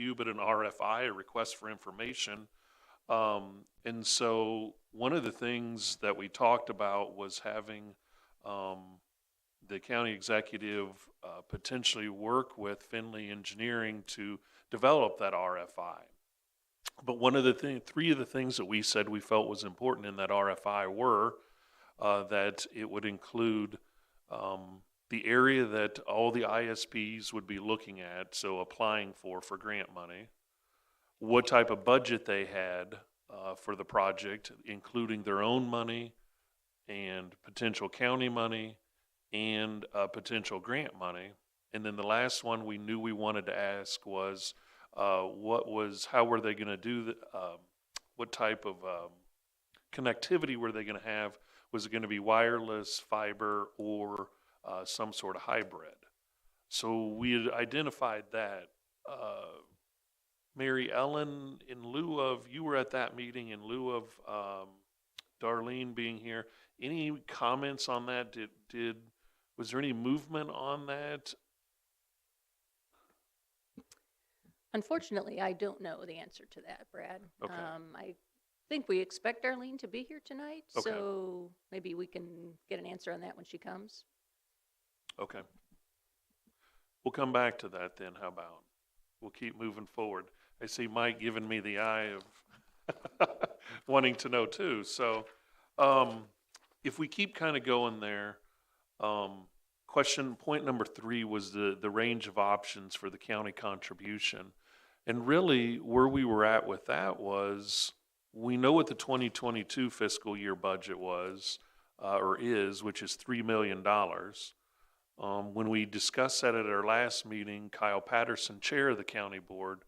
RFQ, but an RFI, a request for information. And so one of the things that we talked about was having the county executive potentially work with Finley Engineering to develop that RFI. But three of the things that we said we felt was important in that RFI were that it would include the area that all the ISPs would be looking at, so applying for grant money, what type of budget they had for the project, including their own money and potential county money and potential grant money. And then the last one we knew we wanted to ask was, how were they going to do what type of connectivity were they going to have? Was it going to be wireless, fiber, or some sort of hybrid? So we had identified that. Mary Ellen, you were at that meeting in lieu of Darlene being here. Any comments on that? Was there any movement on that? Unfortunately, I don't know the answer to that, Brad. Okay. I think we expect Darlene to be here tonight, Okay. so maybe we can get an answer on that when she comes. Okay. We'll come back to that then. How about? We'll keep moving forward. I see Mike giving me the eye of wanting to know too. So if we keep kind of going there, point number 3 was the range of options for the county contribution. And really where we were at with that was, we know what the 2022 fiscal year budget was, or is, which is $3 million. When we discussed that at our last meeting, Kyle Patterson, chair of the county board,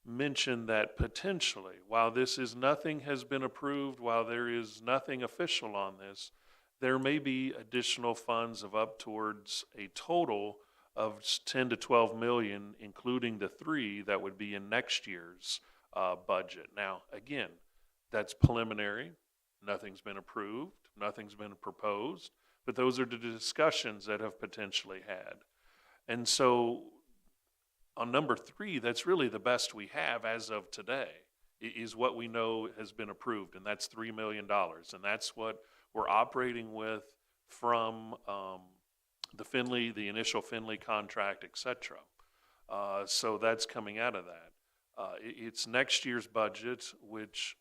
mentioned that potentially, while nothing has been approved, while there is nothing official on this, there may be additional funds of up towards a total of 10 to 12 million, including the 3 that would be in next year's budget. Now, again, that's preliminary. Nothing's been approved. Nothing's been proposed. But those are the discussions that have potentially had. And so on number 3, that's really the best we have as of today, is what we know has been approved, and that's $3 million. And that's what we're operating with from the initial Finley contract, et cetera. So that's coming out of that. It's next year's budget, which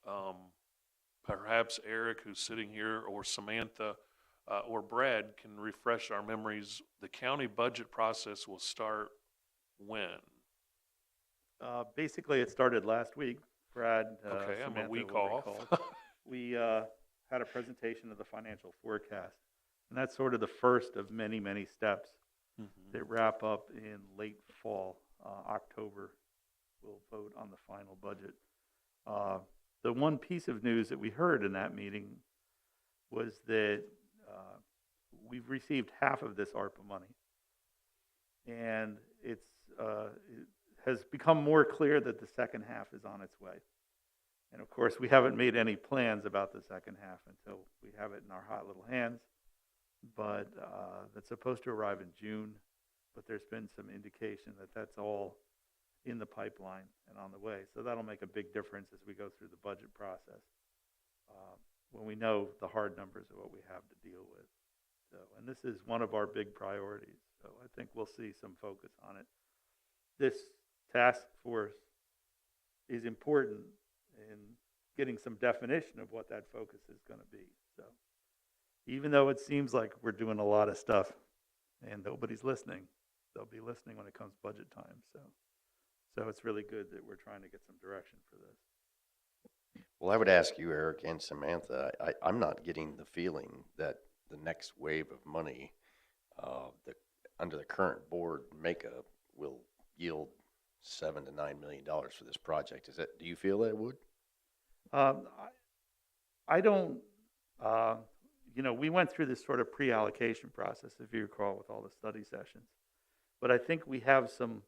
perhaps Eric, who's sitting here, or Samantha, or Brad can refresh our memories. The county budget process will start when? Basically, it started last week. Brad, okay, Samantha, I'm a week off. We had a presentation of the financial forecast, and that's sort of the first of many, many steps that wrap up in late fall. October, we'll vote on the final budget. The one piece of news that we heard in that meeting was that we've received half of this ARPA money, and it has become more clear that the second half is on its way. And of course, we haven't made any plans about the second half until we have it in our hot little hands. But that's supposed to arrive in June, but there's been some indication that that's all in the pipeline and on the way. So that'll make a big difference as we go through the budget process, when we know the hard numbers of what we have to deal with. So, and this is one of our big priorities. So I think we'll see some focus on it. This task force is important in getting some definition of what that focus is going to be. So even though it seems like we're doing a lot of stuff and nobody's listening, they'll be listening when it comes budget time. So it's really good that we're trying to get some direction for this. Well, I would ask you, Eric and Samantha, I'm not getting the feeling that the next wave of money under the current board makeup will yield $7 to $9 million for this project. Do you feel that it would? I don't, we went through this sort of pre-allocation process, if you recall, with all the study sessions. But I think we have some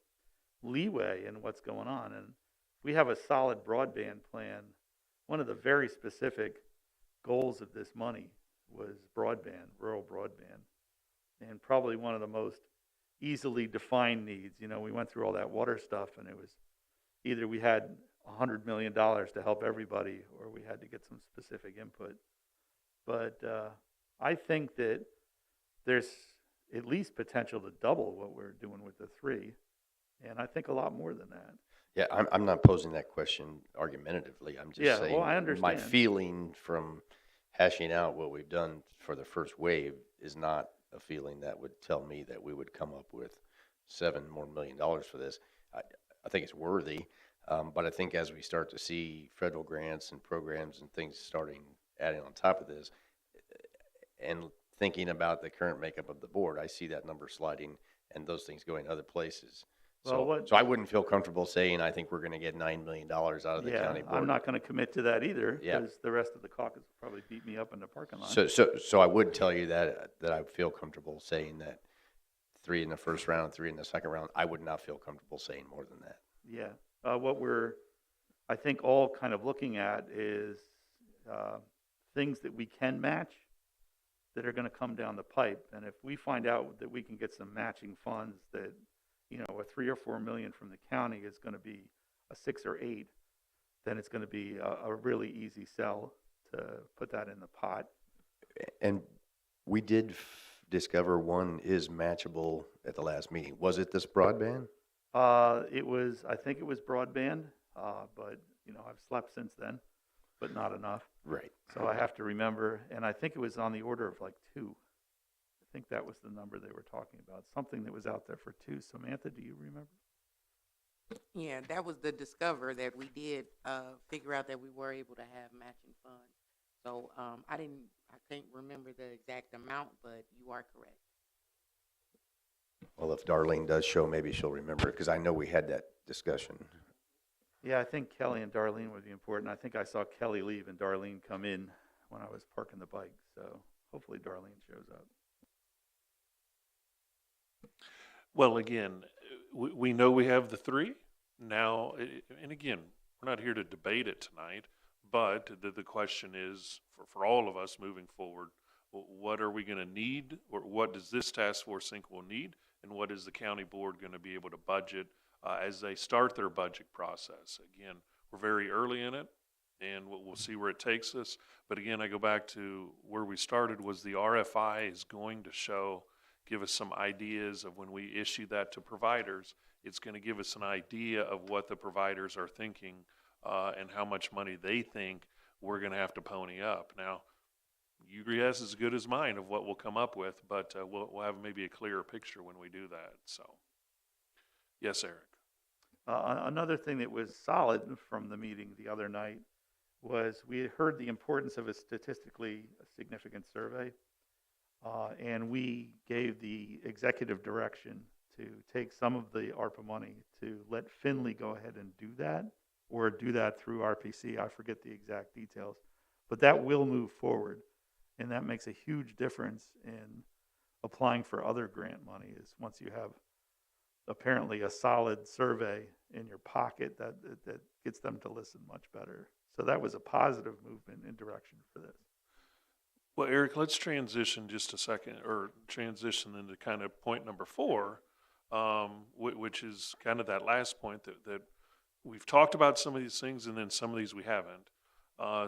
leeway in what's going on. And we have a solid broadband plan. One of the very specific goals of this money was broadband, rural broadband, and probably one of the most easily defined needs. We went through all that water stuff, and it was either we had $100 million to help everybody, or we had to get some specific input. But I think that there's at least potential to double what we're doing with the 3, and I think a lot more than that. Yeah, I'm not posing that question argumentatively. I'm just Yeah, saying. well, I My understand. feeling from hashing out what we've done for the first wave is not a feeling that would tell me that we would come up with $7 more million for this. I think it's worthy, but I think as we start to see federal grants and programs and things starting adding on top of this, and thinking about the current makeup of the board, I see that number sliding and those things going other places. Well, So I wouldn't feel comfortable saying I think we're going to get $9 million out of the county board. I'm not going to commit to that either, Yeah. because the rest of the caucus will probably beat me up in the parking lot. So I would tell you that I feel comfortable saying that 3 in the first round, 3 in the second round. I would not feel comfortable saying more than that. Yeah, what we're, I think, all kind of looking at is things that we can match that are going to come down the pipe. And if we find out that we can get some matching funds that, a 3 or 4 million from the county is going to be a 6 or 8, then it's going to be a really easy sell to put that in the pot. And we did discover one is matchable at the last meeting. Was it this broadband? I think it was broadband, but, I've slept since then, but not enough. Right. So I have to remember, and I think it was on the order of like 2. I think that was the number they were talking about, something that was out there for 2. Samantha, do you remember? Yeah, that was the discover that we did figure out that we were able to have matching funds. So I can't remember the exact amount, but you are correct. Well, if Darlene does show, maybe she'll remember it, because I know we had that discussion. Yeah, I think Kelly and Darlene would be important. I think I saw Kelly leave and Darlene come in when I was parking the bike. So hopefully Darlene shows up. Well, again, we know we have the 3 now, and again, we're not here to debate it tonight, but the question is, for all of us moving forward, what are we going to need, or what does this task force think we'll need, and what is the county board going to be able to budget as they start their budget process? Again, we're very early in it, and we'll see where it takes us. But again, I go back to where we started was the RFI is going to give us some ideas of when we issue that to providers. It's going to give us an idea of what the providers are thinking and how much money they think we're going to have to pony up. Now, your guess is as good as mine of what we'll come up with, but we'll have maybe a clearer picture when we do that. So, yes, Eric. Another thing that was solid from the meeting the other night was we had heard the importance of a statistically significant survey, and we gave the executive direction to take some of the ARPA money to let Finley go ahead and do that, or do that through RPC. I forget the exact details, but that will move forward, and that makes a huge difference in applying for other grant money. Is once you have apparently a solid survey in your pocket, that gets them to listen much better. So that was a positive movement in direction for this. Well, Eric, let's transition just a second, or transition into kind of point number 4, which is kind of that last point that we've talked about some of these things, and then some of these we haven't.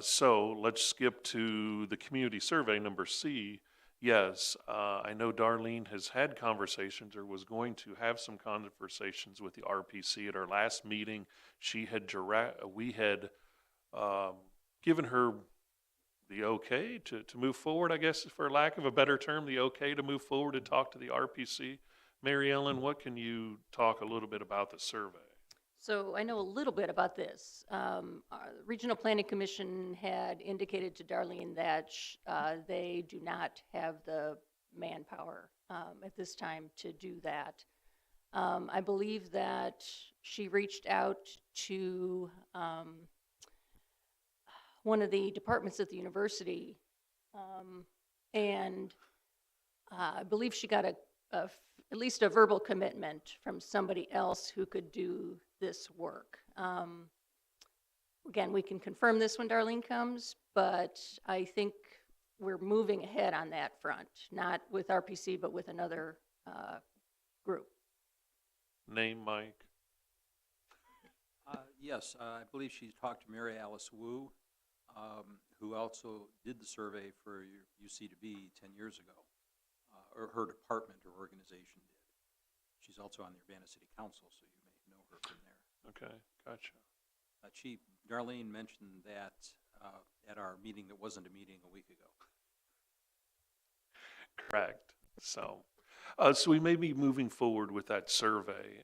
So let's skip to the community survey, number C. Yes, I know Darlene has had conversations, or was going to have some conversations with the RPC at our last meeting. We had given her the okay to move forward, I guess, for lack of a better term, the okay to move forward and talk to the RPC. Mary Ellen, what can you talk a little bit about the survey? So I know a little bit about this. Our Regional Planning Commission had indicated to Darlene that they do not have the manpower at this time to do that. I believe that she reached out to one of the departments at the university, and I believe she got at least a verbal commitment from somebody else who could do this work. Again, we can confirm this when Darlene comes, but I think we're moving ahead on that front, not with RPC, but with another group. Name, Mike? Yes, I believe she talked to Mary Alice Wu, who also did the survey for your UC to B 10 years ago, or her department or organization did. She's also on the Urbana City Council, so you may know her from there. Okay, gotcha. Darlene mentioned that at our meeting that wasn't a meeting a week ago. Correct. So, so we may be moving forward with that survey.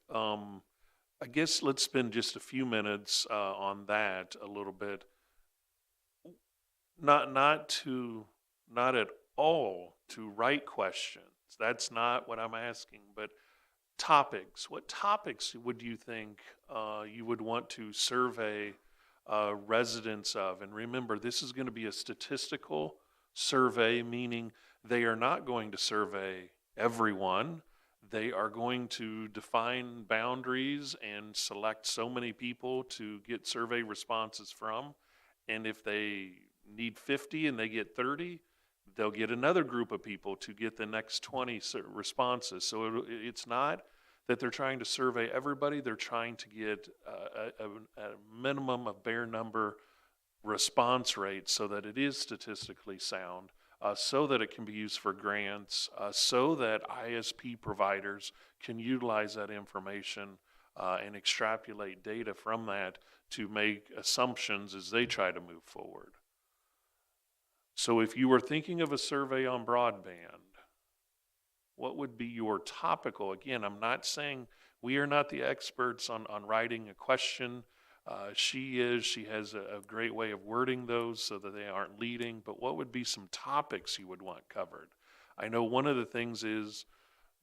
I guess let's spend just a few minutes on that a little bit. Not at all to write questions. That's not what I'm asking, but topics. What topics would you think you would want to survey residents of? And remember, this is going to be a statistical survey, meaning they are not going to survey everyone. They are going to define boundaries and select so many people to get survey responses from. And if they need 50 and they get 30, they'll get another group of people to get the next 20 responses. So it's not that they're trying to survey everybody. They're trying to get a minimum of bare number response rate so that it is statistically sound, so that it can be used for grants, so that ISP providers can utilize that information and extrapolate data from that to make assumptions as they try to move forward. So if you were thinking of a survey on broadband, what would be your topical? Again, I'm not saying we are not the experts on writing a question. She has a great way of wording those so that they aren't leading, but what would be some topics you would want covered? I know one of the things is,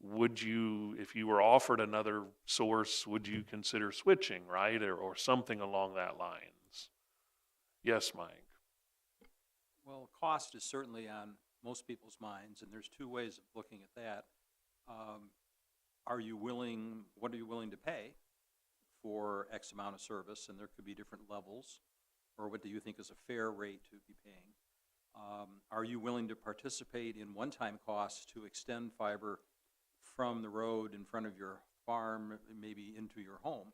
would you, if you were offered another source, would you consider switching, right? Or something along that lines. Yes, Mike. Well, cost is certainly on most people's minds, and there's two ways of looking at that. What are you willing to pay for X amount of service? And there could be different levels. Or what do you think is a fair rate to be paying? Are you willing to participate in one-time costs to extend fiber from the road in front of your farm, maybe into your home?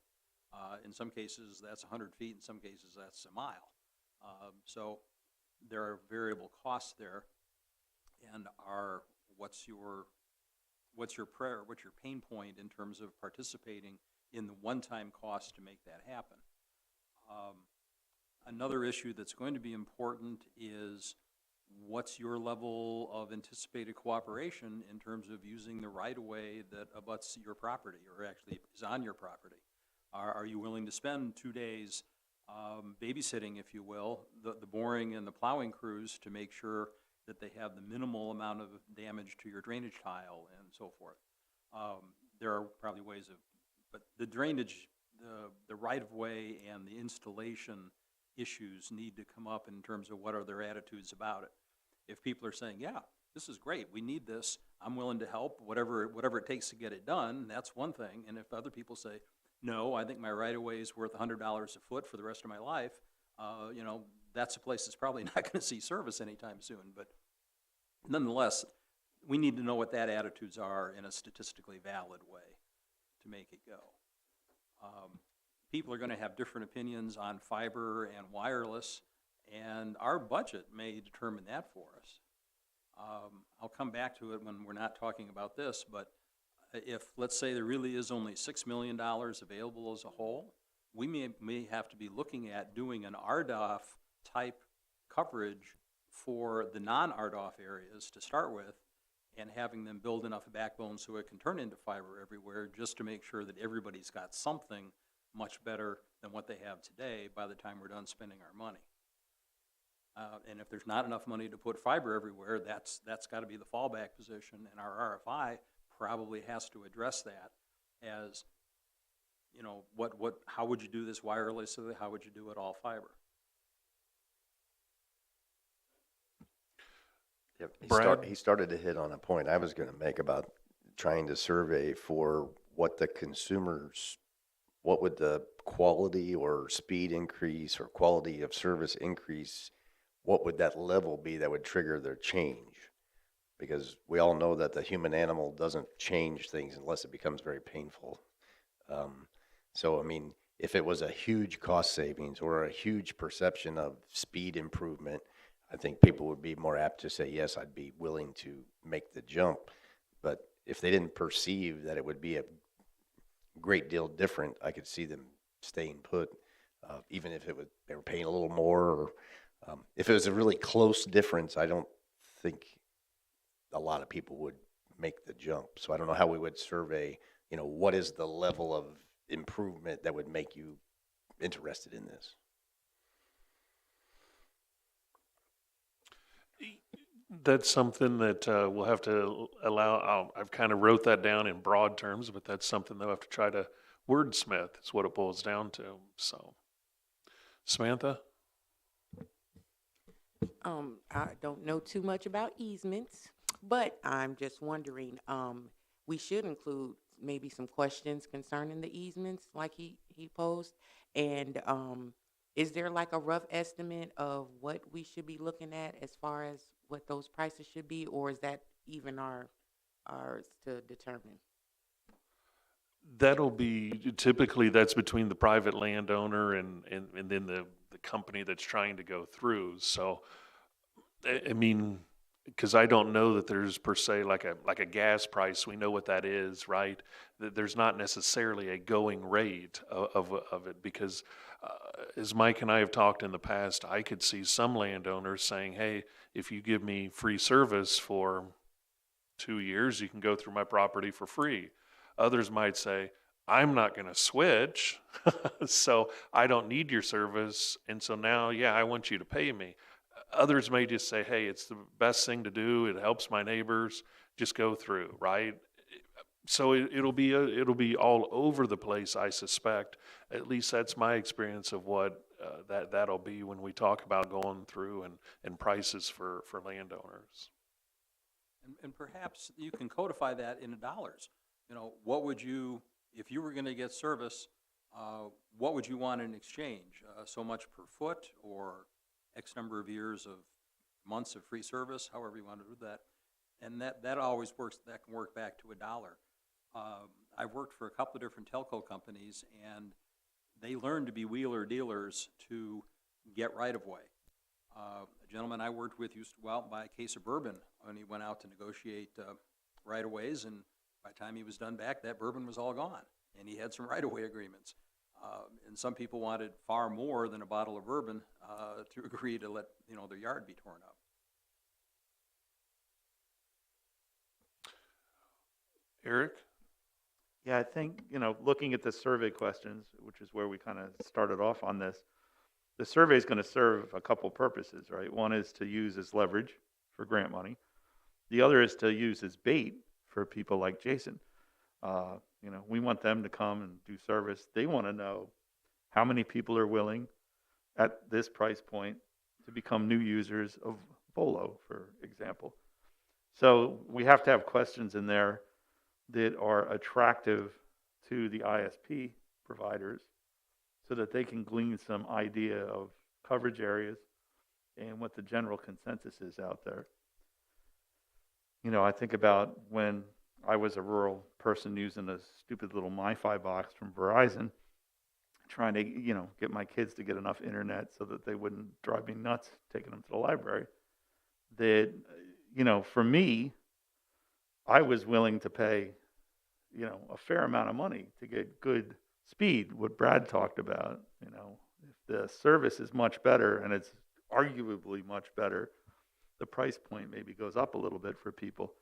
In some cases, that's 100 feet. In some cases, that's a mile. So there are variable costs there. And what's your pain point in terms of participating in the one-time cost to make that happen? Another issue that's going to be important is what's your level of anticipated cooperation in terms of using the right-of-way that abuts your property or actually is on your property? Are you willing to spend 2 days babysitting, if you will, the boring and the plowing crews to make sure that they have the minimal amount of damage to your drainage tile and so forth? There are probably ways of, but the drainage, the right-of-way and the installation issues need to come up in terms of what are their attitudes about it. If people are saying, yeah, this is great, we need this, I'm willing to help, whatever it takes to get it done, that's one thing. And if other people say, no, I think my right-of-way is worth $100 a foot for the rest of my life, that's a place that's probably not going to see service anytime soon. But nonetheless, we need to know what that attitudes are in a statistically valid way to make it go. People are going to have different opinions on fiber and wireless, and our budget may determine that for us. I'll come back to it when we're not talking about this, but if, let's say, there really is only $6 million available as a whole, we may have to be looking at doing an RDOF type coverage for the non-RDOF areas to start with, and having them build enough backbone so it can turn into fiber everywhere, just to make sure that everybody's got something much better than what they have today by the time we're done spending our money. And if there's not enough money to put fiber everywhere, that's got to be the fallback position, and our RFI probably has to address that as, how would you do this wirelessly? How would you do it all fiber? Brad? He started to hit on a point I was going to make about trying to survey for what the consumers, what would the quality or speed increase or quality of service increase, what would that level be that would trigger their change? Because we all know that the human animal doesn't change things unless it becomes very painful. So, I mean, if it was a huge cost savings or a huge perception of speed improvement, I think people would be more apt to say, yes, I'd be willing to make the jump. But if they didn't perceive that it would be a great deal different, I could see them staying put, even if they were paying a little more, or if it was a really close difference. I don't think a lot of people would make the jump. So I don't know how we would survey, what is the level of improvement that would make you interested in this. That's something that we'll have to allow. I've kind of wrote that down in broad terms, but that's something they'll have to try to wordsmith. Is what it boils down to. So, Samantha? I don't know too much about easements, but I'm just wondering, we should include maybe some questions concerning the easements like he posed. And is there like a rough estimate of what we should be looking at as far as what those prices should be, or is that even ours to determine? That'll be, typically that's between the private landowner and then the company that's trying to go through. So, I mean, because I don't know that there's per se like a gas price. We know what that is, right? There's not necessarily a going rate of it, because as Mike and I have talked in the past, I could see some landowners saying, hey, if you give me free service for 2 years, you can go through my property for free. Others might say, I'm not going to switch, so I don't need your service, and so now, yeah, I want you to pay me. Others may just say, hey, it's the best thing to do. It helps my neighbors. Just go through, right? So it'll be all over the place, I suspect. At least that's my experience of what that'll be when we talk about going through and prices for landowners. And perhaps you can codify that into dollars. What would you, if you were going to get service, what would you want in exchange? So much per foot, or X number of years of months of free service, however you want to do that. And that always works, that can work back to $1. I've worked for a couple of different telco companies, and they learned to be wheeler dealers to get right-of-way. A gentleman I worked with used to go out and buy a case of bourbon when he went out to negotiate right-of-ways, and by the time he was done back, that bourbon was all gone, and he had some right-of-way agreements. And some people wanted far more than a bottle of bourbon to agree to let their yard be torn up. Eric? Yeah, I think, looking at the survey questions, which is where we kind of started off on this, the survey is going to serve a couple purposes, right? One is to use as leverage for grant money. The other is to use as bait for people like Jason. We want them to come and do service. They want to know how many people are willing at this price point to become new users of Volo, for example. So we have to have questions in there that are attractive to the ISP providers so that they can glean some idea of coverage areas and what the general consensus is out there. I think about when I was a rural person using a stupid little MiFi box from Verizon, trying to, get my kids to get enough internet so that they wouldn't drive me nuts taking them to the library. That, for me, I was willing to pay, a fair amount of money to get good speed, what Brad talked about. If the service is much better, and it's arguably much better, the price point maybe goes up a little bit for people.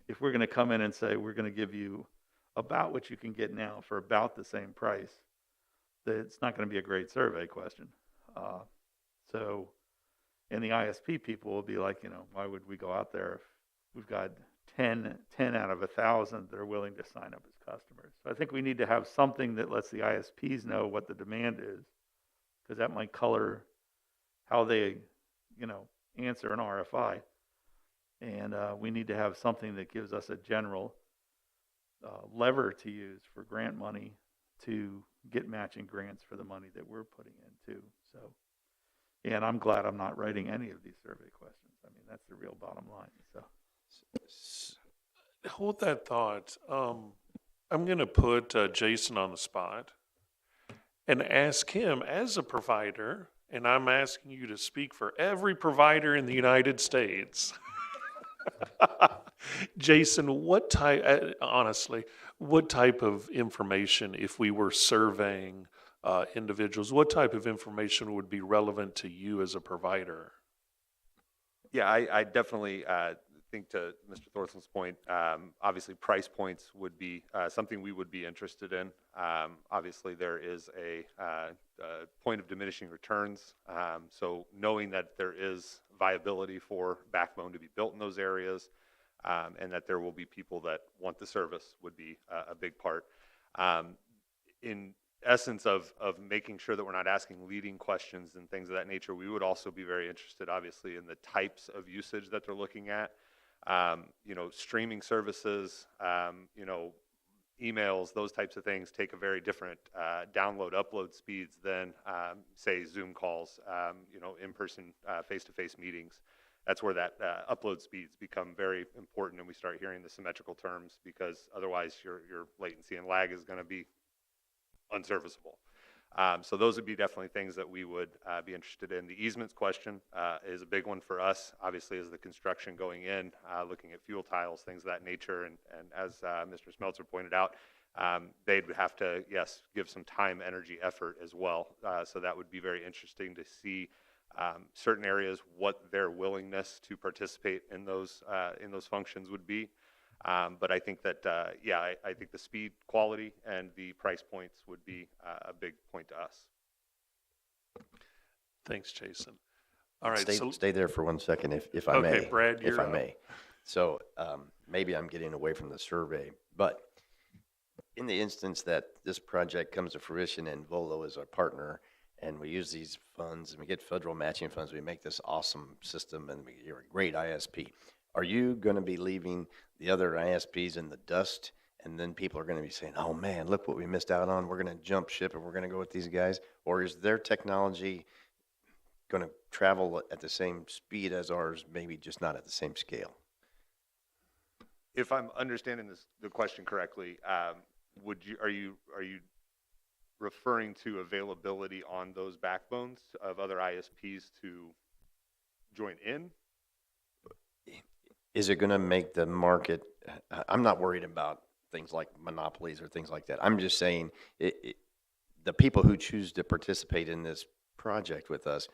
If we're going to come in and say we're going to give you about what you can get now for about the same price, it's not going to be a great survey question. And the ISP people will be like, why would we go out there if we've got 10 out of 1,000 that are willing to sign up as customers? So I think we need to have something that lets the ISPs know what the demand is, because that might color how they, answer an RFI. And we need to have something that gives us a general lever to use for grant money to get matching grants for the money that we're putting in too. So, and I'm glad I'm not writing any of these survey questions. I mean, that's the real bottom line. So, Hold that thought. I'm going to put Jason on the spot. and ask him as a provider, and I'm asking you to speak for every provider in the United States. Jason, honestly, what type of information, if we were surveying individuals, what type of information would be relevant to you as a provider? Yeah, I definitely think to Mr. Thorson's point, obviously price points would be something we would be interested in. Obviously, there is a point of diminishing returns. So knowing that there is viability for backbone to be built in those areas, and that there will be people that want the service would be a big part. In essence of making sure that we're not asking leading questions and things of that nature, we would also be very interested, obviously, in the types of usage that they're looking at. Streaming services, emails, those types of things take a very different download, upload speeds than, say, Zoom calls, in-person, face-to-face meetings. That's where that upload speeds become very important, and we start hearing the symmetrical terms, because otherwise your latency and lag is going to be unserviceable. So those would be definitely things that we would be interested in. The easements question is a big one for us, obviously, as the construction going in, looking at fuel tiles, things of that nature. And as Mr. Smeltzer pointed out, they'd have to, yes, give some time, energy, effort as well. So that would be very interesting to see certain areas, what their willingness to participate in those functions would be. But I think that, I think the speed, quality, and the price points would be a big point to us. Thanks, Jason. All right. Stay there for 1 second, if I may. Okay, Brad, if you're I up. may. So maybe I'm getting away from the survey, but in the instance that this project comes to fruition and Volo is our partner, and we use these funds and we get federal matching funds, we make this awesome system, and you're a great ISP. Are you going to be leaving the other ISPs in the dust, and then people are going to be saying, oh man, look what we missed out on, we're going to jump ship and we're going to go with these guys? Or is their technology going to travel at the same speed as ours, maybe just not at the same scale? If I'm understanding the question correctly, are you referring to availability on those backbones of other ISPs to join in? Is it going to make the market? I'm not worried about things like monopolies or things like that. I'm just saying the people who choose to participate in this project with us,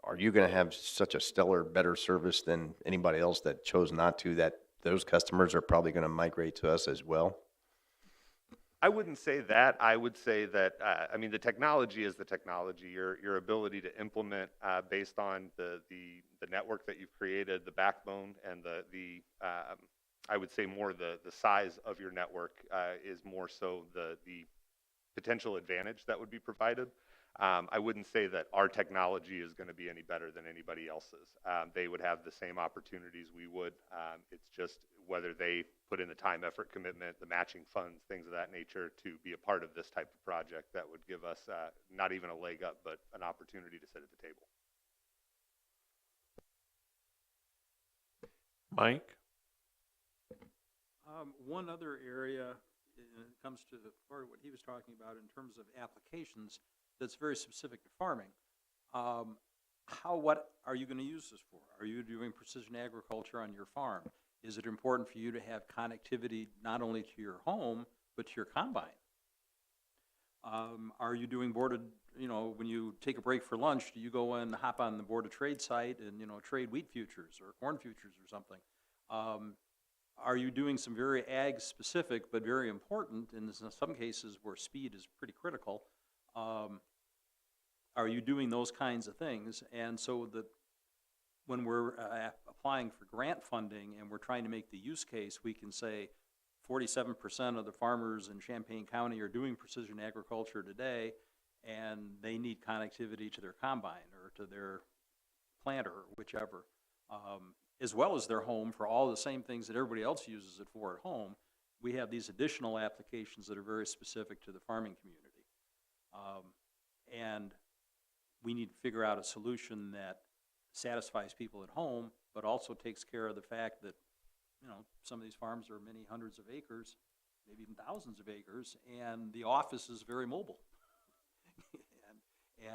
are you going to have such a stellar, better service than anybody else that chose not to, that those customers are probably going to migrate to us as well? I wouldn't say that. I would say that, the technology is the technology. Your ability to implement based on the network that you've created, the backbone, and I would say more the size of your network is more so the potential advantage that would be provided. I wouldn't say that our technology is going to be any better than anybody else's. They would have the same opportunities we would. It's just whether they put in the time, effort, commitment, the matching funds, things of that nature to be a part of this type of project that would give us not even a leg up, but an opportunity to sit at the table. Mike? One other area, when it comes to part of what he was talking about in terms of applications, that's very specific to farming. What are you going to use this for? Are you doing precision agriculture on your farm? Is it important for you to have connectivity not only to your home, but to your combine? Are you doing boarded, when you take a break for lunch, do you go and hop on the Board of Trade site and, trade wheat futures or corn futures or something? Are you doing some very ag specific, but very important, in some cases where speed is pretty critical? Are you doing those kinds of things? And so when we're applying for grant funding and we're trying to make the use case, we can say 47% of the farmers in Champaign County are doing precision agriculture today, and they need connectivity to their combine or to their planter or whichever, as well as their home for all the same things that everybody else uses it for at home. We have these additional applications that are very specific to the farming community. And we need to figure out a solution that satisfies people at home, but also takes care of the fact that, some of these farms are many hundreds of acres, maybe even thousands of acres, and the office is very mobile.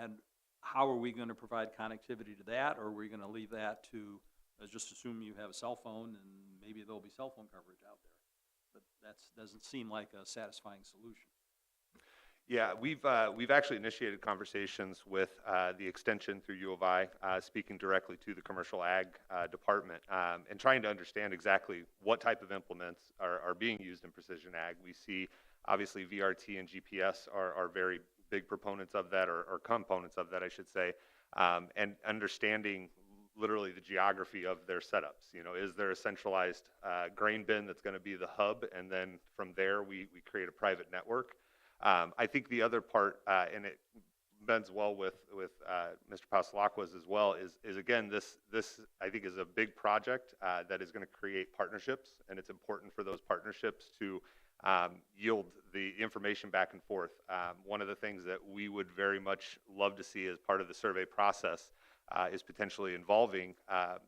And how are we going to provide connectivity to that, or are we going to leave that to, just assume you have a cell phone and maybe there'll be cell phone coverage out there? But that doesn't seem like a satisfying solution. Yeah, we've actually initiated conversations with the extension through U of I, speaking directly to the commercial ag department, and trying to understand exactly what type of implements are being used in precision ag. We see obviously VRT and GPS are very big proponents of that, or components of that, I should say, and understanding literally the geography of their setups. You know, is there a centralized grain bin that's going to be the hub, and then from there we create a private network? I think the other part, and it bends well with Mr. Pasalakwas as well, is again, this I think is a big project that is going to create partnerships, and it's important for those partnerships to yield the information back and forth. One of the things that we would very much love to see as part of the survey process is potentially involving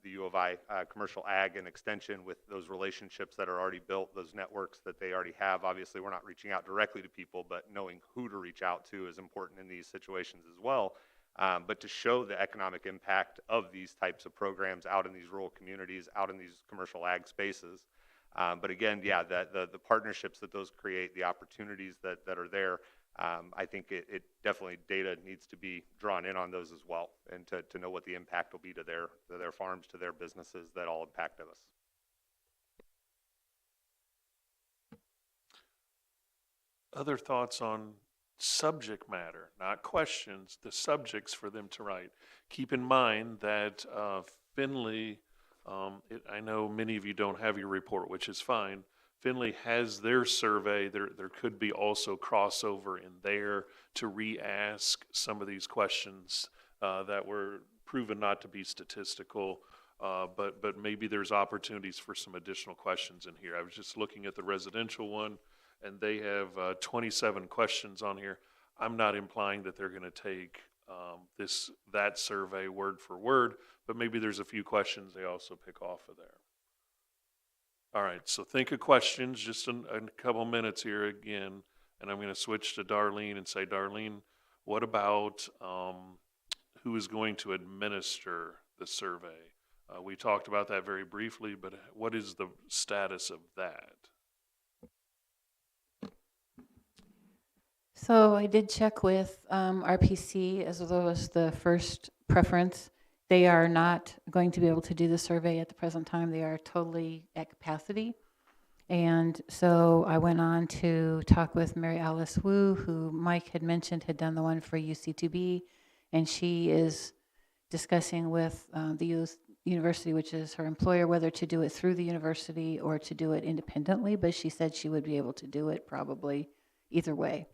the U of I commercial ag and extension with those relationships that are already built, those networks that they already have. Obviously, we're not reaching out directly to people, but knowing who to reach out to is important in these situations as well. But to show the economic impact of these types of programs out in these rural communities, out in these commercial ag spaces. But again, yeah, the partnerships that those create, the opportunities that are there, I think it definitely, data needs to be drawn in on those as well, and to know what the impact will be to their farms, to their businesses, that all impact us. Other thoughts on subject matter, not questions, the subjects for them to write. Keep in mind that Finley, I know many of you don't have your report, which is fine. Finley has their survey. There could be also crossover in there to re-ask some of these questions that were proven not to be statistical, but maybe there's opportunities for some additional questions in here. I was just looking at the residential one, and they have 27 questions on here. I'm not implying that they're going to take that survey word for word, but maybe there's a few questions they also pick off of there. All right, so think of questions, just in a couple minutes here again, and I'm going to switch to Darlene and say, Darlene, what about who is going to administer the survey? We talked about that very briefly, but what is the status of that? So I did check with RPC as well as the first preference. They are not going to be able to do the survey at the present time. They are totally at capacity. And so I went on to talk with Mary Alice Wu, who Mike had mentioned had done the one for UC2B, and she is discussing with the university, which is her employer, whether to do it through the university or to do it independently, but she said she would be able to do it probably either way.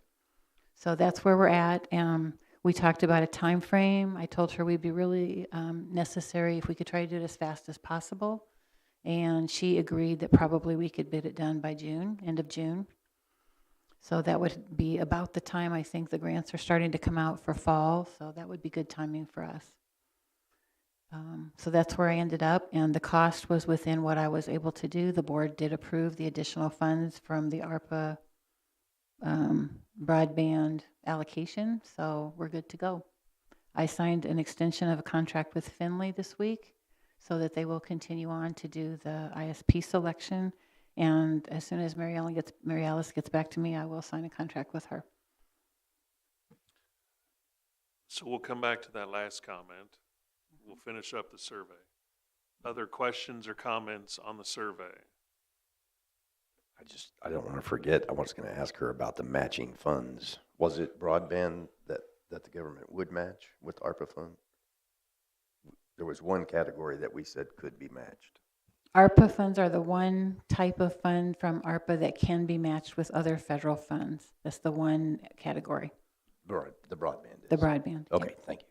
So that's where we're at. We talked about a time frame. I told her we'd be really necessary if we could try to do it as fast as possible. And she agreed that probably we could get it done by June, end of June. So that would be about the time I think the grants are starting to come out for fall. So that would be good timing for us. So that's where I ended up. And the cost was within what I was able to do. The board did approve the additional funds from the ARPA broadband allocation, so we're good to go. I signed an extension of a contract with Finley this week so that they will continue on to do the ISP selection, and as soon as Mary Alice gets back to me, I will sign a contract with her. So we'll come back to that last comment. We'll finish up the survey. Other questions or comments on the survey? I don't want to forget, I was going to ask her about the matching funds. Was it broadband that the government would match with ARPA funds? There was one category that we said could be matched. ARPA funds are the one type of fund from ARPA that can be matched with other federal funds. That's the one category. The broadband is. The broadband. Okay, yep. thank you.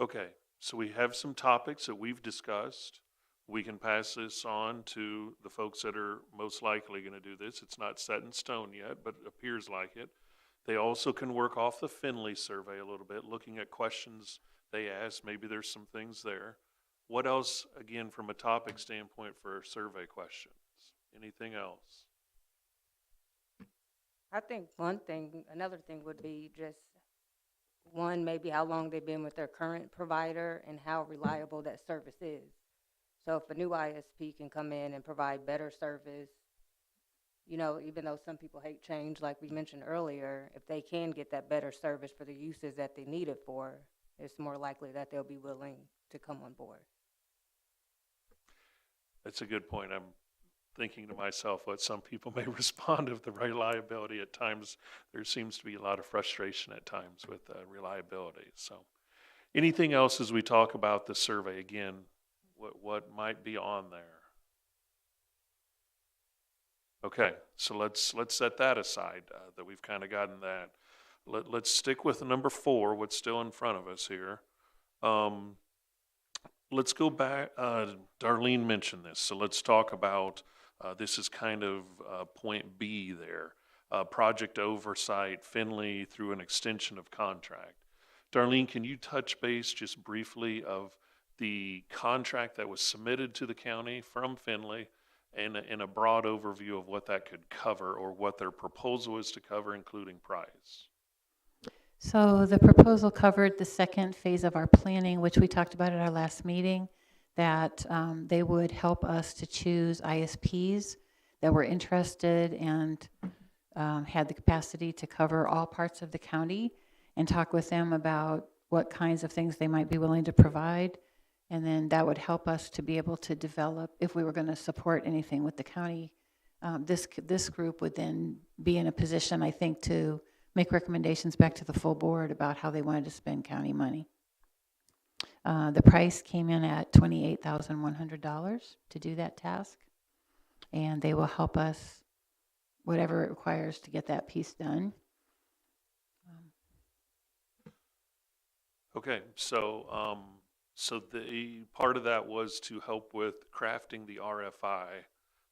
Okay, so we have some topics that we've discussed. We can pass this on to the folks that are most likely going to do this. It's not set in stone yet, but it appears like it. They also can work off the Finley survey a little bit, looking at questions they asked. Maybe there's some things there. What else, again, from a topic standpoint for survey questions? Anything else? I think another thing would be just, one, maybe how long they've been with their current provider and how reliable that service is. So if a new ISP can come in and provide better service, even though some people hate change, like we mentioned earlier, if they can get that better service for the uses that they need it for, it's more likely that they'll be willing to come on board. That's a good point. I'm thinking to myself what some people may respond of the reliability. At times, there seems to be a lot of frustration at times with reliability. So anything else as we talk about the survey? Again, what might be on there? Okay, so let's set that aside, that we've kind of gotten that. Let's stick with number 4, what's still in front of us here. Let's go back, Darlene mentioned this, so let's talk about, this is kind of point B there. Project Oversight, Finley through an extension of contract. Darlene, can you touch base just briefly of the contract that was submitted to the county from Finley and a broad overview of what that could cover or what their proposal is to cover, including price? So the proposal covered the second phase of our planning, which we talked about at our last meeting, that they would help us to choose ISPs that were interested and had the capacity to cover all parts of the county, and talk with them about what kinds of things they might be willing to provide. And then that would help us to be able to develop, if we were going to support anything with the county, this group would then be in a position, I think, to make recommendations back to the full board about how they wanted to spend county money. The price came in at $28,100 to do that task, and they will help us whatever it requires to get that piece done. Okay, so so the part of that was to help with crafting the RFI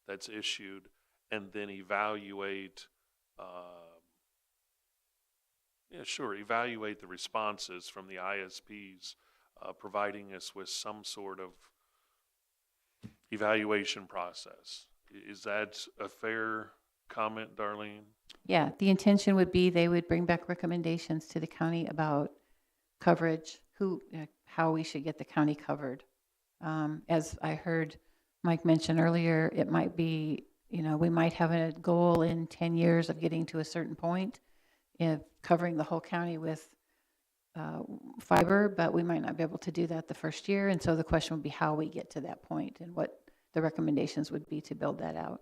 that's issued and then evaluate, evaluate the responses from the ISPs, providing us with some sort of evaluation process. Is that a fair comment, Darlene? Yeah, the intention would be they would bring back recommendations to the county about coverage, how we should get the county covered. As I heard Mike mention earlier, it might be, we might have a goal in 10 years of getting to a certain point in covering the whole county with fiber, but we might not be able to do that the first year. And so the question would be how we get to that point and what the recommendations would be to build that out.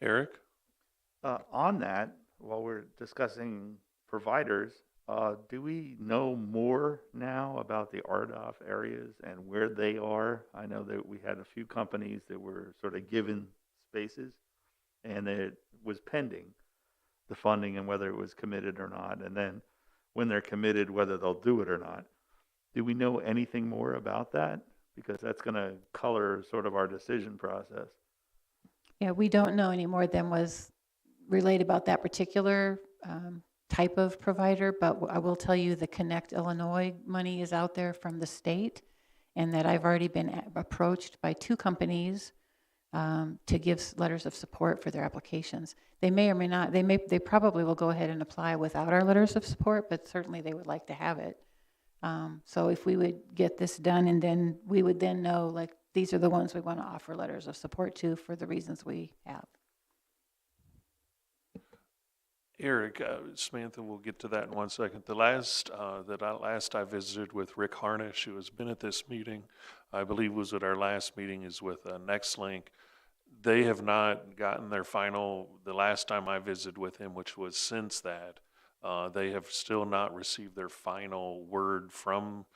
Eric? On that, while we're discussing providers, do we know more now about the RDOF areas and where they are? I know that we had a few companies that were sort of given spaces, and it was pending the funding and whether it was committed or not. And then when they're committed, whether they'll do it or not. Do we know anything more about that? Because that's going to color sort of our decision process. Yeah, we don't know any more than was relayed about that particular type of provider, but I will tell you the Connect Illinois money is out there from the state, and that I've already been approached by 2 companies to give letters of support for their applications. They may or may not, they probably will go ahead and apply without our letters of support, but certainly they would like to have it. So if we would get this done, and then we would then know, like, these are the ones we want to offer letters of support to for the reasons we have. Eric, Samantha, we'll get to that in one second. The last I visited with Rick Harnish, who has been at this meeting, I believe was at our last meeting, is with NextLink. They have not gotten their final, the last time I visited with him, which was since that, they have still not received their final word from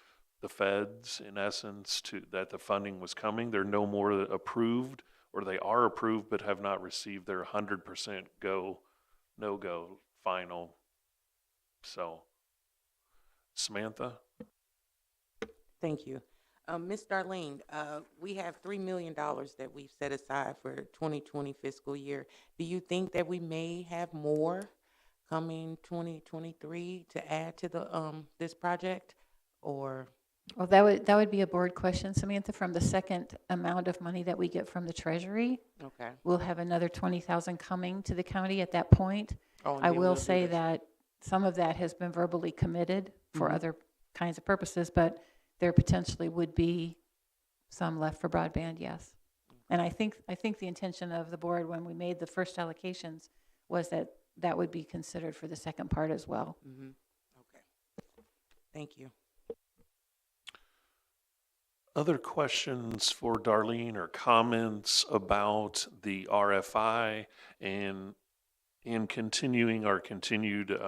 the feds, in essence, that the funding was coming. They're no more approved, or they are approved but have not received their 100% go, no-go final. So, Samantha? Thank you. Ms. Darlene, we have $3 million that we've set aside for 2020 fiscal year. Do you think that we may have more coming 2023 to add to the this project, or Well, that would be a board question, Samantha. From the second amount of money that we get from the treasury, Okay. we'll have another 20,000 coming to the county at that point. Oh, and I then will we'll do say this. that some of that has been verbally committed for Mhm. other kinds of purposes, but there potentially would be some left for broadband, yes. And I think the intention of the board when we made the first allocations was that that would be considered for the second part as well. Mhm. Okay. Thank you. Other questions for Darlene or comments about the RFI and continuing our continuation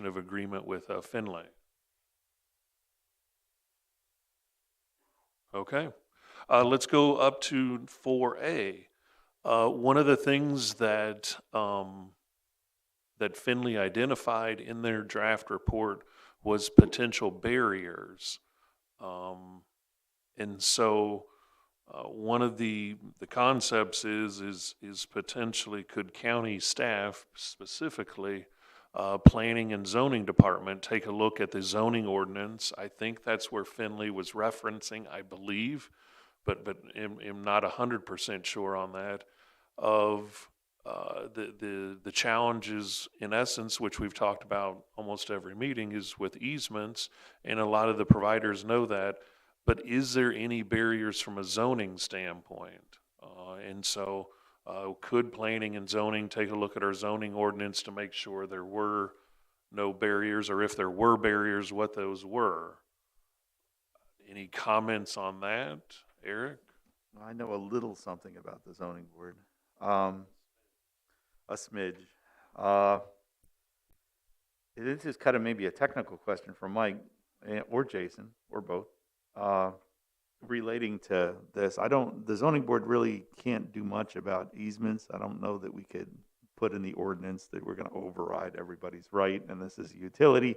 of agreement with Finley? Okay. Let's go up to 4A. One of the things that that Finley identified in their draft report was potential barriers. And so one of the concepts is potentially could county staff, specifically planning and zoning department, take a look at the zoning ordinance. I think that's where Finley was referencing, I believe, but am not 100% sure on that, of the challenges in essence, which we've talked about almost every meeting, is with easements, and a lot of the providers know that. But is there any barriers from a zoning standpoint? And so could planning and zoning take a look at our zoning ordinance to make sure there were no barriers, or if there were barriers, what those were? Any comments on that, Eric? I know a little something about the zoning board. A smidge. This is kind of maybe a technical question for Mike or Jason or both. Relating to this, the zoning board really can't do much about easements. I don't know that we could put in the ordinance that we're going to override everybody's right, and this is a utility,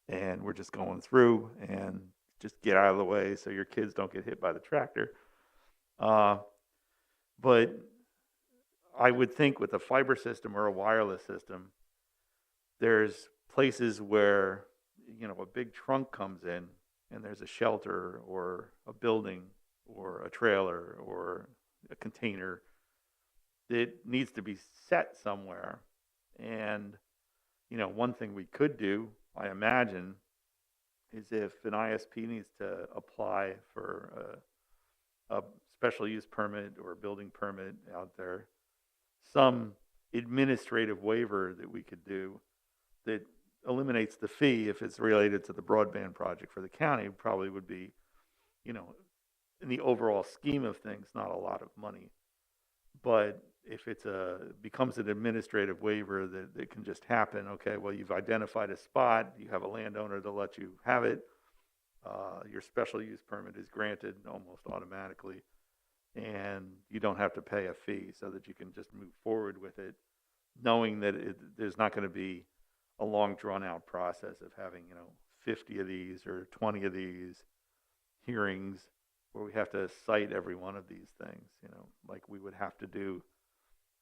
and we're just going through and just get out of the way so your kids don't get hit by the tractor. But I would think with a fiber system or a wireless system, there's places where, a big trunk comes in and there's a shelter or a building or a trailer or a container that needs to be set somewhere. And, one thing we could do, I imagine, is if an ISP needs to apply for a special use permit or a building permit out there, some administrative waiver that we could do that eliminates the fee if it's related to the broadband project for the county probably would be, in the overall scheme of things, not a lot of money. But if becomes an administrative waiver that it can just happen, okay, well, you've identified a spot, you have a landowner to let you have it, your special use permit is granted almost automatically, and you don't have to pay a fee so that you can just move forward with it, knowing that there's not going to be a long drawn out process of having, 50 of these or 20 of these hearings where we have to cite every one of these things, like we would have to do.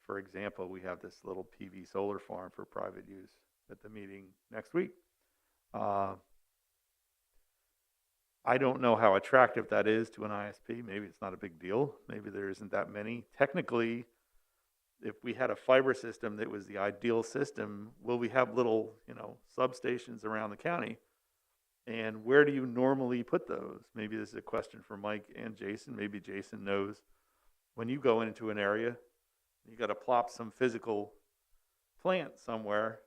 For example, we have this little PV solar farm for private use at the meeting next week. I don't know how attractive that is to an ISP. Maybe it's not a big deal. Maybe there isn't that many. Technically, if we had a fiber system that was the ideal system, will we have little, substations around the county? And where do you normally put those? Maybe this is a question for Mike and Jason. Maybe Jason knows when you go into an area, you got to plop some physical plant somewhere.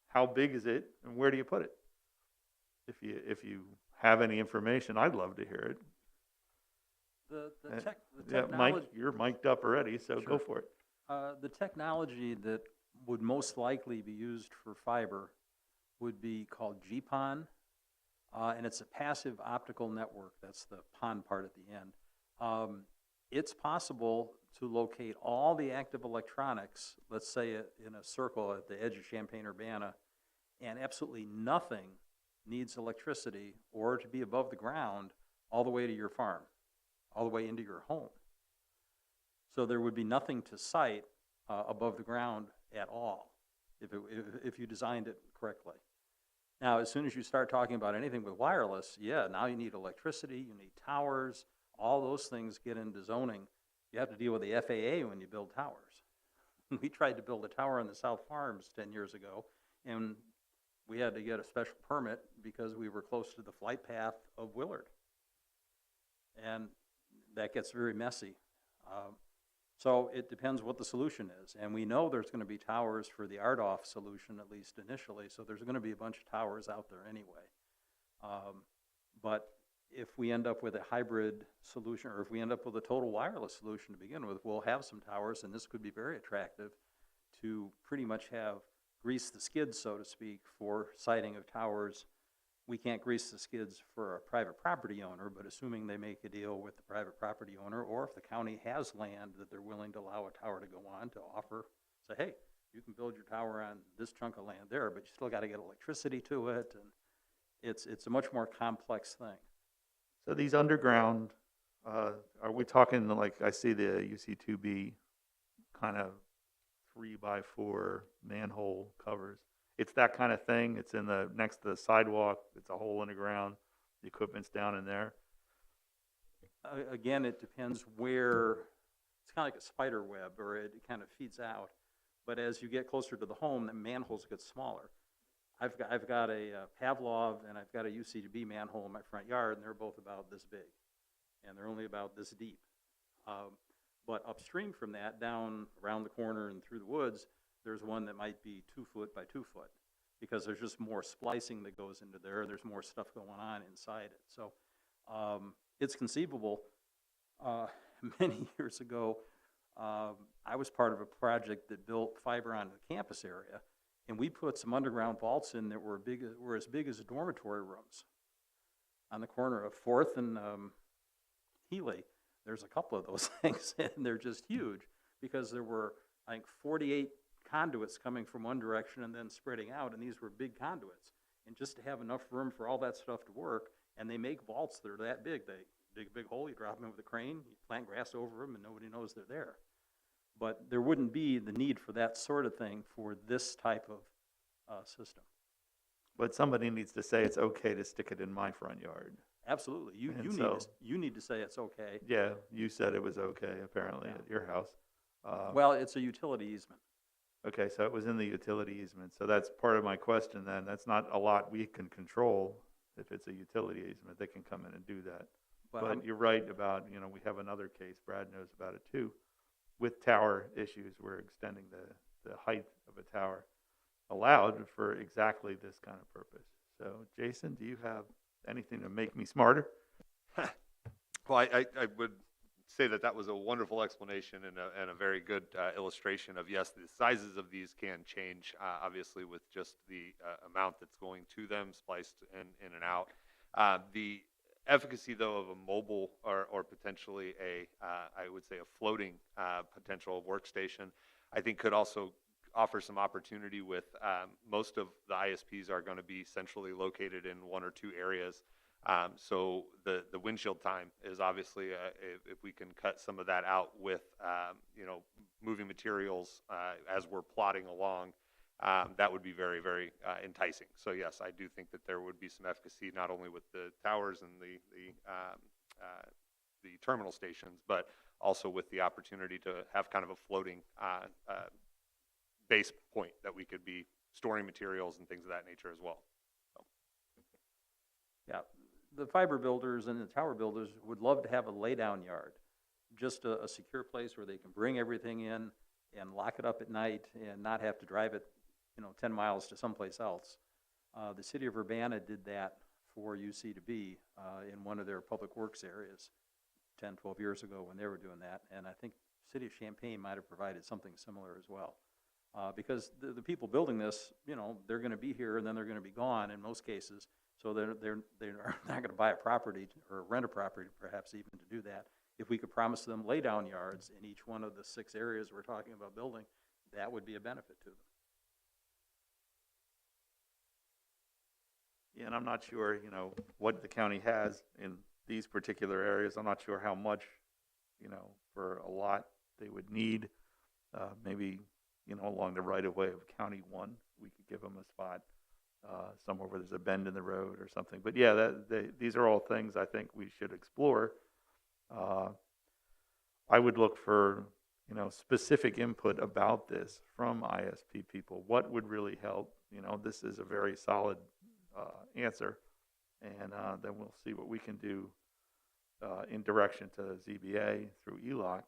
How big is it, and where do you put it? If you have any information, I'd love to hear it. The Yeah, technology. Mike, you're mic'd up already, so go Sure. for it. The technology that would most likely be used for fiber would be called GPON, and it's a passive optical network. That's the PON part at the end. It's possible to locate all the active electronics, let's say in a circle at the edge of Champaign-Urbana, and absolutely nothing needs electricity or to be above the ground all the way to your farm, all the way into your home. So there would be nothing to site above the ground at all if you designed it correctly. Now, as soon as you start talking about anything with wireless, yeah, now you need electricity, you need towers, all those things get into zoning. You have to deal with the FAA when you build towers. We tried to build a tower in the South Farms 10 years ago, and we had to get a special permit because we were close to the flight path of Willard. And that gets very messy. So it depends what the solution is. And we know there's going to be towers for the RDOF solution, at least initially, so there's going to be a bunch of towers out there anyway. But if we end up with a hybrid solution, or if we end up with a total wireless solution to begin with, we'll have some towers, and this could be very attractive to pretty much have grease the skids, so to speak, for siting of towers. We can't grease the skids for a private property owner, but assuming they make a deal with the private property owner, or if the county has land that they're willing to allow a tower to go on, to offer, say, hey, you can build your tower on this chunk of land there, but you still got to get electricity to it, and it's a much more complex thing. So these underground, are we talking like, I see the UC2B kind of 3x4 manhole covers? It's that kind of thing. It's in the, next to the sidewalk. It's a hole in the ground. The equipment's down in there. Again, it depends where, it's kind of like a spider web, or it kind of feeds out. But as you get closer to the home, the manholes get smaller. I've got a Pavlov and I've got a UC2B manhole in my front yard, and they're both about this big. And they're only about this deep. But upstream from that, down around the corner and through the woods, there's one that might be 2 foot by 2 foot, because there's just more splicing that goes into there. There's more stuff going on inside it. So it's conceivable. Many years ago, I was part of a project that built fiber on the campus area, and we put some underground vaults in that were as big as dormitory rooms. On the corner of 4th and Healy, there's a couple of those things, and they're just huge, because there were, I think, 48 conduits coming from one direction and then spreading out, and these were big conduits. And just to have enough room for all that stuff to work, and they make vaults that are that big. They dig a big hole, you drop them in with a crane, you plant grass over them, and nobody knows they're there. But there wouldn't be the need for that sort of thing for this type of system. But somebody needs to say it's okay to stick it in my front yard. Absolutely. You need to say it's okay. Yeah, you said it was okay, apparently, Yeah. at your house. Well, it's a utility easement. Okay, so it was in the utility easement. So that's part of my question then. That's not a lot we can control. If it's a utility easement, they can come in and do that. But you're right about, we have another case, Brad knows about it too. With tower issues, we're extending the height of a tower allowed for exactly this kind of purpose. So Jason, do you have anything to make me smarter? Well, I would say that was a wonderful explanation and a very good illustration of, yes, the sizes of these can change, obviously, with just the amount that's going to them, spliced in and out. The efficacy, though, of a mobile or potentially I would say a floating potential workstation, I think could also offer some opportunity with most of the ISPs are going to be centrally located in 1 or 2 areas. So the windshield time is obviously, if we can cut some of that out with, moving materials as we're plodding along, that would be very, very enticing. So yes, I do think that there would be some efficacy not only with the towers and the terminal stations, but also with the opportunity to have kind of a floating base point that we could be storing materials and things of that nature as well. So. Yeah, the fiber builders and the tower builders would love to have a laydown yard, just a secure place where they can bring everything in and lock it up at night and not have to drive it, 10 miles to someplace else. The city of Urbana did that for UC2B in one of their public works areas 10, 12 years ago when they were doing that. And I think the city of Champaign might have provided something similar as well. Because the people building this, they're going to be here and then they're going to be gone in most cases. So they're not going to buy a property or rent a property, perhaps even to do that. If we could promise them lay-down yards in each one of the 6 areas we're talking about building, that would be a benefit to them. Yeah, and I'm not sure, what the county has in these particular areas. I'm not sure how much, for a lot they would need. Maybe, along the right-of-way of County 1, we could give them a spot. somewhere where there's a bend in the road or something. But yeah, these are all things I think we should explore. I would look for, specific input about this from ISP people. What would really help? This is a very solid answer, and then we'll see what we can do in direction to ZBA through Eloc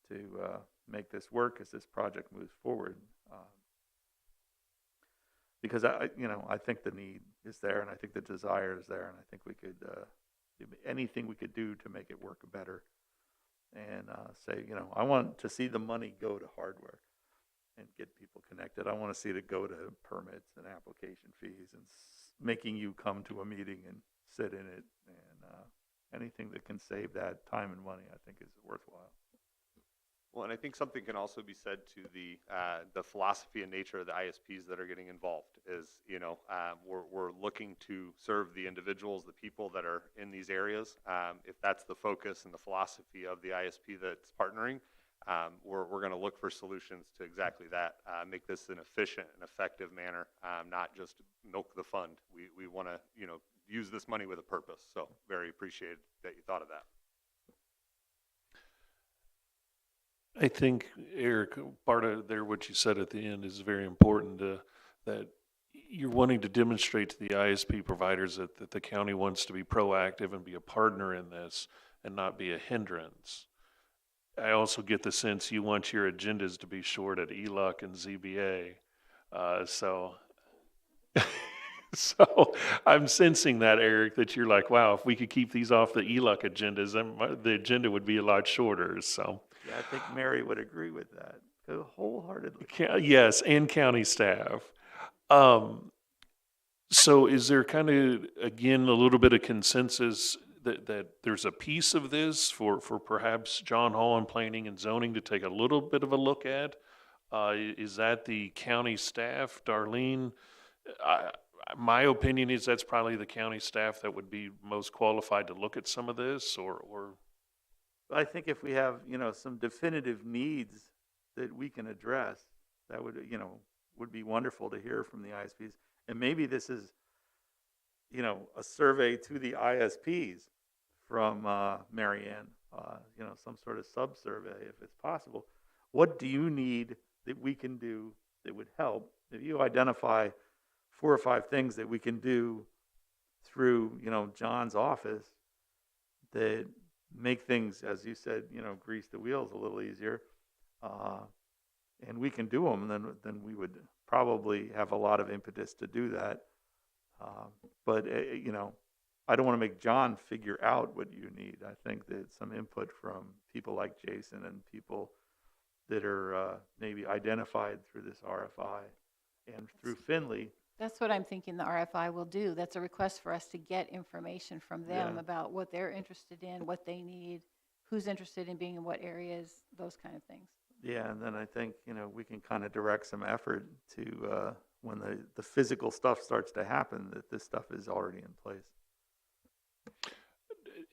to make this work as this project moves forward. Because I think the need is there, and I think the desire is there, and I think we could anything we could do to make it work better. And say, I want to see the money go to hardware and get people connected. I want to see it go to permits and application fees and making you come to a meeting and sit in it. And anything that can save that time and money, I think, is worthwhile. Well, and I think something can also be said to the philosophy and nature of the ISPs that are getting involved is, we're looking to serve the individuals, the people that are in these areas. If that's the focus and the philosophy of the ISP that's partnering, we're going to look for solutions to exactly that. Make this an efficient and effective manner, not just milk the fund. We want to, use this money with a purpose. So very appreciated that you thought of that. I think, Eric, part of there, what you said at the end is very important, that you're wanting to demonstrate to the ISP providers that the county wants to be proactive and be a partner in this and not be a hindrance. I also get the sense you want your agendas to be short at Eloc and ZBA. So I'm sensing that, Eric, that you're like, wow, if we could keep these off the Eloc agendas, then the agenda would be a lot shorter. So Yeah, I think Mary would agree with that wholeheartedly. yes, and county staff. So is there kind of, again, a little bit of consensus that there's a piece of this for perhaps John Hall and Planning and Zoning to take a little bit of a look at? Is that the county staff, Darlene? My opinion is that's probably the county staff that would be most qualified to look at some of this, or I think if we have, some definitive needs that we can address, that would be wonderful to hear from the ISPs. And maybe this is, a survey to the ISPs from Mary Ann, some sort of sub-survey if it's possible. What do you need that we can do that would help? If you identify 4 or 5 things that we can do through, John's office that make things, as you said, grease the wheels a little easier, and we can do them, then we would probably have a lot of impetus to do that. But I don't want to make John figure out what you need. I think that some input from people like Jason and people that are maybe identified through this RFI and through Finley. That's what I'm thinking the RFI will do. That's a request for us to get information from them Yeah. about what they're interested in, what they need, who's interested in being in what areas, those kind of things. Yeah, and then I think, we can kind of direct some effort to, when the physical stuff starts to happen, that this stuff is already in place.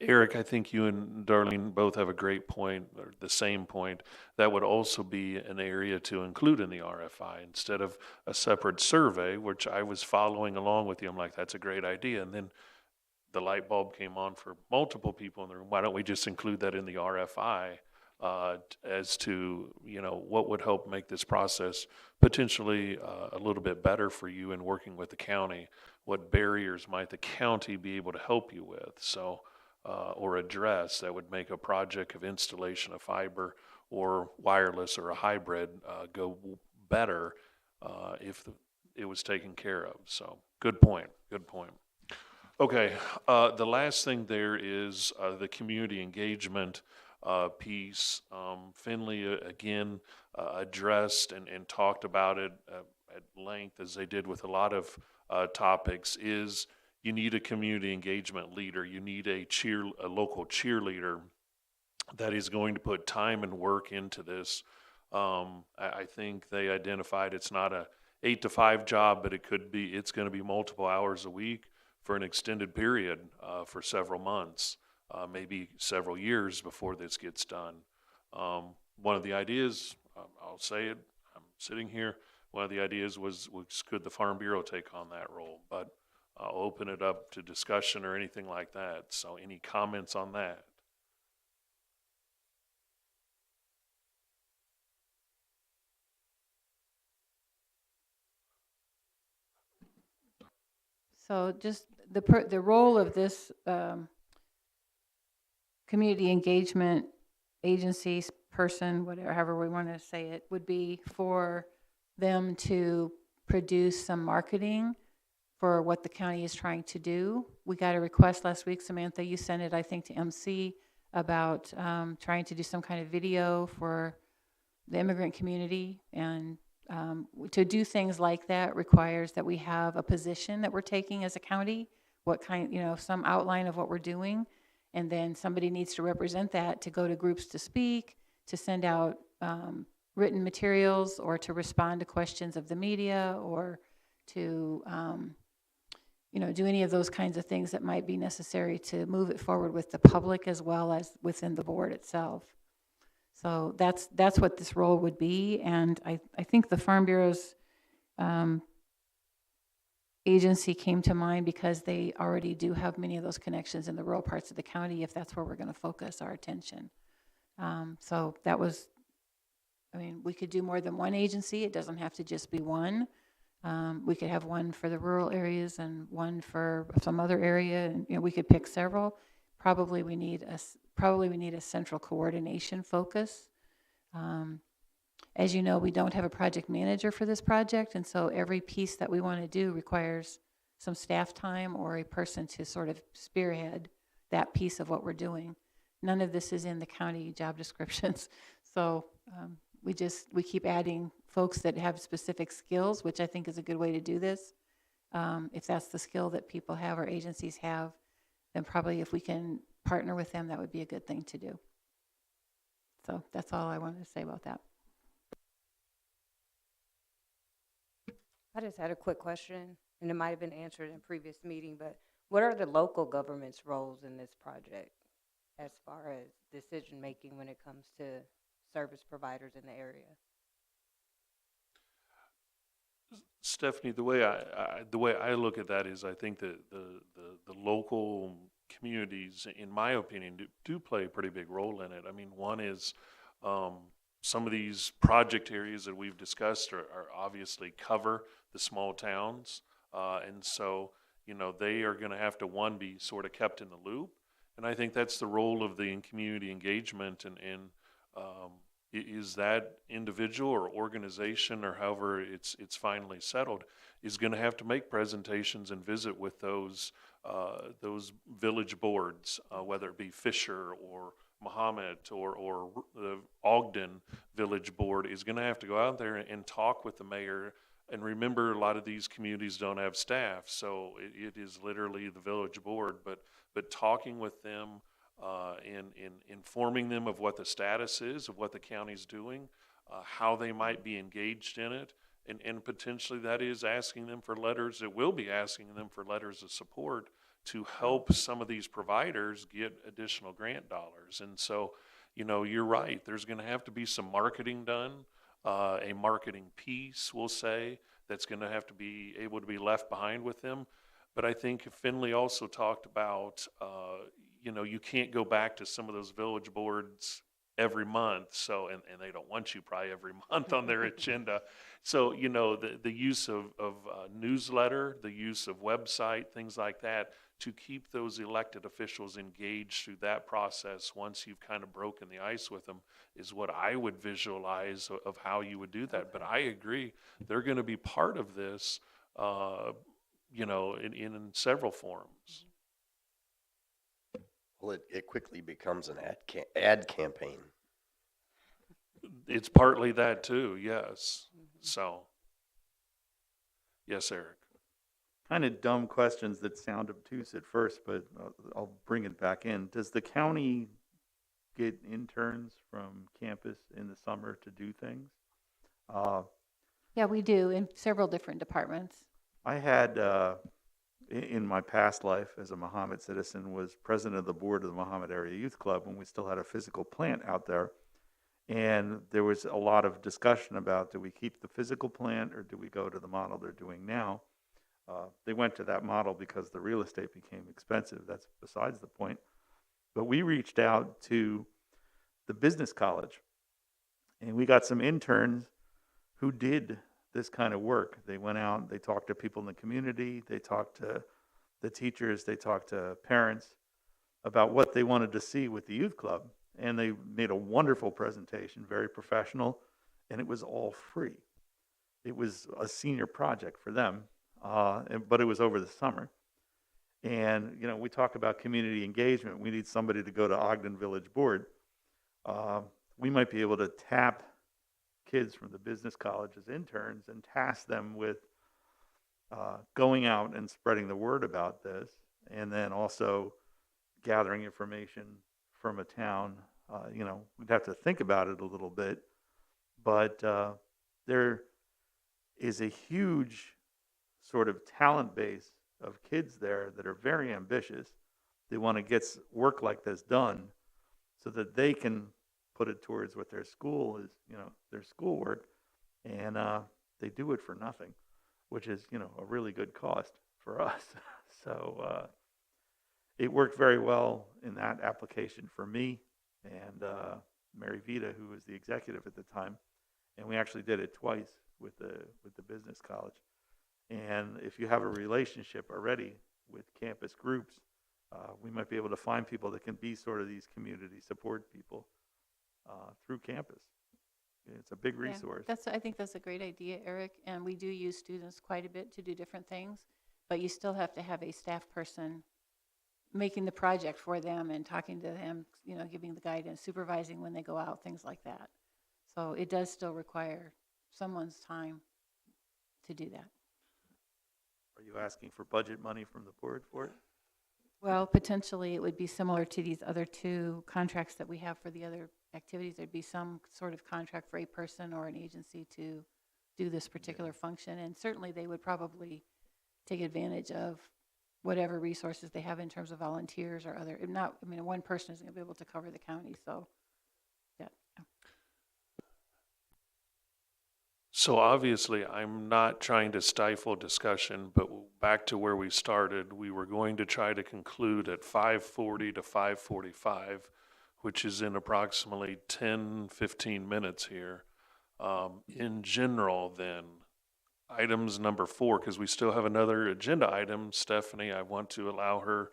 Eric, I think you and Darlene both have a great point, or the same point. That would also be an area to include in the RFI instead of a separate survey, which I was following along with you. I'm like, that's a great idea. And then the light bulb came on for multiple people in the room. Why don't we just include that in the RFI as to, what would help make this process potentially a little bit better for you in working with the county? What barriers might the county be able to help you with? So, or address that would make a project of installation of fiber or wireless or a hybrid go better if it was taken care of. So good point. Okay, the last thing there is the community engagement piece. Finley, again, addressed and talked about it at length, as they did with a lot of topics, is you need a community engagement leader. You need a local cheerleader that is going to put time and work into this. I think they identified it's not a 8 to 5 job, but it's going to be multiple hours a week for an extended period for several months, maybe several years before this gets done. One of the ideas, I'll say it, I'm sitting here, one of the ideas was could the Farm Bureau take on that role? But I'll open it up to discussion or anything like that. So any comments on that? So just the role of this community engagement agency person, whatever, however we want to say it, would be for them to produce some marketing for what the county is trying to do. We got a request last week, Samantha, you sent it, I think, to MC about trying to do some kind of video for the immigrant community. And to do things like that requires that we have a position that we're taking as a county, what kind, some outline of what we're doing. And then somebody needs to represent that, to go to groups to speak, to send out written materials, or to respond to questions of the media, or to do any of those kinds of things that might be necessary to move it forward with the public as well as within the board itself. So that's what this role would be. And I think the Farm Bureau's agency came to mind because they already do have many of those connections in the rural parts of the county, if that's where we're going to focus our attention. So that was, we could do more than one agency. It doesn't have to just be one. We could have one for the rural areas and one for some other area, and we could pick several. Probably we need a central coordination focus. As you know, we don't have a project manager for this project, and so every piece that we want to do requires some staff time or a person to sort of spearhead that piece of what we're doing. None of this is in the county job descriptions, so we keep adding folks that have specific skills, which I think is a good way to do this. If that's the skill that people have or agencies have, then probably if we can partner with them, that would be a good thing to do. So that's all I wanted to say about that. I just had a quick question, and it might have been answered in a previous meeting, but what are the local government's roles in this project as far as decision-making when it comes to service providers in the area? Stephanie, the way I look at that is, I think that the local communities, in my opinion, do play a pretty big role in it. One is some of these project areas that we've discussed are obviously cover the small towns, and so they are going to have to, one, be sort of kept in the loop, and I think that's the role of the community engagement, and is that individual or organization, or however it's finally settled, is going to have to make presentations and visit with those village boards, whether it be Fisher or Mahomet or the Ogden Village Board, is going to have to go out there and talk with the mayor. And remember, a lot of these communities don't have staff, so it is literally the village board, but talking with them, in informing them of what the status is, of what the county's doing, how they might be engaged in it, and potentially that is asking them for letters, it will be asking them for letters of support to help some of these providers get additional grant dollars. And so, you're right, there's going to have to be some marketing done, a marketing piece, we'll say, that's going to have to be able to be left behind with them. But I think Finley also talked about, you can't go back to some of those village boards every month, so, and they don't want you probably every month on their agenda. So, the use of newsletter, the use of website, things like that, to keep those elected officials engaged through that process once you've kind of broken the ice with them, is what I would visualize of how you would do that. Okay. But I agree, they're going to be part of this, in several forms. Well, it quickly becomes an ad campaign. It's partly that too, yes. So, yes, Eric. Kind of dumb questions that sound obtuse at first, but I'll bring it back in. Does the county get interns from campus in the summer to do things? Yeah, we do in several different departments. I had, in my past life as a Mahomet citizen, was president of the board of the Mahomet Area Youth Club when we still had a physical plant out there. And there was a lot of discussion about, do we keep the physical plant or do we go to the model they're doing now? They went to that model because the real estate became expensive. That's besides the point. But we reached out to the business college, and we got some interns who did this kind of work. They went out, they talked to people in the community, they talked to the teachers, they talked to parents about what they wanted to see with the youth club. And they made a wonderful presentation, very professional, and it was all free. It was a senior project for them, but it was over the summer. And, you know, we talk about community engagement. We need somebody to go to Ogden Village Board. We might be able to tap kids from the business college as interns and task them with going out and spreading the word about this, and then also gathering information from a town. You know, we'd have to think about it a little bit, but there is a huge sort of talent base of kids there that are very ambitious. They want to get work like this done so that they can put it towards what their school is, you know, their schoolwork, and they do it for nothing, which is, you know, a really good cost for us. So it worked very well in that application for me and Mary Vita, who was the executive at the time, and we actually did it twice with the business college. And if you have a relationship already with campus groups, we might be able to find people that can be sort of these community support people through campus. It's a big Yeah, resource. I think that's a great idea, Eric, and we do use students quite a bit to do different things, but you still have to have a staff person making the project for them and talking to them, you know, giving the guidance, supervising when they go out, things like that. So it does still require someone's time to do that. Are you asking for budget money from the board for it? Well, potentially it would be similar to these other two contracts that we have for the other activities. There'd be some sort of contract for a person or an agency to do this particular function, and certainly they would probably take advantage of whatever resources they have in terms of volunteers or other, if not, I mean, one person isn't gonna be able to cover the county, so, yeah. So obviously, I'm not trying to stifle discussion, but back to where we started, we were going to try to conclude at 5:40 to 5:45, which is in approximately 10, 15 minutes here. In general, then, items number 4, because we still have another agenda item. Stephanie, I want to allow her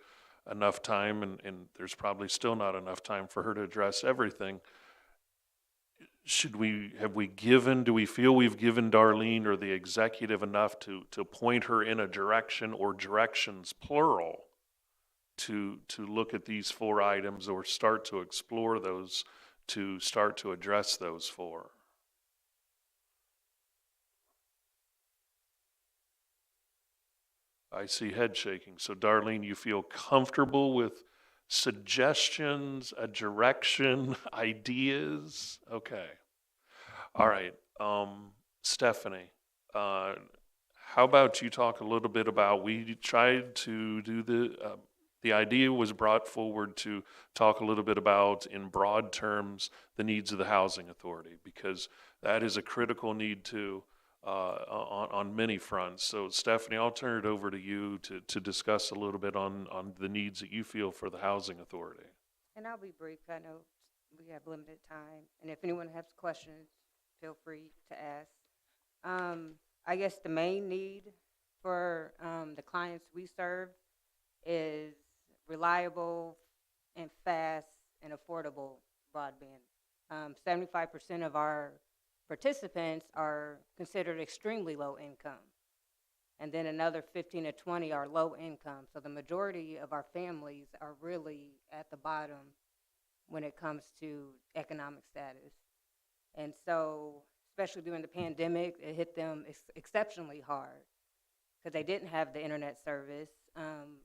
enough time, and there's probably still not enough time for her to address everything. Do we feel we've given Darlene or the executive enough to point her in a direction or directions plural to look at these 4 items or start to explore those, to start to address those 4? I see head shaking. So Darlene, you feel comfortable with suggestions, a direction, ideas? Okay. All right. Stephanie, how about you talk a little bit about, we tried to do the idea was brought forward to talk a little bit about, in broad terms, the needs of the housing authority, because that is a critical need too, on many fronts. So Stephanie, I'll turn it over to you to discuss a little bit on the needs that you feel for the housing authority. And I'll be brief. I know we have limited time, and if anyone has questions, feel free to ask. I guess the main need for the clients we serve is reliable and fast and affordable broadband. 75% of our participants are considered extremely low income, and then another 15 to 20 are low income. So the majority of our families are really at the bottom when it comes to economic status. And so, especially during the pandemic, it hit them exceptionally hard because they didn't have the internet service.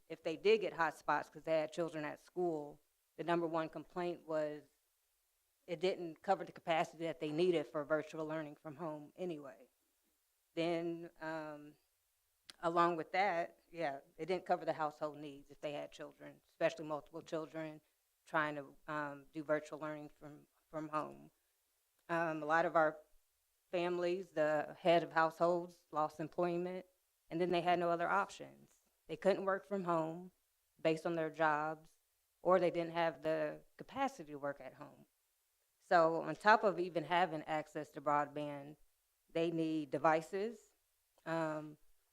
If they did get hotspots because they had children at school, the number one complaint was it didn't cover the capacity that they needed for virtual learning from home anyway. Then, along with that, it didn't cover the household needs if they had children, especially multiple children trying to do virtual learning from home. A lot of our families, the head of households lost employment, and then they had no other options. They couldn't work from home based on their jobs, or they didn't have the capacity to work at home. So on top of even having access to broadband, they need devices.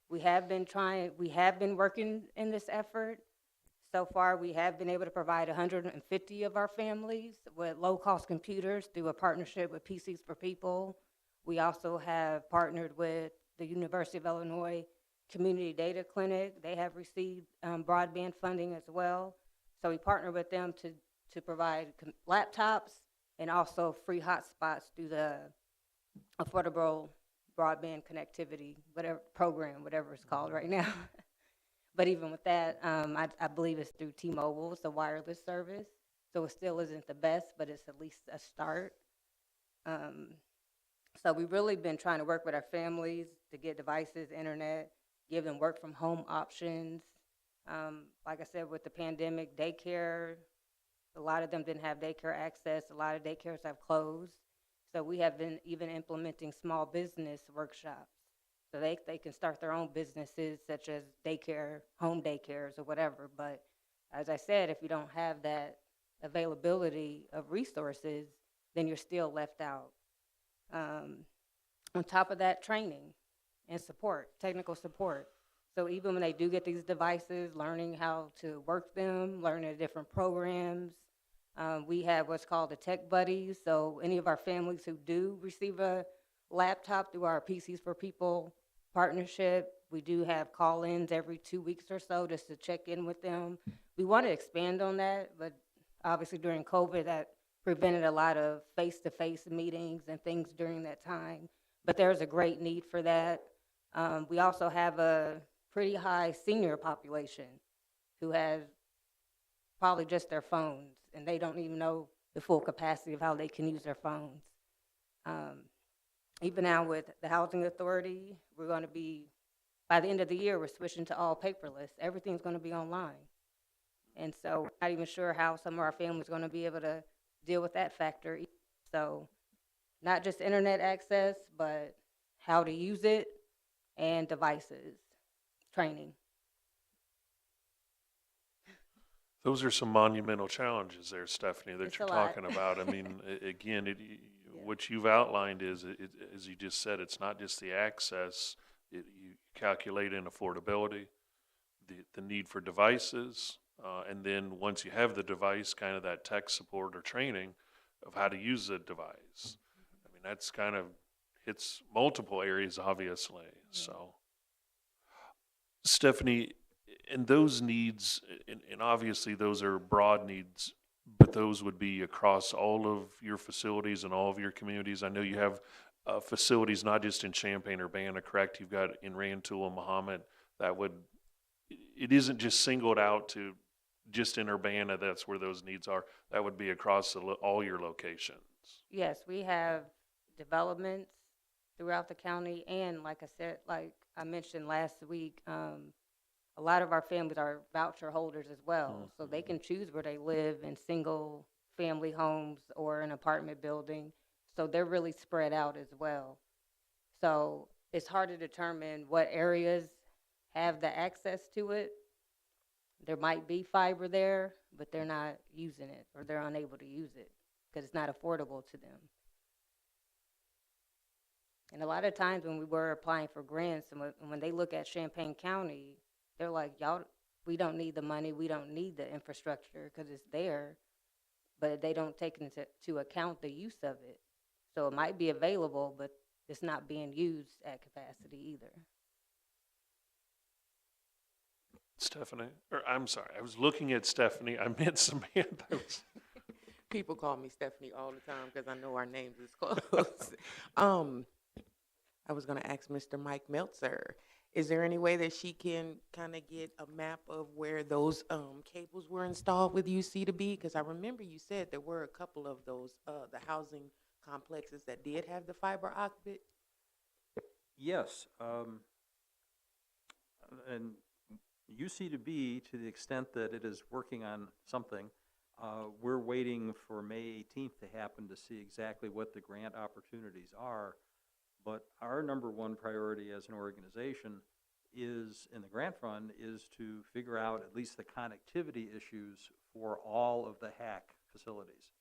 We have been working in this effort. So far, we have been able to provide 150 of our families with low-cost computers through a partnership with PCs for People. We also have partnered with the University of Illinois Community Data Clinic. They have received broadband funding as well. So we partner with them to provide laptops and also free hotspots through the Affordable Broadband Connectivity, whatever it's called right now. But even with that, I believe it's through T-Mobile. It's a wireless service. So it still isn't the best, but it's at least a start. So we've really been trying to work with our families to get devices, internet, give them work from home options. Like I said, with the pandemic, daycare, a lot of them didn't have daycare access. A lot of daycares have closed. So we have been even implementing small business workshops. So they can start their own businesses such as daycare, home daycares or whatever. But as I said, if you don't have that availability of resources, then you're still left out. On top of that, training and support, technical support. So even when they do get these devices, learning how to work them, learning the different programs. We have what's called the tech buddies. So any of our families who do receive a laptop through our PCs for People partnership, we do have call-ins every 2 weeks or so just to check in with them. We want to expand on that, but obviously during COVID, that prevented a lot of face-to-face meetings and things during that time. But there's a great need for that. We also have a pretty high senior population who has probably just their phones, and they don't even know the full capacity of how they can use their phones. Even now with the Housing Authority, we're going to be, by the end of the year, we're switching to all paperless. Everything's going to be online. And so we're not even sure how some of our families are going to be able to deal with that factor. So not just internet access, but how to use it and devices, training. Those are some monumental challenges there, Stephanie, that It's you're a lot. talking about. I mean, again, what you've outlined is, as you just said, it's not just the access. You calculate in affordability, the need for devices, and then once you have the device, kind of that tech support or training of how to use the device. I mean, that's kind of hits multiple areas, obviously. So, Stephanie, and those needs, and obviously those are broad needs, but those would be across all of your facilities and all of your communities. I know you have facilities not just in Champaign, Urbana, correct? You've got in Rantoul, Mahomet. It isn't just singled out to just in Urbana, that's where those needs are. That would be across all your locations. Yes, we have developments throughout the county, and like I said, like I mentioned last week, a lot of our families are voucher holders as well, so they can choose where they live in single family homes or an apartment building, so they're really spread out as well. So it's hard to determine what areas have the access to it. There might be fiber there, but they're not using it, or they're unable to use it because it's not affordable to them. And a lot of times when we were applying for grants, and when they look at Champaign County, they're like, y'all, we don't need the money, we don't need the infrastructure because it's there, but they don't take into account the use of it. So it might be available, but it's not being used at capacity either. Stephanie, or I'm sorry, I was looking at Stephanie. I meant Samantha. People call me Stephanie all the time because I know our names is close. I was going to ask Mr. Mike Meltzer, is there any way that she can kind of get a map of where those cables were installed with UC2B? Because I remember you said there were a couple of those, the housing complexes that did have the fiber optic. Yes, and UC2B, to the extent that it is working on something, We're waiting for May 18th to happen to see exactly what the grant opportunities are. But our number one priority as an organization is, in the grant fund, is to figure out at least the connectivity issues for all of the HAC facilities.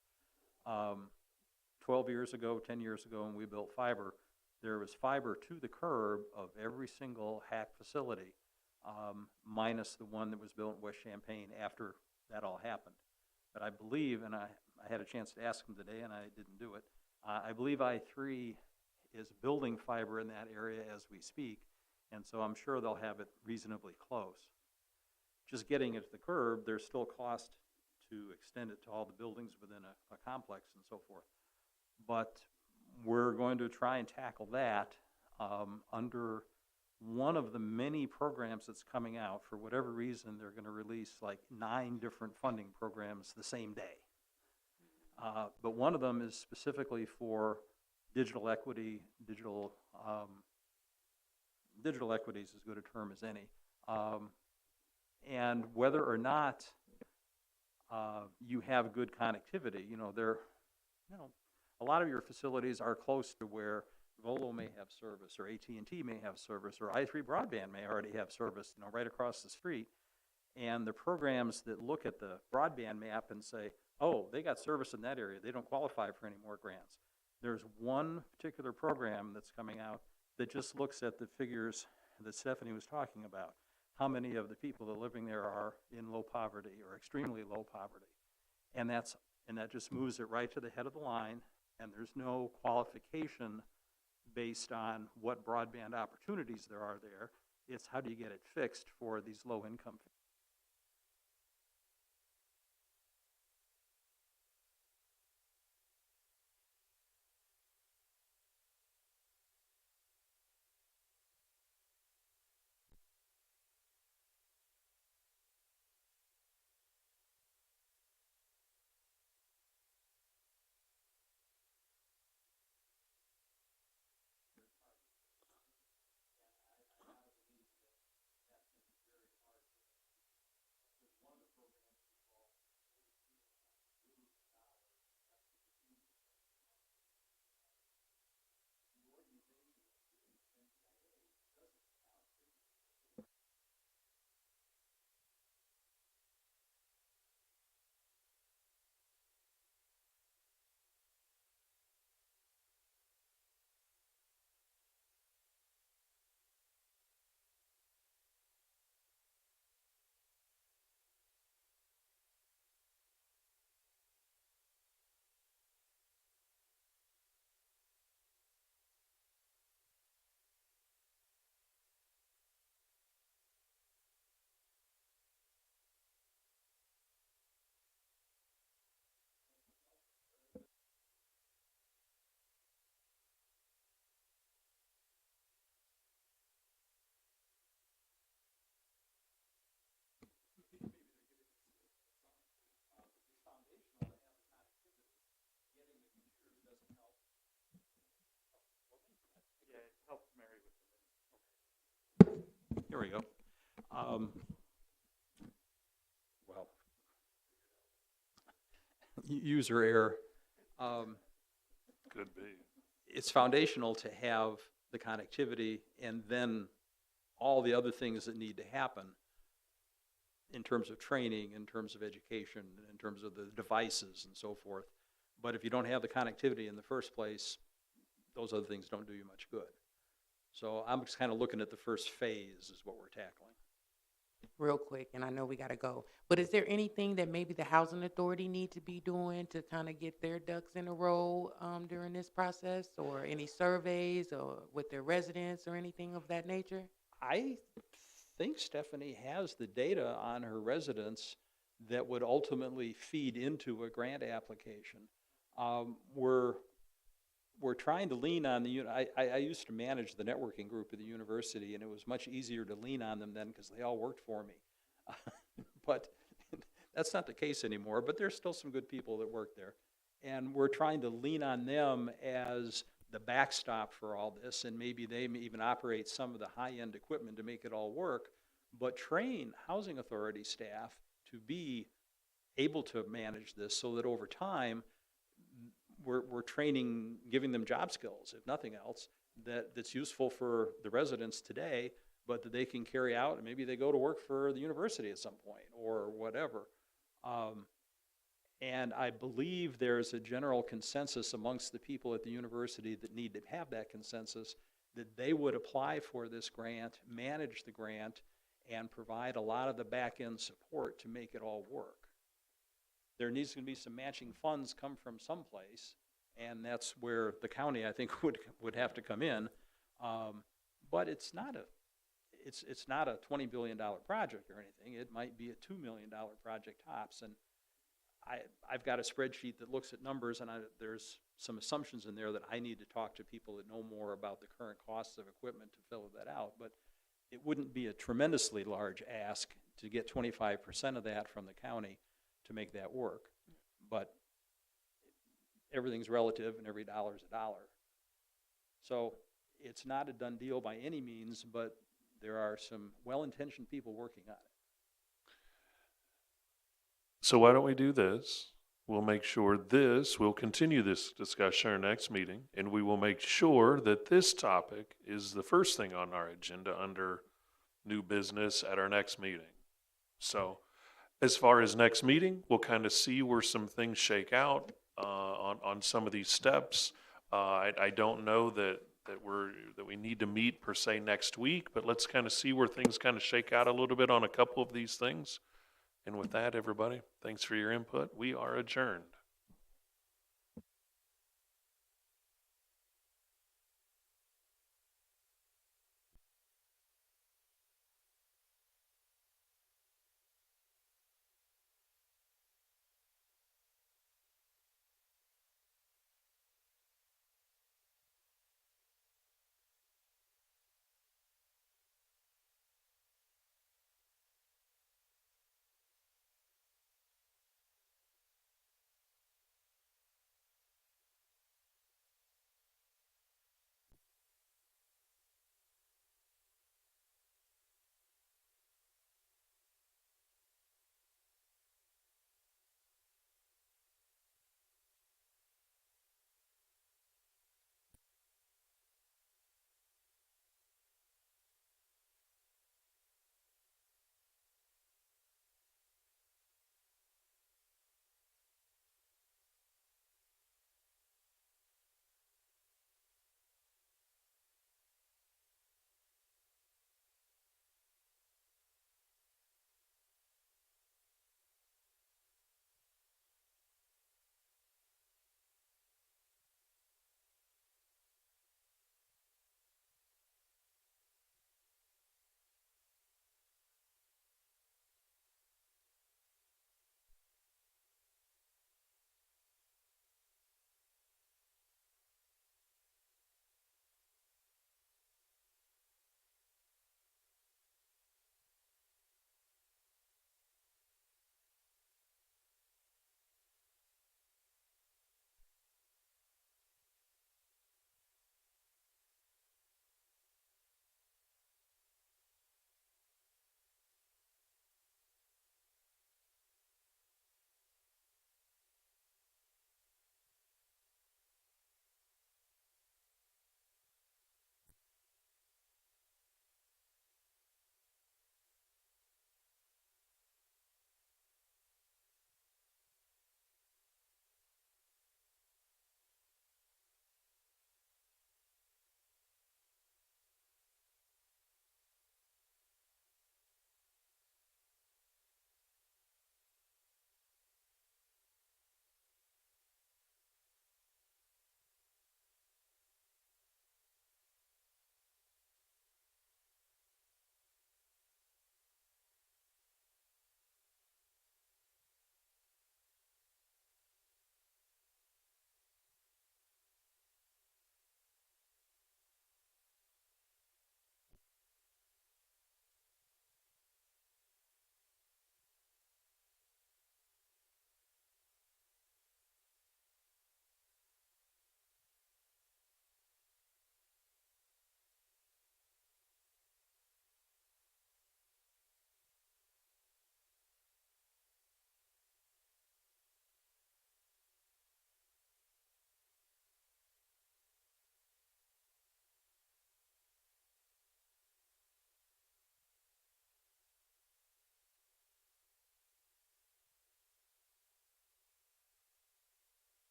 12 years ago, 10 years ago, when we built fiber, there was fiber to the curb of every single HAC facility, minus the one that was built in West Champaign after that all happened. But I believe, and I had a chance to ask them today and I didn't do it, I believe I3 is building fiber in that area as we speak, and so I'm sure they'll have it reasonably close. Just getting it to the curb, there's still cost to extend it to all the buildings within a complex and so forth. But we're going to try and tackle that under one of the many programs that's coming out. For whatever reason, they're going to release like 9 different funding programs the same day. But one of them is specifically for digital equity. Digital equity is as good a term as any. And whether or not you have good connectivity, a lot of your facilities are close to where Volo may have service, or AT&T may have service, or I3 Broadband may already have service, right across the street. And the programs that look at the broadband map and say, oh, they got service in that area, they don't qualify for any more grants. There's one particular program that's coming out that just looks at the figures that Stephanie was talking about. How many of the people that are living there are in low poverty or extremely low poverty. And that just moves it right to the head of the line, and there's no qualification based on what broadband opportunities there are there. It's how do you get it fixed for these low income families. Helps Mary with Here we go. Well, user error. Could be. It's foundational to have the connectivity and then all the other things that need to happen in terms of training, in terms of education, in terms of the devices and so forth. But if you don't have the connectivity in the first place, those other things don't do you much good. So I'm just kind of looking at the first phase is what we're tackling. Real quick, and I know we got to go, but is there anything that maybe the Housing Authority need to be doing to kind of get their ducks in a row during this process, or any surveys or with their residents or anything of that nature? I think Stephanie has the data on her residents that would ultimately feed into a grant application. We're trying to lean on the, I used to manage the networking group at the university, and it was much easier to lean on them then because they all worked for me. But that's not the case anymore, but there's still some good people that work there. And we're trying to lean on them as the backstop for all this, and maybe they may even operate some of the high-end equipment to make it all work, but train housing authority staff to be able to manage this so that over time, we're training, giving them job skills, if nothing else, that's useful for the residents today, but that they can carry out, and maybe they go to work for the university at some point or whatever. And I believe there's a general consensus amongst the people at the university that need to have that consensus, that they would apply for this grant, manage the grant, and provide a lot of the back-end support to make it all work. There needs to be some matching funds come from someplace, and that's where the county, I think, would have to come in. But it's not a $20 billion project or anything. It might be a $2 million project tops. And I've got a spreadsheet that looks at numbers, and there's some assumptions in there that I need to talk to people that know more about the current costs of equipment to fill that out. But it wouldn't be a tremendously large ask to get 25% of that from the county to make that work. But everything's relative, and every dollar's a dollar. So it's not a done deal by any means, but there are some well-intentioned people working on it. So why don't we do this? We'll make sure we'll continue this discussion at our next meeting, and we will make sure that this topic is the first thing on our agenda under new business at our next meeting. So as far as next meeting, we'll kind of see where some things shake out on some of these steps. I don't know that we need to meet per se next week, but let's kind of see where things kind of shake out a little bit on a couple of these things. And with that, everybody, thanks for your input. We are adjourned.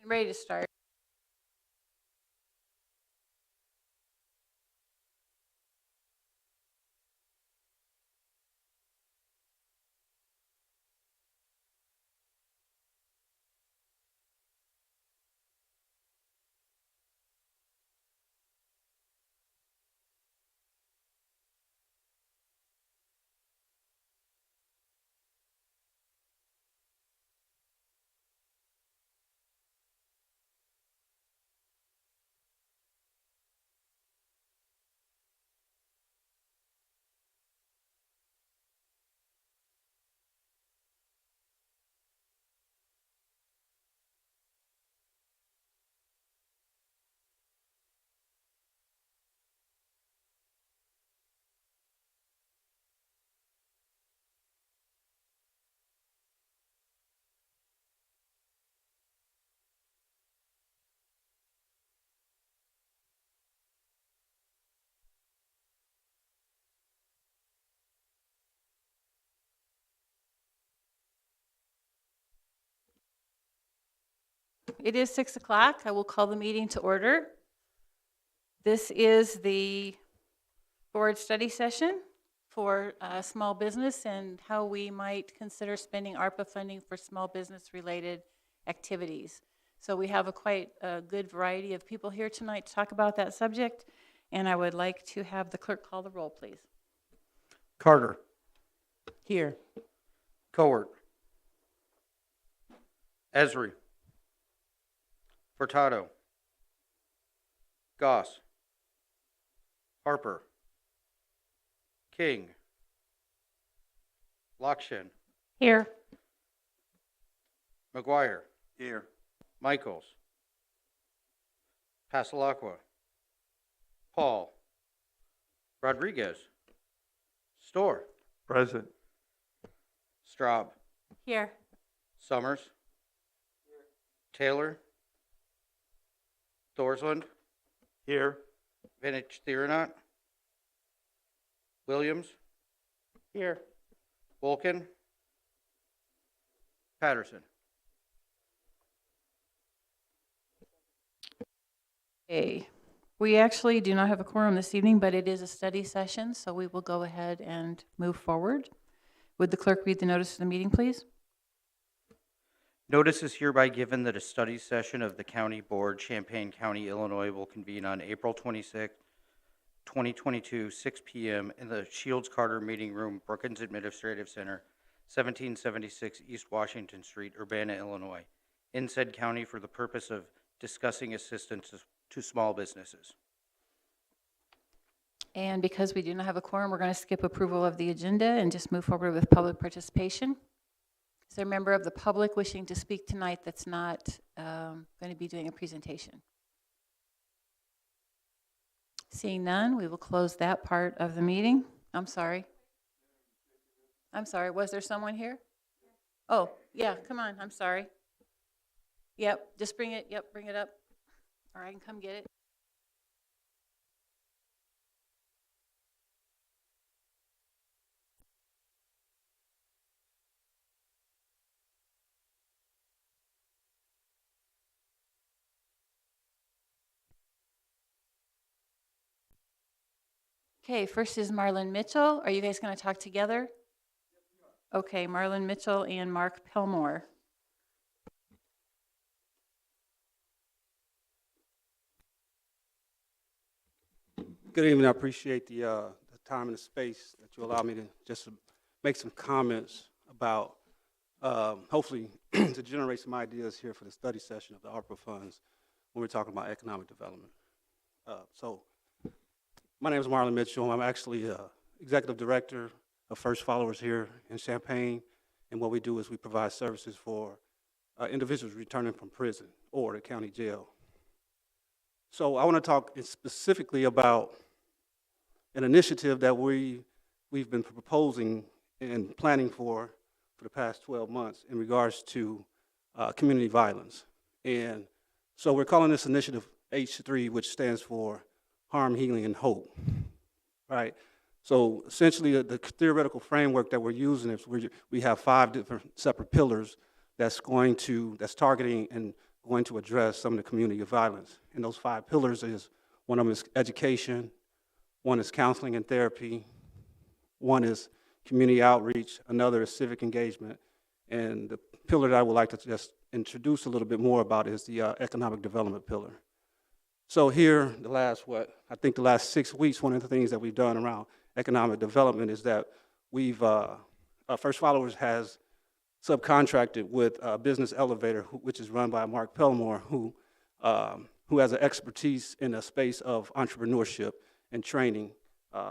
ready to start. It is 6 o'clock. I will call the meeting to order. This is the board study session for small business and how we might consider spending ARPA funding for small business-related activities. So we have a quite good variety of people here tonight to talk about that subject, and I would like to have the clerk call the roll, please. Carter. Here. Cowart. Esri. Furtado. Goss. Harper. King. Lakshin. Here. McGuire. Here. Michaels. Pasalacqua. Paul. Rodriguez. Storr. Present. Straub. Here. Summers. Taylor. Thorsland. Here. Vintage Theronot. Williams. Here. Wolkin. Patterson. Okay. We actually do not have a quorum this evening, but it is a study session, so we will go ahead and move forward. Would the clerk read the notice of the meeting, please? Notice is hereby given that a study session of the County Board, Champaign County, Illinois, will convene on April 26, 2022, 6 p.m. in the Shields Carter Meeting Room, Brookings Administrative Center, 1776 East Washington Street, Urbana, Illinois, in said county for the purpose of discussing assistance to small businesses. And because we do not have a quorum, we're going to skip approval of the agenda and just move forward with public participation. Is there a member of the public wishing to speak tonight that's not going to be doing a presentation? Seeing none, we will close that part of the meeting. I'm sorry. Was there someone here? Oh, yeah, come on, I'm sorry. Yep, just bring it, bring it up. Or I can come get it. Okay, first is Marlon Mitchell. Are you guys going to talk together? Okay, Marlon Mitchell and Mark Pelmore. Good evening. I appreciate the time and the space that you allow me to just make some comments about, hopefully, to generate some ideas here for the study session of the ARPA funds when we're talking about economic development. So, my name is Marlon Mitchell. I'm actually Executive Director of First Followers here in Champaign, and what we do is we provide services for individuals returning from prison or the county jail. So I want to talk specifically about an initiative that we've been proposing and planning for the past 12 months in regards to community violence. And so we're calling this initiative H3, which stands for Harm, Healing, and Hope, right? So essentially the theoretical framework that we're using is we have 5 different separate pillars that's targeting and going to address some of the community violence. And those 5 pillars is, one of them is education, one is counseling and therapy, one is community outreach, another is civic engagement, and the pillar that I would like to just introduce a little bit more about is the economic development pillar. So here, the last 6 weeks, one of the things that we've done around economic development is that we've, First Followers has subcontracted with Business Elevator, which is run by Mark Pelmore, who has an expertise in the space of entrepreneurship and training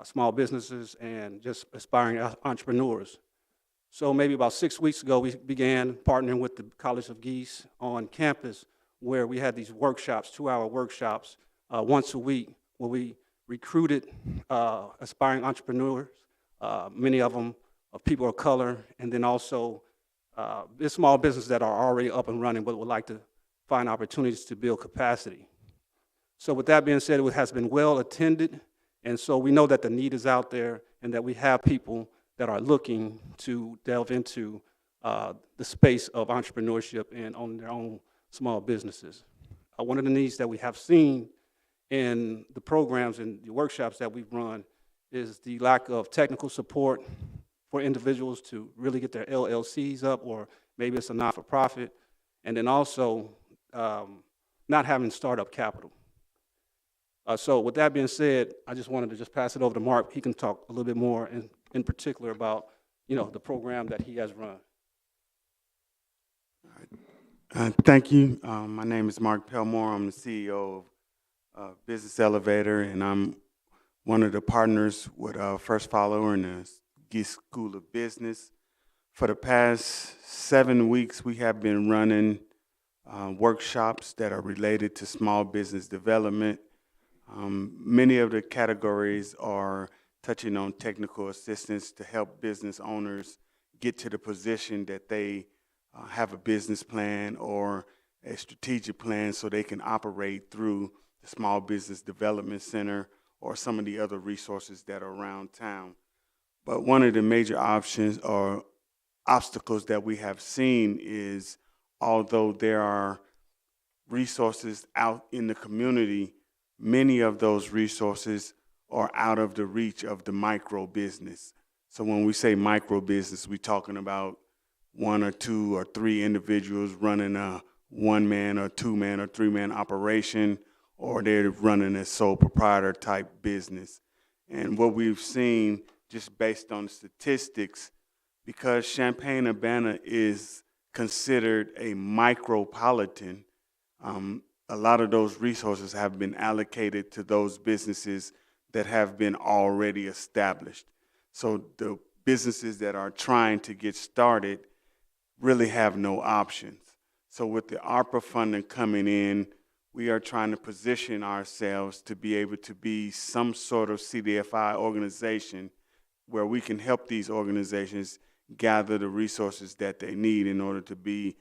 small businesses and just aspiring entrepreneurs. So maybe about 6 weeks ago, we began partnering with the College of Geese on campus, where we had these workshops, 2-hour workshops, once a week, where we recruited aspiring entrepreneurs, many of them of people of color, and then also there's small businesses that are already up and running but would like to find opportunities to build capacity. So with that being said, it has been well attended, and so we know that the need is out there and that we have people that are looking to delve into the space of entrepreneurship and own their own small businesses. One of the needs that we have seen in the programs and the workshops that we've run is the lack of technical support for individuals to really get their LLCs up, or maybe it's a not-for-profit, and then also not having startup capital. So with that being said, I just wanted to just pass it over to Mark. He can talk a little bit more in particular about, the program that he has run. Thank you. My name is Mark Pelmore. I'm the CEO of Business Elevator, and I'm one of the partners with First Follower in the Geese School of Business. For the past 7 weeks, we have been running workshops that are related to small business development. Many of the categories are touching on technical assistance to help business owners get to the position that they have a business plan or a strategic plan so they can operate through the Small Business Development Center or some of the other resources that are around town. But one of the major options or obstacles that we have seen is, although there are resources out in the community, many of those resources are out of the reach of the micro business. So when we say micro business, we're talking about 1 or 2 or 3 individuals running a 1-man or 2-man or 3-man operation, or they're running a sole proprietor type business. And what we've seen, just based on the statistics, because Champaign-Urbana is considered a micropolitan, a lot of those resources have been allocated to those businesses that have been already established. So the businesses that are trying to get started really have no options. So with the ARPA funding coming in, we are trying to position ourselves to be able to be some sort of CDFI organization where we can help these organizations gather the resources that they need in order to be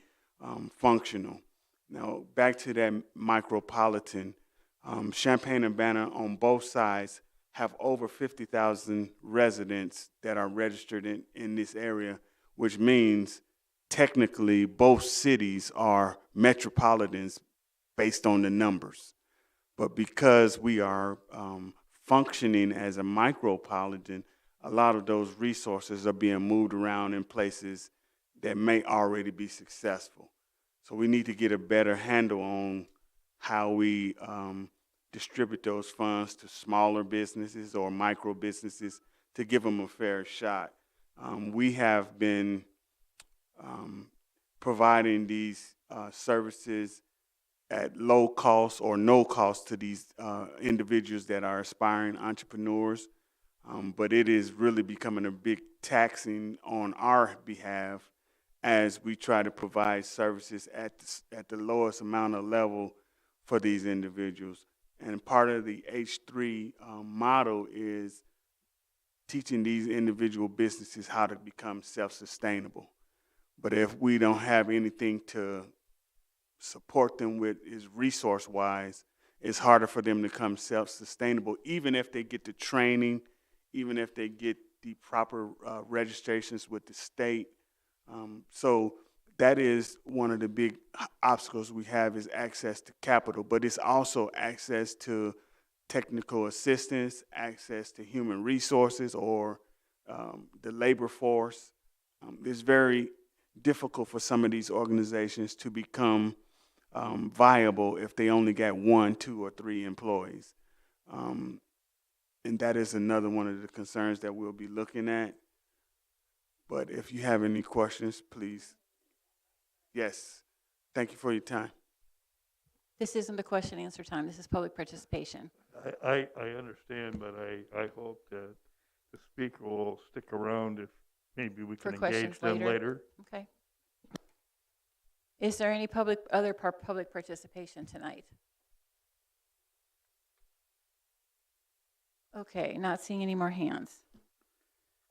functional. Now, back to that micropolitan, Champaign-Urbana on both sides have over 50,000 residents that are registered in this area, which means technically both cities are metropolitans based on the numbers. But because we are functioning as a micropolitan, a lot of those resources are being moved around in places that may already be successful. So we need to get a better handle on how we distribute those funds to smaller businesses or micro businesses to give them a fair shot. We have been providing these services at low cost or no cost to these individuals that are aspiring entrepreneurs, but it is really becoming a big taxing on our behalf as we try to provide services at the lowest amount of level for these individuals. And part of the H3 model is teaching these individual businesses how to become self-sustainable. But if we don't have anything to support them with is resource-wise, it's harder for them to become self-sustainable, even if they get the training, even if they get the proper registrations with the state. So that is one of the big obstacles we have is access to capital, but it's also access to technical assistance, access to human resources or the labor force. It's very difficult for some of these organizations to become viable if they only got 1, 2, or 3 employees. And that is another one of the concerns that we'll be looking at. But if you have any questions, please. Yes. Thank you for your time. This isn't a question and answer time. This is public participation. I understand, but I hope that the speaker will stick around if maybe we For can questions engage them later. later. Okay. Is there any public participation tonight? Okay, not seeing any more hands.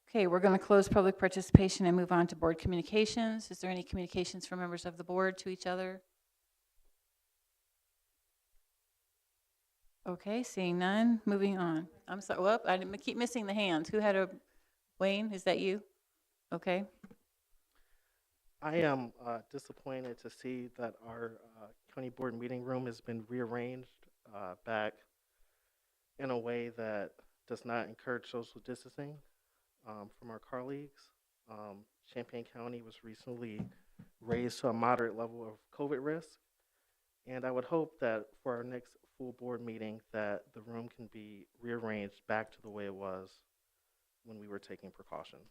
Okay, we're going to close public participation and move on to board communications. Is there any communications from members of the board to each other? Okay, seeing none, moving on. I'm sorry, whoop, I keep missing the hands. Who had a, Wayne, is that you? Okay. I am disappointed to see that our county board meeting room has been rearranged back in a way that does not encourage social distancing from our colleagues. Champaign County was recently raised to a moderate level of COVID risk, and I would hope that for our next full board meeting that the room can be rearranged back to the way it was when we were taking precautions.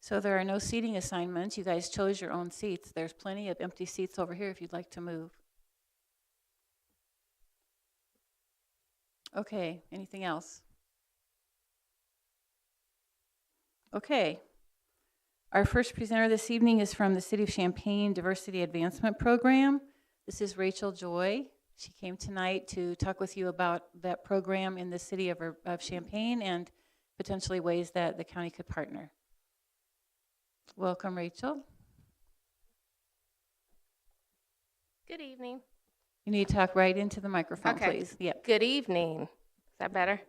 So there are no seating assignments. You guys chose your own seats. There's plenty of empty seats over here if you'd like to move. Okay, anything else? Okay. Our first presenter this evening is from the City of Champaign Diversity Advancement Program. This is Rachel Joy. She came tonight to talk with you about that program in the city of Champaign and potentially ways that the county could partner. Welcome, Rachel. Good evening. You need to talk right into the microphone, Okay. please. Yep. Good evening. Is that better?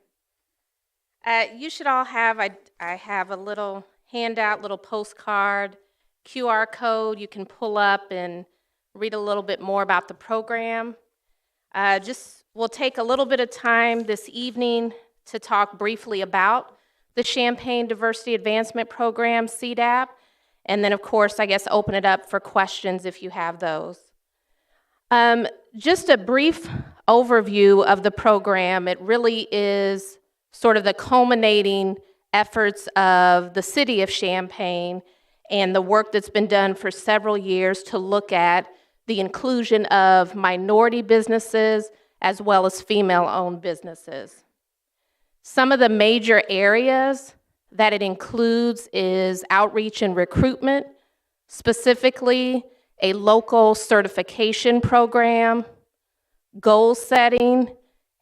You should all have, I have a little handout, little postcard, QR code you can pull up and read a little bit more about the program. We'll take a little bit of time this evening to talk briefly about the Champaign Diversity Advancement Program, CDAP, and then, of course, I guess open it up for questions if you have those. Just a brief overview of the program. It really is sort of the culminating efforts of the city of Champaign and the work that's been done for several years to look at the inclusion of minority businesses as well as female-owned businesses. Some of the major areas that it includes is outreach and recruitment, specifically a local certification program, goal setting,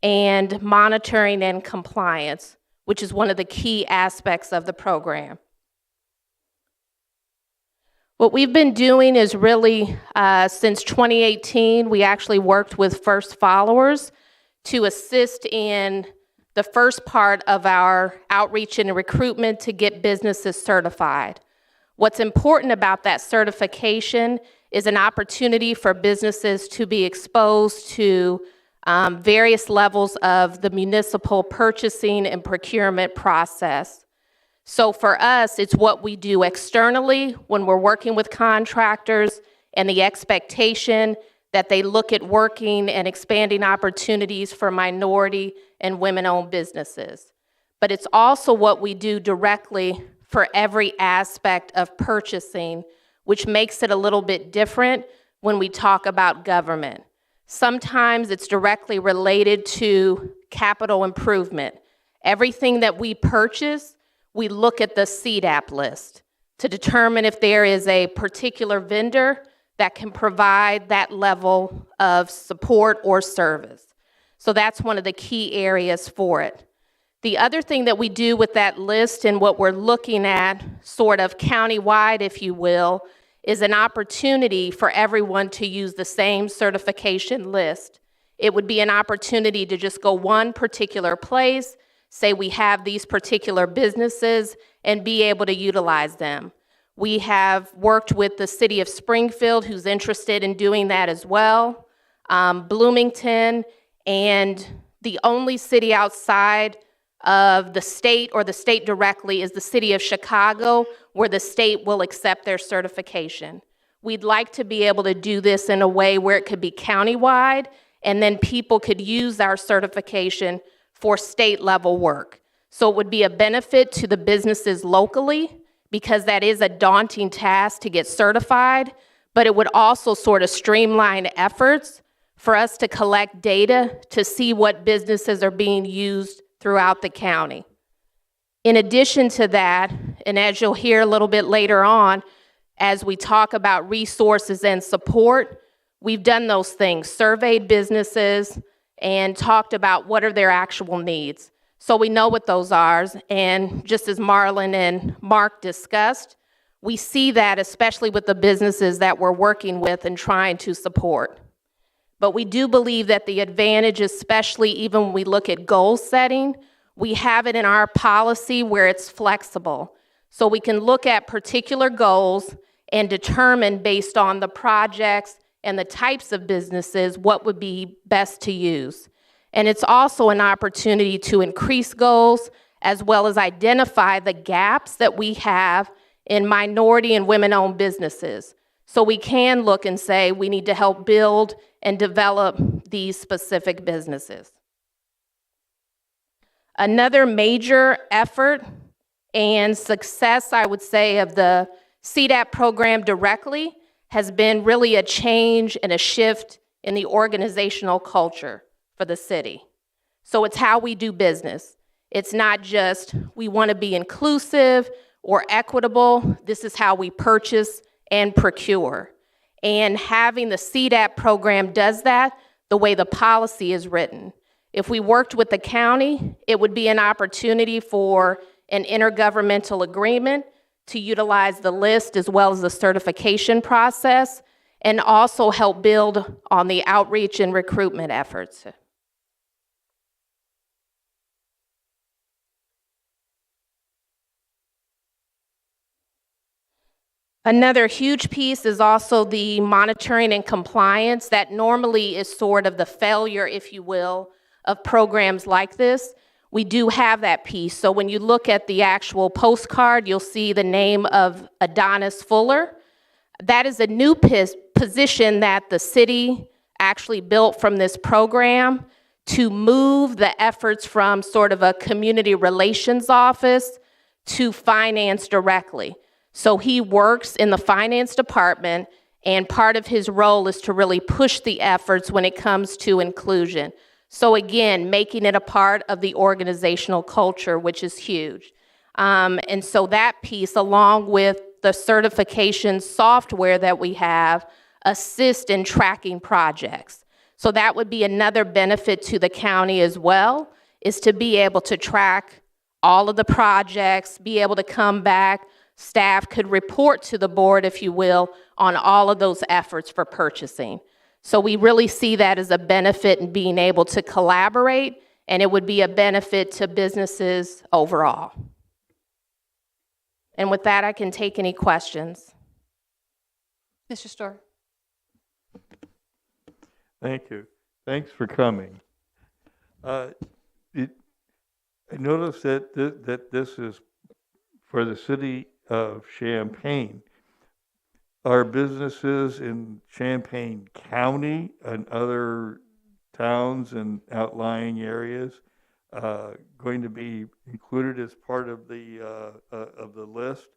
and monitoring and compliance, which is one of the key aspects of the program. What we've been doing is really, since 2018, we actually worked with First Followers to assist in the first part of our outreach and recruitment to get businesses certified. What's important about that certification is an opportunity for businesses to be exposed to various levels of the municipal purchasing and procurement process. So for us, it's what we do externally when we're working with contractors and the expectation that they look at working and expanding opportunities for minority and women-owned businesses. But it's also what we do directly for every aspect of purchasing, which makes it a little bit different when we talk about government. Sometimes it's directly related to capital improvement. Everything that we purchase, we look at the CDAP list to determine if there is a particular vendor that can provide that level of support or service. So that's one of the key areas for it. The other thing that we do with that list and what we're looking at, sort of countywide, if you will, is an opportunity for everyone to use the same certification list. It would be an opportunity to just go one particular place, say we have these particular businesses, and be able to utilize them. We have worked with the city of Springfield, who's interested in doing that as well, Bloomington, and the only city outside of the state or the state directly is the city of Chicago, where the state will accept their certification. We'd like to be able to do this in a way where it could be countywide, and then people could use our certification for state-level work. So it would be a benefit to the businesses locally, because that is a daunting task to get certified, but it would also sort of streamline efforts for us to collect data to see what businesses are being used throughout the county. In addition to that, and as you'll hear a little bit later on, as we talk about resources and support, we've done those things, surveyed businesses, and talked about what are their actual needs. So we know what those are, and just as Marlon and Mark discussed, we see that especially with the businesses that we're working with and trying to support. But we do believe that the advantage, especially even when we look at goal setting, we have it in our policy where it's flexible. So we can look at particular goals and determine based on the projects and the types of businesses what would be best to use. And it's also an opportunity to increase goals as well as identify the gaps that we have in minority and women-owned businesses. So we can look and say we need to help build and develop these specific businesses. Another major effort and success, I would say, of the CDAP program directly has been really a change and a shift in the organizational culture for the city. So it's how we do business. It's not just we want to be inclusive or equitable. This is how we purchase and procure. And having the CDAP program does that the way the policy is written. If we worked with the county, it would be an opportunity for an intergovernmental agreement to utilize the list as well as the certification process, and also help build on the outreach and recruitment efforts. Another huge piece is also the monitoring and compliance. That normally is sort of the failure, if you will, of programs like this. We do have that piece. So when you look at the actual postcard, you'll see the name of Adonis Fuller. That is a new position that the city actually built from this program to move the efforts from sort of a community relations office to finance directly. So he works in the finance department, and part of his role is to really push the efforts when it comes to inclusion. So again, making it a part of the organizational culture, which is huge. And so that piece, along with the certification software that we have, assist in tracking projects. So that would be another benefit to the county as well, is to be able to track all of the projects, be able to come back. Staff could report to the board, if you will, on all of those efforts for purchasing. So we really see that as a benefit in being able to collaborate, and it would be a benefit to businesses overall. And with that, I can take any questions. Mr. Storr. Thank you. Thanks for coming. I noticed that this is for the city of Champaign. Are businesses in Champaign County and other towns and outlying areas going to be included as part of the list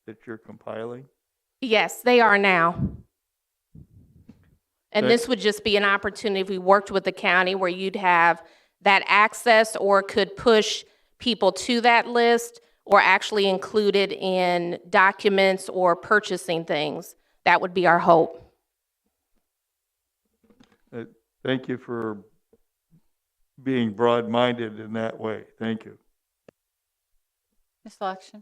that you're compiling? Yes, they are now. And this would just be an opportunity if we worked with the county where you'd have that access or could push people to that list or actually include it in documents or purchasing things. That would be our hope. Thank you for being broad-minded in that way. Thank you. Ms. Lockshin.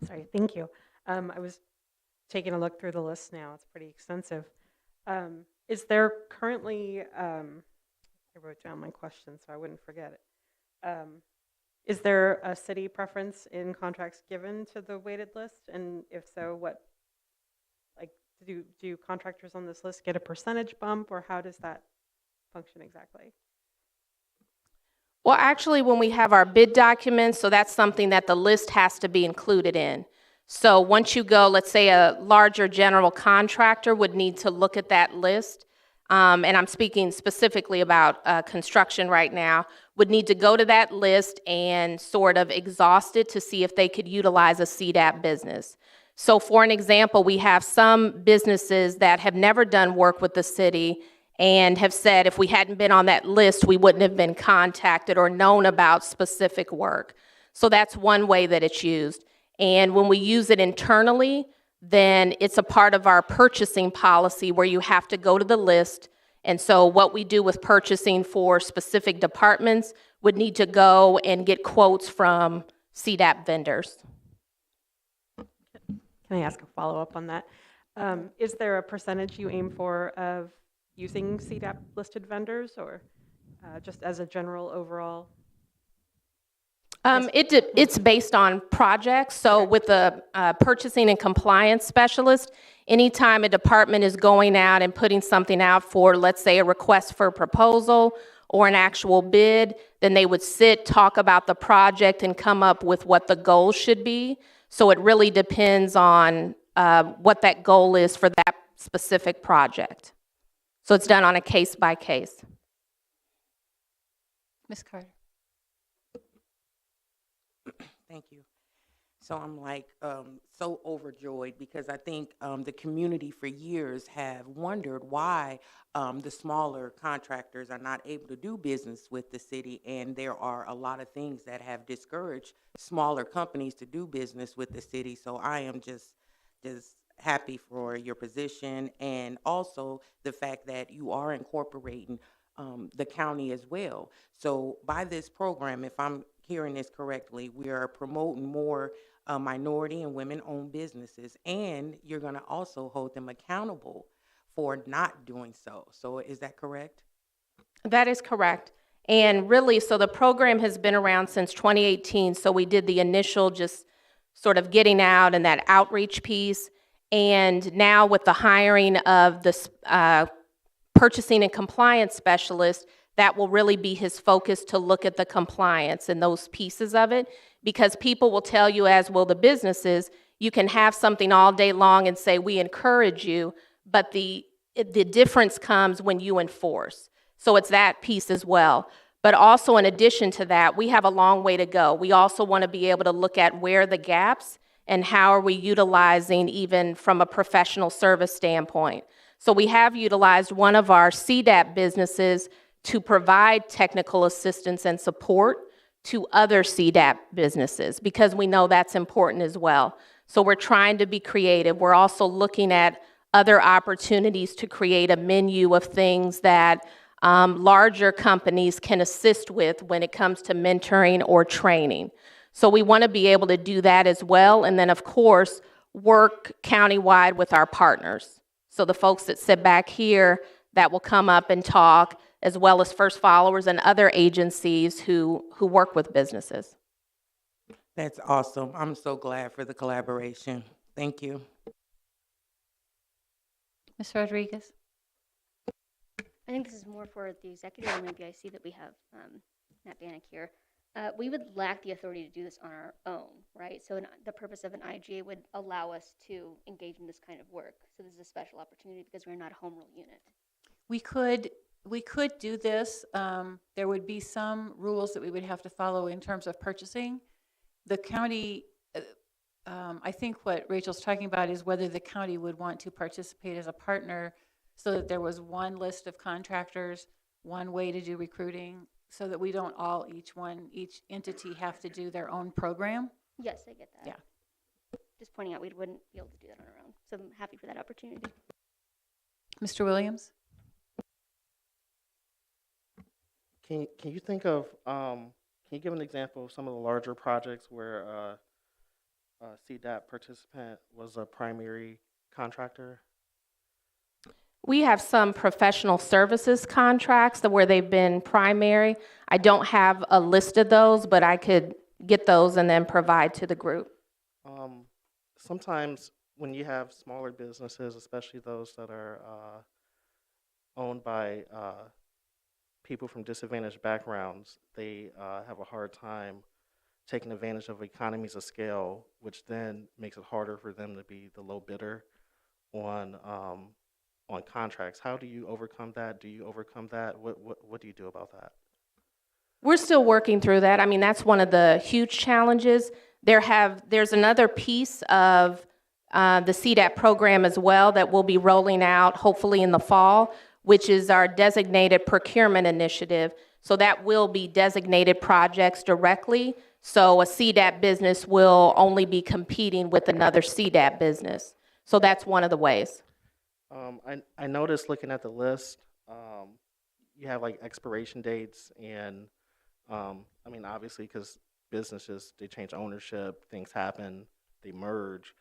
Sorry, thank you. I was taking a look through the list now. It's pretty extensive. Is there currently, I wrote down my question so I wouldn't forget it. Is there a city preference in contracts given to the weighted list? And if so, what, like, do contractors on this list get a percentage bump, or how does that function exactly? Well, actually, when we have our bid documents, so that's something that the list has to be included in. So once you go, let's say a larger general contractor would need to look at that list, and I'm speaking specifically about construction right now, would need to go to that list and sort of exhaust it to see if they could utilize a CDAP business. So for an example, we have some businesses that have never done work with the city and have said if we hadn't been on that list, we wouldn't have been contacted or known about specific work. So that's one way that it's used. And when we use it internally, then it's a part of our purchasing policy where you have to go to the list. And so what we do with purchasing for specific departments would need to go and get quotes from CDAP vendors. Can I ask a follow-up on that? Is there a percentage you aim for of using CDAP listed vendors, or just as a general overall? It's based on projects. So with the purchasing and compliance specialist, anytime a department is going out and putting something out for, let's say, a request for a proposal or an actual bid, then they would sit, talk about the project, and come up with what the goal should be. So it really depends on what that goal is for that specific project. So it's done on a case by case. Ms. Carter. Thank you. So I'm like so overjoyed because I think the community for years have wondered why the smaller contractors are not able to do business with the city, and there are a lot of things that have discouraged smaller companies to do business with the city. So I am just happy for your position, and also the fact that you are incorporating the county as well. So by this program, if I'm hearing this correctly, we are promoting more minority and women-owned businesses, and you're going to also hold them accountable for not doing so. So is that correct? That is correct. And really, so the program has been around since 2018, so we did the initial just sort of getting out and that outreach piece. And now with the hiring of this purchasing and compliance specialist, that will really be his focus to look at the compliance and those pieces of it, because people will tell you, as will the businesses, you can have something all day long and say, we encourage you, but the difference comes when you enforce. So it's that piece as well. But also in addition to that, we have a long way to go. We also want to be able to look at where the gaps and how are we utilizing even from a professional service standpoint. So we have utilized one of our CDAP businesses to provide technical assistance and support to other CDAP businesses, because we know that's important as well. So we're trying to be creative. We're also looking at other opportunities to create a menu of things that larger companies can assist with when it comes to mentoring or training. So we want to be able to do that as well. And then, of course, work countywide with our partners. So the folks that sit back here that will come up and talk, as well as first followers and other agencies who work with businesses. That's awesome. I'm so glad for the collaboration. Thank you. Ms. Rodriguez. I think this is more for the executive, or maybe I see that we have Matt Bannock here. We would lack the authority to do this on our own, right? So the purpose of an IGA would allow us to engage in this kind of work. So this is a special opportunity because we're not a home rule unit. We could do this. There would be some rules that we would have to follow in terms of purchasing. The county, I think what Rachel's talking about is whether the county would want to participate as a partner so that there was one list of contractors, one way to do recruiting, so that we don't all, each entity have to do their own program. Yes, I get that. Yeah. Just pointing out we wouldn't be able to do that on our own. So I'm happy for that opportunity. Mr. Williams? Can you think of, can you give an example of some of the larger projects where a CDAP participant was a primary contractor? We have some professional services contracts that where they've been primary. I don't have a list of those, but I could get those and then provide to the group. Sometimes when you have smaller businesses, especially those that are owned by people from disadvantaged backgrounds, they have a hard time taking advantage of economies of scale, which then makes it harder for them to be the low bidder on contracts. How do you overcome that? Do you overcome that? What do you do about that? We're still working through that. I mean, that's one of the huge challenges. There's another piece of the CDAP program as well that we'll be rolling out hopefully in the fall, which is our designated procurement initiative. So that will be designated projects directly. So a CDAP business will only be competing with another CDAP business. So that's one of the ways. I noticed looking at the list, you have like expiration dates and, I mean, obviously because businesses, they change ownership, things happen, they merge.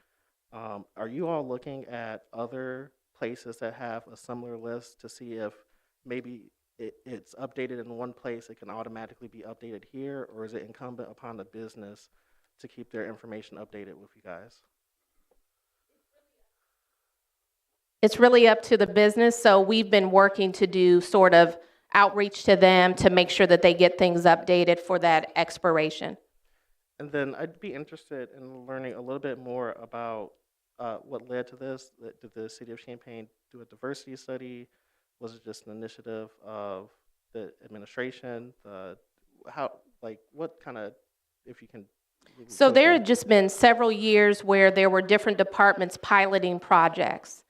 Are you all looking at other places that have a similar list to see if maybe it's updated in one place, it can automatically be updated here, or is it incumbent upon the business to keep their information updated with you guys? It's really up to the business. So we've been working to do sort of outreach to them to make sure that they get things updated for that expiration. And then I'd be interested in learning a little bit more about what led to this. Did the city of Champaign do a diversity study? Was it just an initiative of the administration? What kind of, if you can. So there had just been several years where there were different departments piloting projects.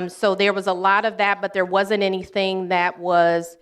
So there was a lot of that, but there wasn't anything that was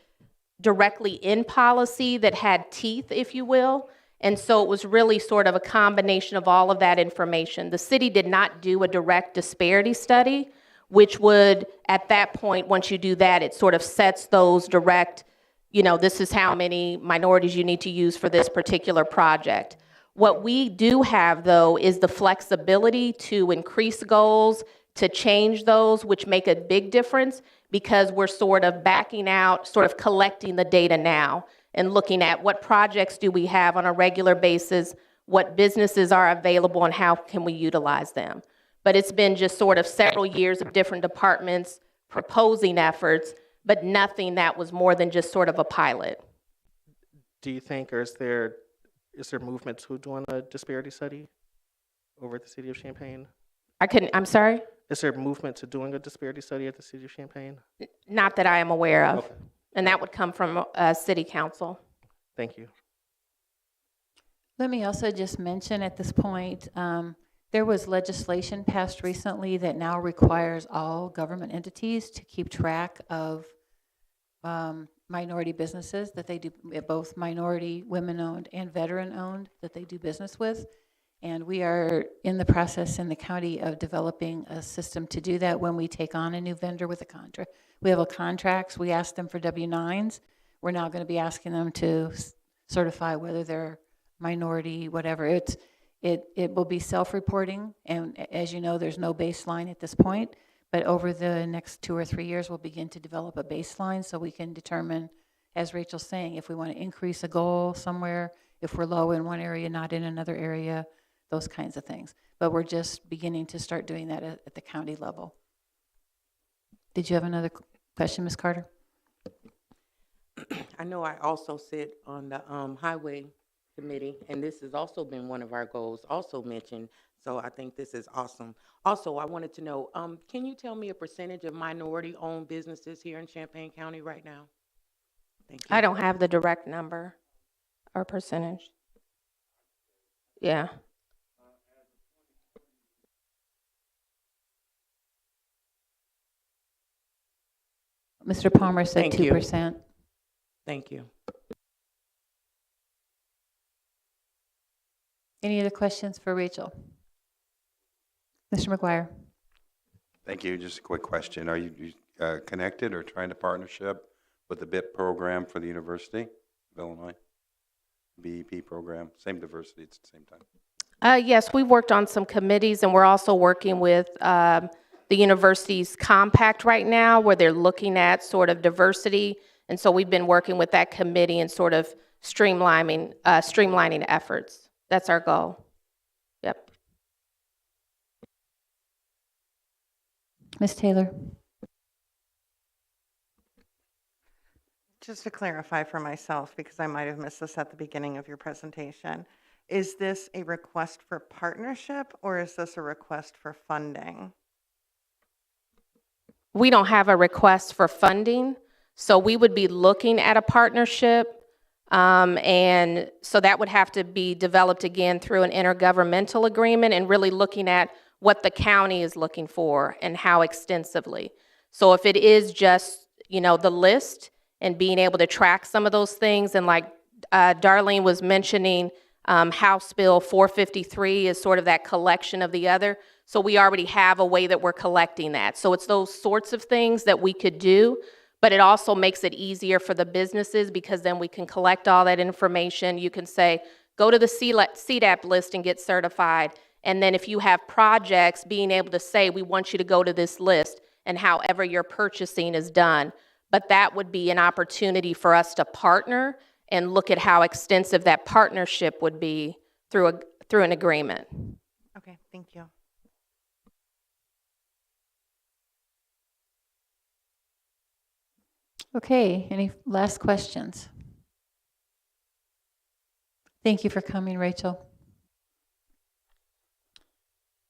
directly in policy that had teeth, if you will. And so it was really sort of a combination of all of that information. The city did not do a direct disparity study, which would, at that point, once you do that, it sort of sets those direct, this is how many minorities you need to use for this particular project. What we do have, though, is the flexibility to increase goals, to change those, which make a big difference because we're sort of backing out, sort of collecting the data now and looking at what projects do we have on a regular basis, what businesses are available, and how can we utilize them. But it's been just sort of several years of different departments proposing efforts, but nothing that was more than just sort of a pilot. Do you think, or is there movement to doing a disparity study over at the city of Champaign? I'm sorry? Is there movement to doing a disparity study at the city of Champaign? Not that I am aware of. Okay. And that would come from city council. Thank you. Let me also just mention at this point, there was legislation passed recently that now requires all government entities to keep track of minority businesses that they do, both minority, women-owned, and veteran-owned, that they do business with. And we are in the process in the county of developing a system to do that when we take on a new vendor with a contract. We have contracts, we ask them for W-9s. We're now going to be asking them to certify whether they're minority, whatever. It will be self-reporting, and as you know, there's no baseline at this point, but over the next 2 or 3 years, we'll begin to develop a baseline so we can determine, as Rachel's saying, if we want to increase a goal somewhere, if we're low in one area, not in another area, those kinds of things. But we're just beginning to start doing that at the county level. Did you have another question, Ms. Carter? I know I also sit on the highway committee, and this has also been one of our goals, also mentioned, so I think this is awesome. Also, I wanted to know, can you tell me a percentage of minority-owned businesses here in Champaign County right now? Thank you. I don't have the direct number or percentage. Yeah. Mr. Palmer said Thank you. 2%. Thank you. Any other questions for Rachel? Mr. McGuire. Thank you. Just a quick question. Are you connected or trying to partnership with the BIP program for the University of Illinois? BEP program, same diversity at the same time. Yes, we've worked on some committees, and we're also working with the university's compact right now, where they're looking at sort of diversity. And so we've been working with that committee and sort of streamlining efforts. That's our goal. Yep. Ms. Taylor? Just to clarify for myself, because I might have missed this at the beginning of your presentation, is this a request for partnership or is this a request for funding? We don't have a request for funding, so we would be looking at a partnership, and so that would have to be developed again through an intergovernmental agreement and really looking at what the county is looking for and how extensively. So if it is just, the list and being able to track some of those things, and like Darlene was mentioning, House Bill 453 is sort of that collection of the other. So we already have a way that we're collecting that. So it's those sorts of things that we could do, but it also makes it easier for the businesses because then we can collect all that information. You can say, go to the CDAP list and get certified. And then if you have projects, being able to say, we want you to go to this list and however your purchasing is done. But that would be an opportunity for us to partner and look at how extensive that partnership would be through an agreement. Okay, thank you. Okay, any last questions? Thank you for coming, Rachel.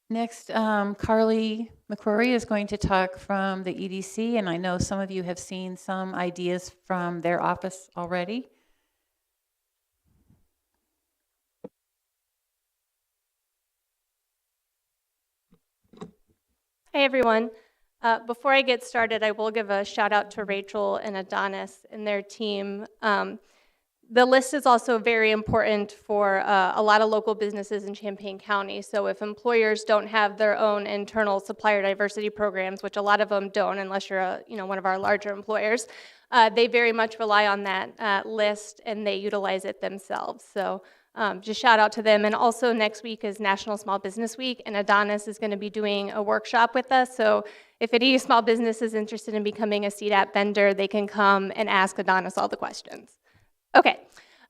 Next, Carly McCrory is going to talk from the EDC, and I know some of you have seen some ideas from their office already. Hi, everyone. Before I get started, I will give a shout out to Rachel and Adonis and their team. The list is also very important for a lot of local businesses in Champaign County. So if employers don't have their own internal supplier diversity programs, which a lot of them don't unless you're one of our larger employers, they very much rely on that list and they utilize it themselves. So just shout out to them. And also next week is National Small Business Week, and Adonis is going to be doing a workshop with us. So if any small business is interested in becoming a CDAP vendor, they can come and ask Adonis all the questions. Okay,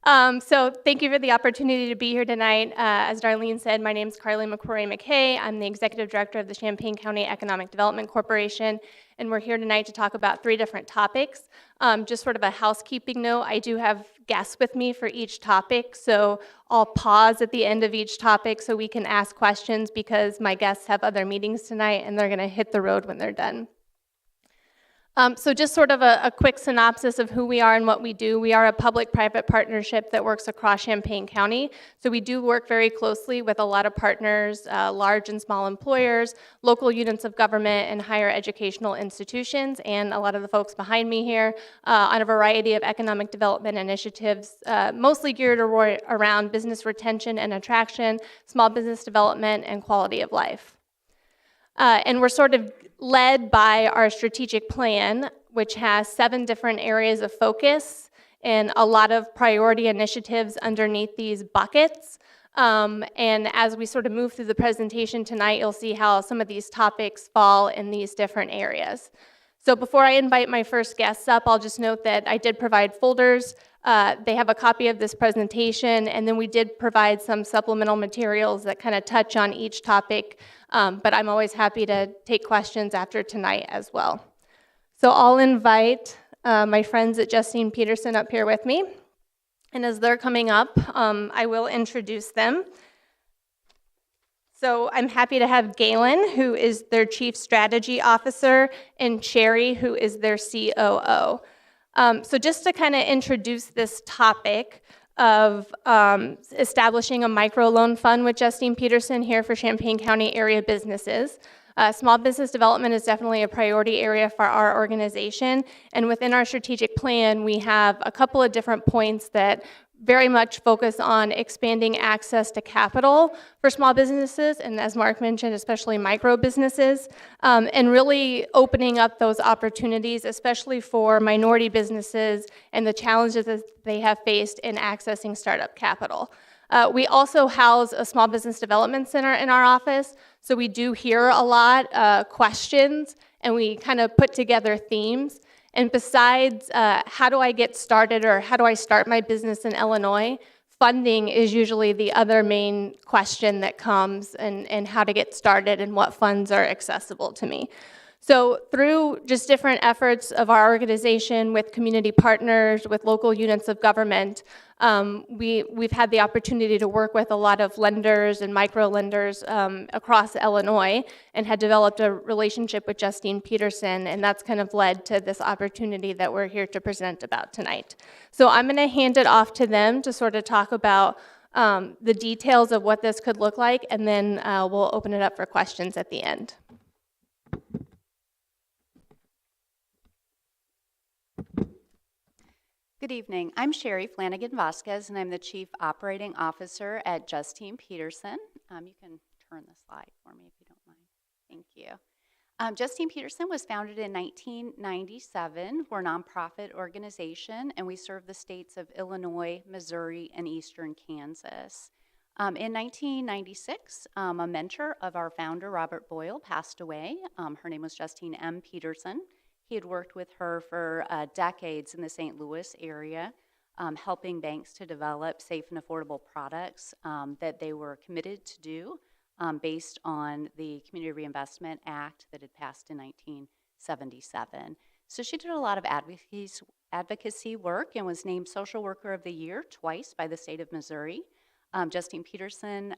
so thank you for the opportunity to be here tonight. As Darlene said, my name is Carly McCrory McKay. I'm the Executive Director of the Champaign County Economic Development Corporation, and we're here tonight to talk about 3 different topics. Just sort of a housekeeping note, I do have guests with me for each topic, so I'll pause at the end of each topic so we can ask questions because my guests have other meetings tonight and they're going to hit the road when they're done. So just sort of a quick synopsis of who we are and what we do. We are a public-private partnership that works across Champaign County. So we do work very closely with a lot of partners, large and small employers, local units of government, and higher educational institutions, and a lot of the folks behind me here on a variety of economic development initiatives, mostly geared around business retention and attraction, small business development, and quality of life. And we're sort of led by our strategic plan, which has 7 different areas of focus and a lot of priority initiatives underneath these buckets. And as we sort of move through the presentation tonight, you'll see how some of these topics fall in these different areas. So before I invite my first guests up, I'll just note that I did provide folders. They have a copy of this presentation, and then we did provide some supplemental materials that kind of touch on each topic, but I'm always happy to take questions after tonight as well. So I'll invite my friends at Justine Peterson up here with me, and as they're coming up, I will introduce them. So I'm happy to have Galen, who is their Chief Strategy Officer, and Cherry, who is their COO. So just to kind of introduce this topic of establishing a microloan fund with Justine Peterson here for Champaign County area businesses. Small business development is definitely a priority area for our organization, and within our strategic plan, we have a couple of different points that very much focus on expanding access to capital for small businesses, and as Mark mentioned, especially micro businesses, and really opening up those opportunities, especially for minority businesses and the challenges that they have faced in accessing startup capital. We also house a small business development center in our office, So we do hear a lot questions, and we kind of put together themes. And besides, how do I get started or how do I start my business in Illinois, funding is usually the other main question that comes, and how to get started and what funds are accessible to me. So through just different efforts of our organization with community partners, with local units of government, we've had the opportunity to work with a lot of lenders and micro lenders across Illinois, and had developed a relationship with Justine Peterson, and that's kind of led to this opportunity that we're here to present about tonight. So I'm going to hand it off to them to sort of talk about the details of what this could look like, and then we'll open it up for questions at the end. Good evening. I'm Sherry Flanagan Vasquez, and I'm the Chief Operating Officer at Justine Peterson. You can turn the slide for me if you don't mind. Thank you. Justine Peterson was founded in 1997. We're a nonprofit organization, and we serve the states of Illinois, Missouri, and eastern Kansas. In 1996, a mentor of our founder, Robert Boyle, passed away. Her name was Justine M. Peterson. He had worked with her for decades in the St. Louis area, helping banks to develop safe and affordable products that they were committed to do based on the Community Reinvestment Act that had passed in 1977. So she did a lot of advocacy work and was named Social Worker of the Year twice by the state of Missouri. Justine Peterson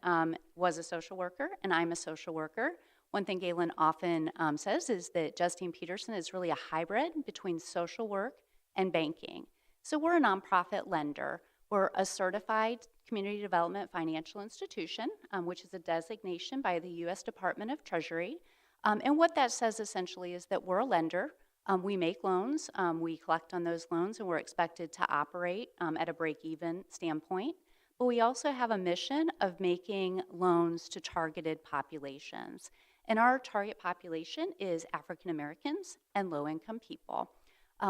was a social worker, and I'm a social worker. One thing Galen often says is that Justine Peterson is really a hybrid between social work and banking. So we're a nonprofit lender. We're a certified community development financial institution, which is a designation by the U.S. Department of Treasury. And what that says essentially is that we're a lender. We make loans, we collect on those loans, and we're expected to operate at a break-even standpoint. But we also have a mission of making loans to targeted populations. And our target population is African Americans and low-income people.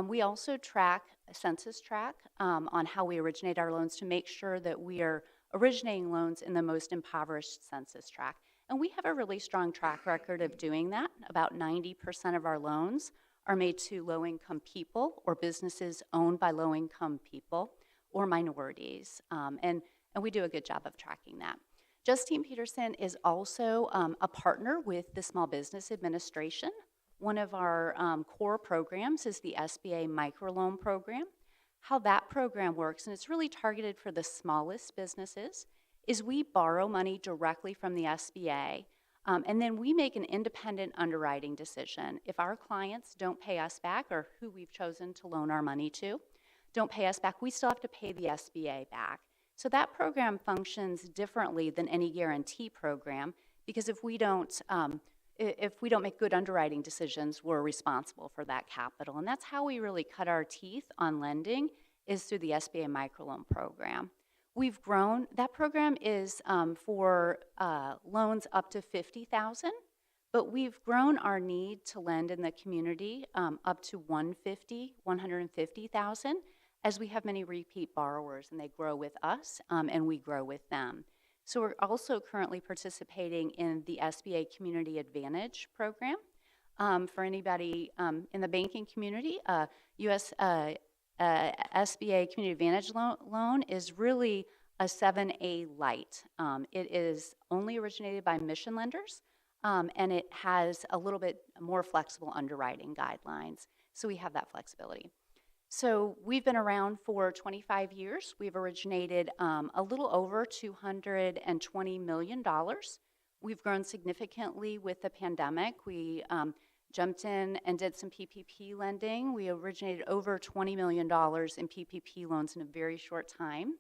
We also track, census track, on how we originate our loans to make sure that we are originating loans in the most impoverished census tract. And we have a really strong track record of doing that. About 90% of our loans are made to low-income people or businesses owned by low-income people or minorities. And we do a good job of tracking that. Justine Peterson is also a partner with the Small Business Administration. One of our core programs is the SBA microloan program. How that program works, and it's really targeted for the smallest businesses, is we borrow money directly from the SBA, and then we make an independent underwriting decision. If our clients don't pay us back, or who we've chosen to loan our money to, don't pay us back, we still have to pay the SBA back. So that program functions differently than any guarantee program, because if we don't make good underwriting decisions, we're responsible for that capital. And that's how we really cut our teeth on lending, is through the SBA microloan program. We've grown. That program is for loans up to $50,000, but we've grown our need to lend in the community up to $150,000. As we have many repeat borrowers, and they grow with us, and we grow with them. So we're also currently participating in the SBA Community Advantage program. For anybody in the banking community, SBA Community Advantage loan is really a 7A light. It is only originated by mission lenders, and it has a little bit more flexible underwriting guidelines. So we have that flexibility. So we've been around for 25 years. We've originated a little over $220 million. We've grown significantly with the pandemic. We jumped in and did some PPP lending. We originated over $20 million in PPP loans in a very short time.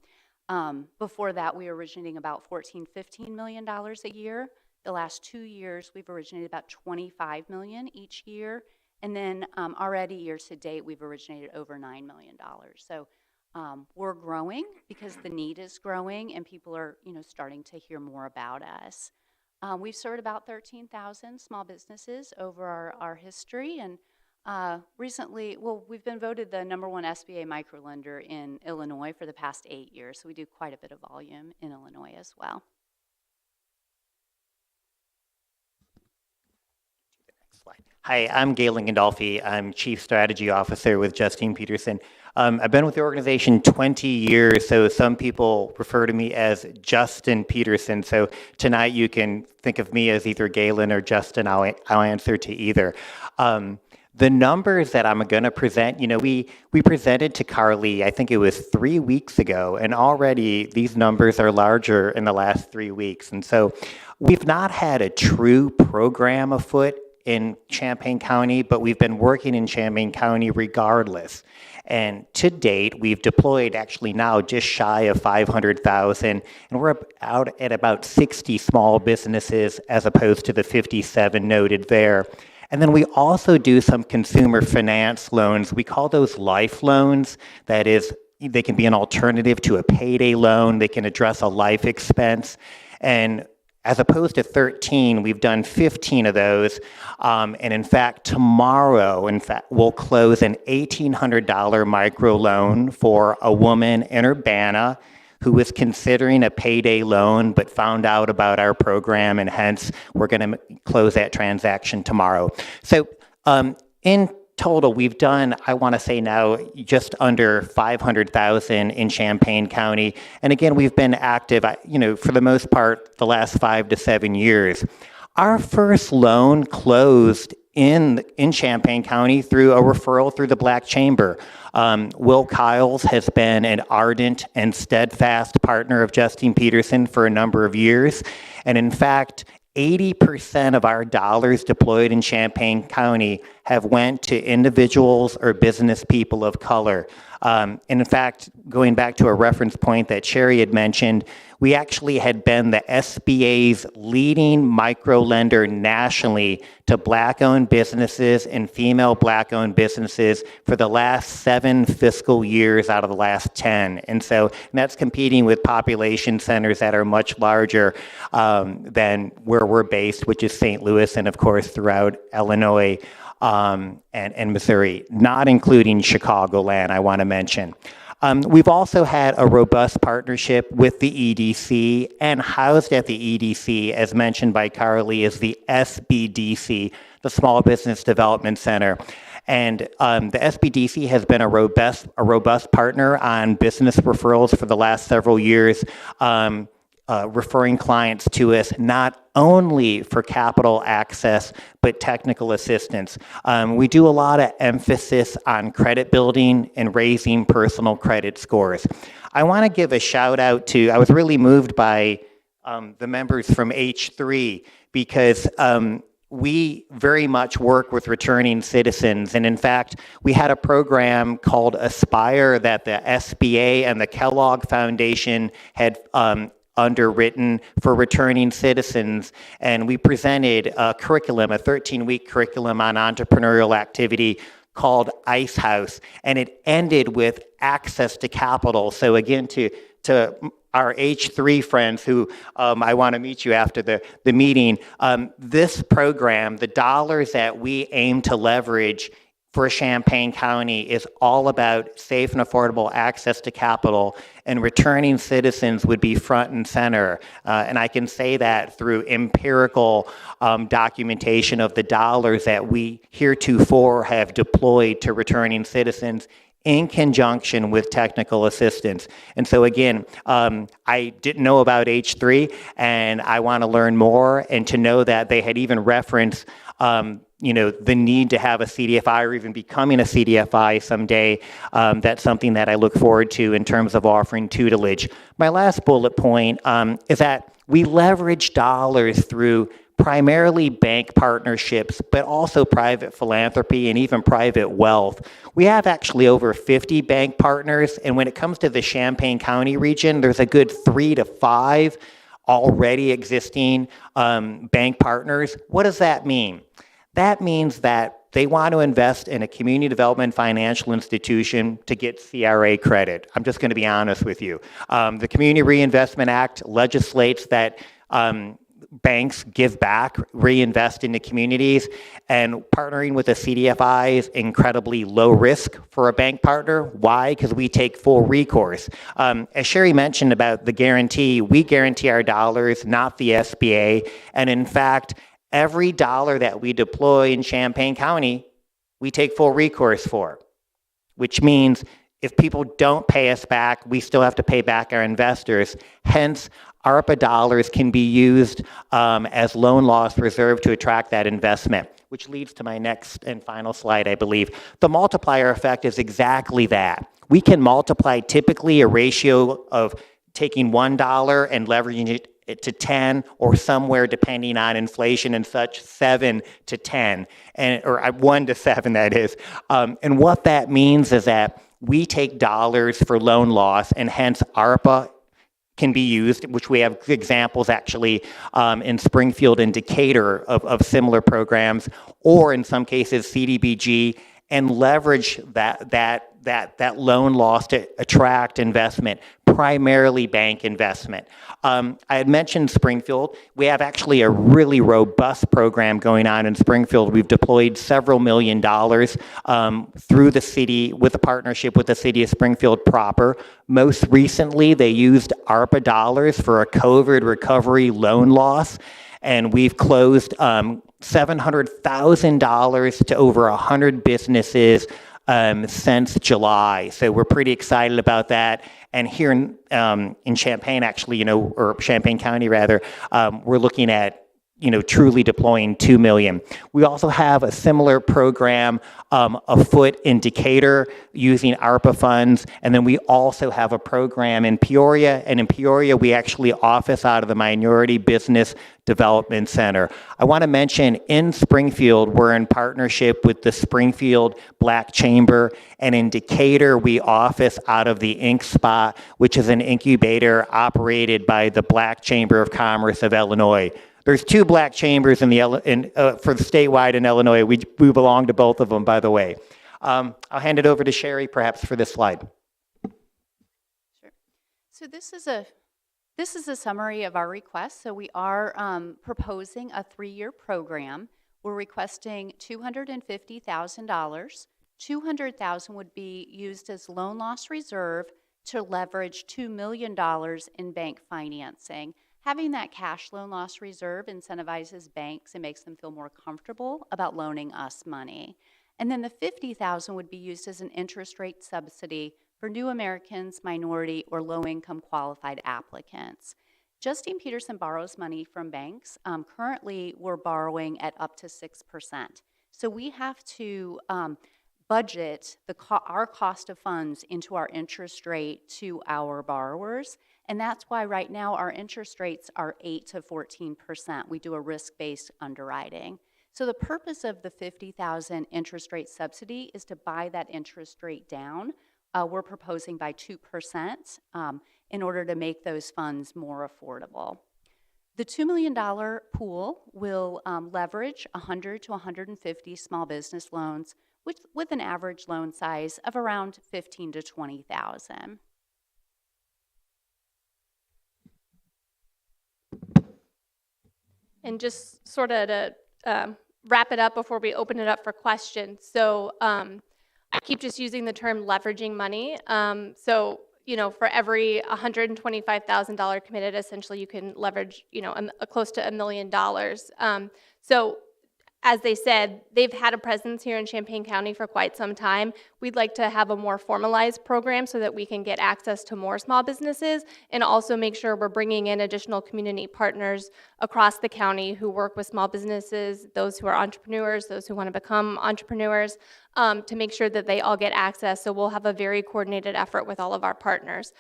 Before that, we were originating about $14–15 million a year. The last 2 years, we've originated about $25 million each year. And then already year to date, we've originated over $9 million. So we're growing because the need is growing, and people are, starting to hear more about us. We've served about 13,000 small businesses over our history, and recently, we've been voted the #1 SBA microlender in Illinois for the past 8 years. So we do quite a bit of volume in Illinois as well. slide. Hi, I'm Galen Gandolfi. I'm Chief Strategy Officer with Justine Peterson. I've been with the organization 20 years, so some people refer to me as Justin Peterson. So tonight you can think of me as either Galen or Justin. I'll answer to either. The numbers that I'm going to present, we presented to Carly, I think it was 3 weeks ago, and already these numbers are larger in the last 3 weeks. And so we've not had a true program afoot in Champaign County, but we've been working in Champaign County regardless. And to date, we've deployed actually now just shy of 500,000, and we're out at about 60 small businesses as opposed to the 57 noted there. And then we also do some consumer finance loans. We call those life loans. That is, they can be an alternative to a payday loan. They can address a life expense. And as opposed to 13, we've done 15 of those. And in fact, tomorrow, we'll close an $1,800 micro loan for a woman in Urbana who was considering a payday loan but found out about our program, and hence we're going to close that transaction tomorrow. So in total, we've done, I want to say now, just under 500,000 in Champaign County. And again, we've been active, for the most part, the last 5 to 7 years. Our first loan closed in Champaign County through a referral through the Black Chamber. Will Kiles has been an ardent and steadfast partner of Justine Peterson for a number of years. And in fact, 80% of our dollars deployed in Champaign County have went to individuals or business people of color. And in fact, going back to a reference point that Sherry had mentioned, we actually had been the SBA's leading micro-lender nationally to Black-owned businesses and female Black-owned businesses for the last 7 fiscal years out of the last 10. And that's competing with population centers that are much larger than where we're based, which is St. Louis and, of course, throughout Illinois and Missouri, not including Chicagoland, I want to mention. We've also had a robust partnership with the EDC, and housed at the EDC, as mentioned by Carly, is the SBDC, the Small Business Development Center. And the SBDC has been a robust partner on business referrals for the last several years, referring clients to us not only for capital access, but technical assistance. We do a lot of emphasis on credit building and raising personal credit scores. I want to give a shout out to, I was really moved by the members from H3 because we very much work with returning citizens. And in fact, we had a program called Aspire that the SBA and the Kellogg Foundation had underwritten for returning citizens. And we presented a curriculum, a 13-week curriculum on entrepreneurial activity called Ice House. And it ended with access to capital. So again, to our H3 friends who I want to meet you after the meeting, this program, the dollars that we aim to leverage for Champaign County is all about safe and affordable access to capital, and returning citizens would be front and center. And I can say that through empirical documentation of the dollars that we heretofore have deployed to returning citizens in conjunction with technical assistance. And so again, I didn't know about H3, and I want to learn more, and to know that they had even referenced the need to have a CDFI or even becoming a CDFI someday. That's something that I look forward to in terms of offering tutelage. My last bullet point is that we leverage dollars through primarily bank partnerships, but also private philanthropy and even private wealth. We have actually over 50 bank partners, and when it comes to the Champaign County region, there's a good 3 to 5 already existing bank partners. What does that mean? That means that they want to invest in a community development financial institution to get CRA credit. I'm just going to be honest with you. The Community Reinvestment Act legislates that banks give back, reinvest into communities, and partnering with a CDFI is incredibly low risk for a bank partner. Why? Because we take full recourse. As Sherry mentioned about the guarantee, we guarantee our dollars, not the SBA. And in fact, Every dollar that we deploy in Champaign County, we take full recourse for, which means if people don't pay us back, we still have to pay back our investors. Hence, ARPA dollars can be used as loan loss reserve to attract that investment, which leads to my next and final slide, I believe. The multiplier effect is exactly that. We can multiply typically a ratio of taking $1 and leveraging it to 10 or somewhere depending on inflation and such, 7 to 10, or 1 to 7 that is. And what that means is that we take dollars for loan loss and hence ARPA can be used, which we have examples actually in Springfield and Decatur of similar programs, or in some cases CDBG, and leverage that loan loss to attract investment, primarily bank investment. I had mentioned Springfield. We have actually a really robust program going on in Springfield. We've deployed several $1 million through the city with a partnership with the city of Springfield proper. Most recently, they used ARPA dollars for a COVID recovery loan loss, and we've closed $700,000 to over 100 businesses since July. So we're pretty excited about that. And here in Champaign, actually, or Champaign County rather, we're looking at truly deploying $2 million. We also have a similar program afoot in Decatur using ARPA funds, and then we also have a program in Peoria, and in Peoria we actually office out of the Minority Business Development Center. I want to mention in Springfield, we're in partnership with the Springfield Black Chamber, and in Decatur, we office out of the Ink Spot, which is an incubator operated by the Black Chamber of Commerce of Illinois. There's 2 black chambers for the statewide in Illinois. We belong to both of them, by the way. I'll hand it over to Sherry, perhaps, for this slide. Sure. So this is a summary of our request. So we are proposing a 3-year program. We're requesting $250,000. $200,000 would be used as loan loss reserve to leverage $2 million in bank financing. Having that cash loan loss reserve incentivizes banks and makes them feel more comfortable about loaning us money. And then the $50,000 would be used as an interest rate subsidy for new Americans, minority, or low-income qualified applicants. Justine Peterson borrows money from banks. Currently, we're borrowing at up to 6%. So we have to budget our cost of funds into our interest rate to our borrowers. And that's why right now our interest rates are 8 to 14%. We do a risk-based underwriting. So the purpose of the $50,000 interest rate subsidy is to buy that interest rate down. We're proposing by 2% in order to make those funds more affordable. The $2 million pool will leverage 100 to 150 small business loans with an average loan size of around $15,000 to $20,000. And just sort of to wrap it up before we open it up for questions. So I keep just using the term leveraging money. So, for every $125,000 committed, essentially you can leverage, close to $1 million. So as they said, they've had a presence here in Champaign County for quite some time. We'd like to have a more formalized program so that we can get access to more small businesses and also make sure we're bringing in additional community partners across the county who work with small businesses, those who are entrepreneurs, those who want to become entrepreneurs, to make sure that they all get access. So we'll have a very coordinated effort with all of our partners.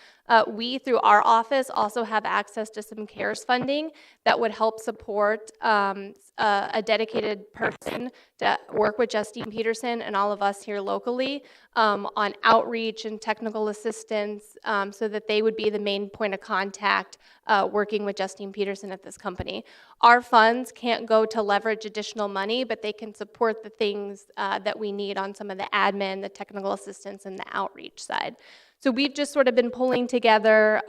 We, through our office, also have access to some CARES funding that would help support a dedicated person to work with Justine Peterson and all of us here locally on outreach and technical assistance so that they would be the main point of contact working with Justine Peterson at this company. Our funds can't go to leverage additional money, but they can support the things that we need on some of the admin, the technical assistance, and the outreach side. So we've just sort of been pulling together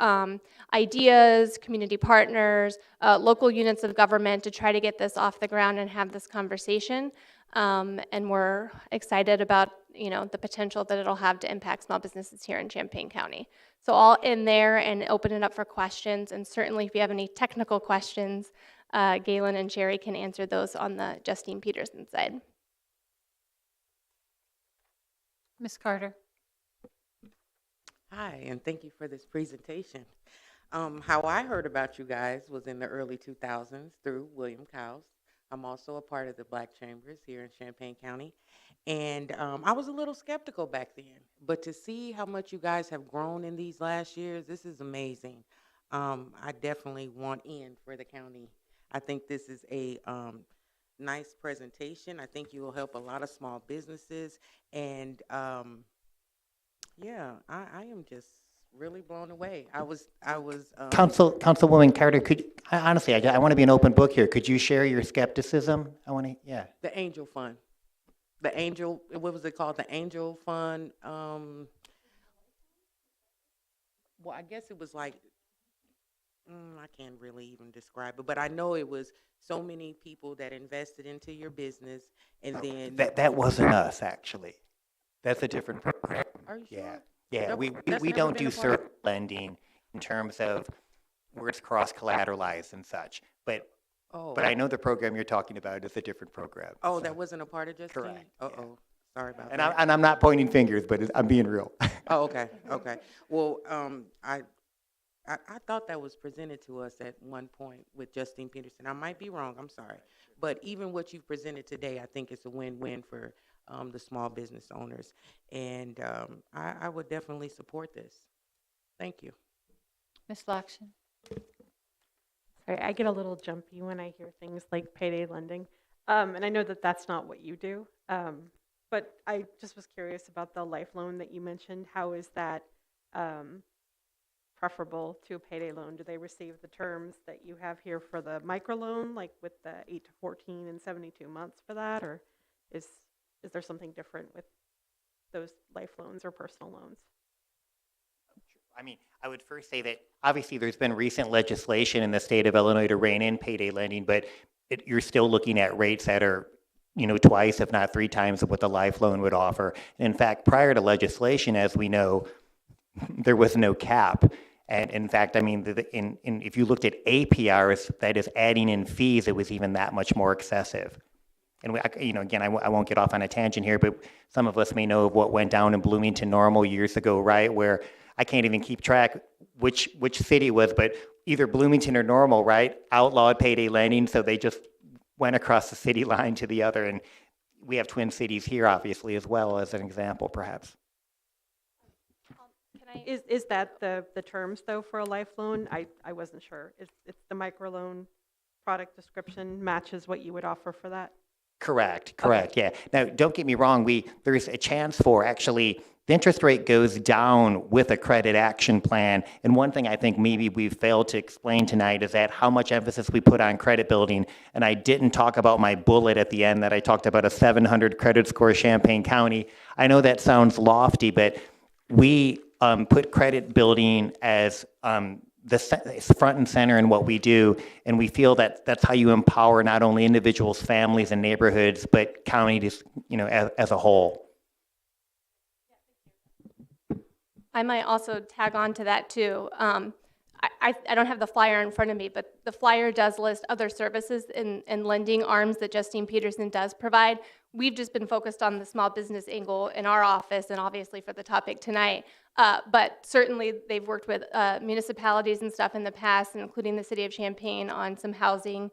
ideas, community partners, local units of government to try to get this off the ground and have this conversation. And we're excited about the potential that it'll have to impact small businesses here in Champaign County. So I'll end there and open it up for questions. And certainly if you have any technical questions, Galen and Sherry can answer those on the Justine Peterson side. Ms. Carter. Hi, and thank you for this presentation. How I heard about you guys was in the early 2000s through William Cowles. I'm also a part of the Black Chambers here in Champaign County. And I was a little skeptical back then, but to see how much you guys have grown in these last years, this is amazing. I definitely want in for the county. I think this is a nice presentation. I think you will help a lot of small businesses. And yeah, I am just really blown away. I was Councilwoman Carter, honestly, I want to be an open book here. Could you share your skepticism? I want to, yeah. the Angel Fund. The Angel, what was it called? The Angel Fund. Well, I guess it was like, I can't really even describe it, but I know it was so many people that invested into your business, and then That wasn't us, actually. That's a different program. Are you Yeah, sure? yeah, Nope, we that's never don't been do a part of- circle lending in terms of where it's cross-collateralized and such. But I know the program you're talking about is a different program. Oh, so. that wasn't a part of Justine? Correct, Uh-oh, sorry about And that. I'm not pointing fingers, but I'm being real. Oh, okay, okay. Well, I thought that was presented to us at one point with Justine Peterson. I might be wrong, I'm sorry. But even what you've presented today, I think it's a win-win for the small business owners. And I would definitely support this. Thank you. Ms. Lakshan. Sorry, I get a little jumpy when I hear things like payday lending. And I know that that's not what you do. But I just was curious about the life loan that you mentioned. How is that preferable to a payday loan? Do they receive the terms that you have here for the microloan, like with the 8 to 14 and 72 months for that? Or is there something different with those life loans or personal loans? I mean, I would first say that obviously there's been recent legislation in the state of Illinois to rein in payday lending, but you're still looking at rates that are, twice, if not 3 times of what the life loan would offer. And in fact, prior to legislation, as we know, there was no cap. And in fact, I mean, if you looked at APRs, that is adding in fees, it was even that much more excessive. And again, I won't get off on a tangent here, but some of us may know of what went down in Bloomington Normal years ago, right? Where I can't even keep track which city it was, but either Bloomington or Normal, right? Outlawed payday lending, so they just went across the city line to the other. And we have Twin Cities here, obviously, as well as an example, perhaps. Is that the terms, though, for a life loan? I wasn't sure. It's the microloan product description matches what you would offer for that? Correct, yeah. Now, don't get me wrong, there's a chance for actually, the interest rate goes down with a credit action plan. And one thing I think maybe we've failed to explain tonight is that how much emphasis we put on credit building. And I didn't talk about my bullet at the end that I talked about a 700 credit score Champaign County. I know that sounds lofty, but we put credit building as the front and center in what we do, and we feel that that's how you empower not only individuals, families, and neighborhoods, but counties, as a whole. I might also tag on to that too. I don't have the flyer in front of me, but the flyer does list other services and lending arms that Justine Peterson does provide. We've just been focused on the small business angle in our office and obviously for the topic tonight. But certainly they've worked with municipalities and stuff in the past, including the city of Champaign, on some housing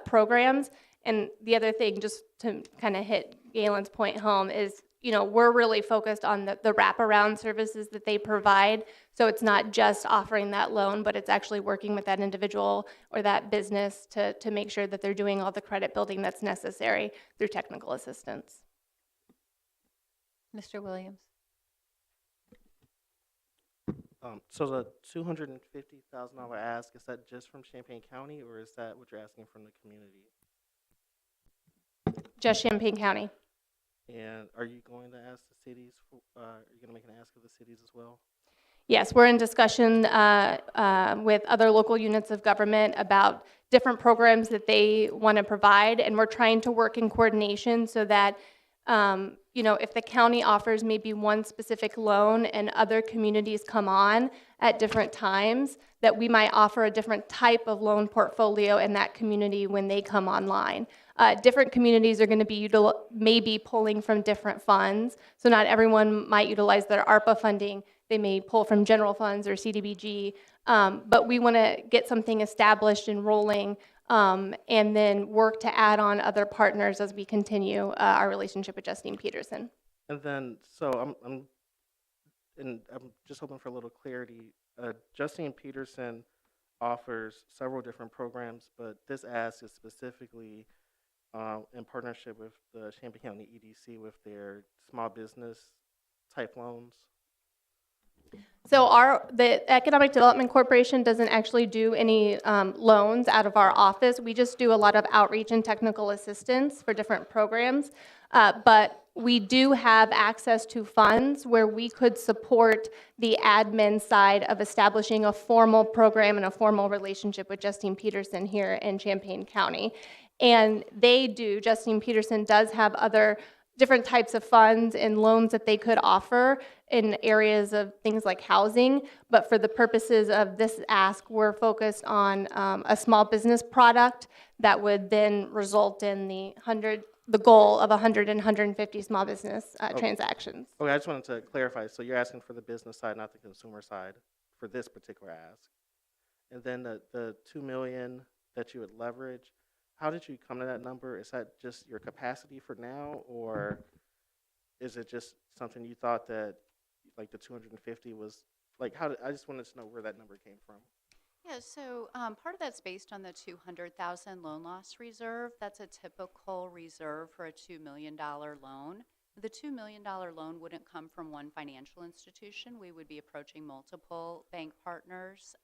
programs. And the other thing, just to kind of hit Galen's point home, is we're really focused on the wraparound services that they provide. So it's not just offering that loan, but it's actually working with that individual or that business to make sure that they're doing all the credit building that's necessary through technical assistance. Mr. Williams. So the $250,000 ask, is that just from Champaign County, or is that what you're asking from the community? Just Champaign County. And are you going to ask the cities, are you going to make an ask of the cities as well? Yes, we're in discussion with other local units of government about different programs that they want to provide, and we're trying to work in coordination so that You know, if the county offers maybe one specific loan and other communities come on at different times, that we might offer a different type of loan portfolio in that community when they come online. Different communities are going to be maybe pulling from different funds, so not everyone might utilize their ARPA funding. They may pull from general funds or CDBG, but we want to get something established and rolling, and then work to add on other partners as we continue our relationship with Justine Peterson. And then, so I'm just hoping for a little clarity. Justine Peterson offers several different programs, but this ask is specifically in partnership with the Champaign County EDC with their small business type loans. So the Economic Development Corporation doesn't actually do any loans out of our office. We just do a lot of outreach and technical assistance for different programs. But we do have access to funds where we could support the admin side of establishing a formal program and a formal relationship with Justine Peterson here in Champaign County. And Justine Peterson does have other different types of funds and loans that they could offer in areas of things like housing. But for the purposes of this ask, we're focused on a small business product that would then result in the goal of 100 and 150 small business transactions. Okay, I just wanted to clarify. So you're asking for the business side, not the consumer side, for this particular ask. And then the $2 million that you would leverage, how did you come to that number? Is that just your capacity for now, or is it just something you thought that, like the 250 was, like, I just wanted to know where that number came from. Yeah, so part of that's based on the 200,000 loan loss reserve. That's a typical reserve for a $2 million loan. The $2 million loan wouldn't come from one financial institution. We would be approaching multiple bank partners,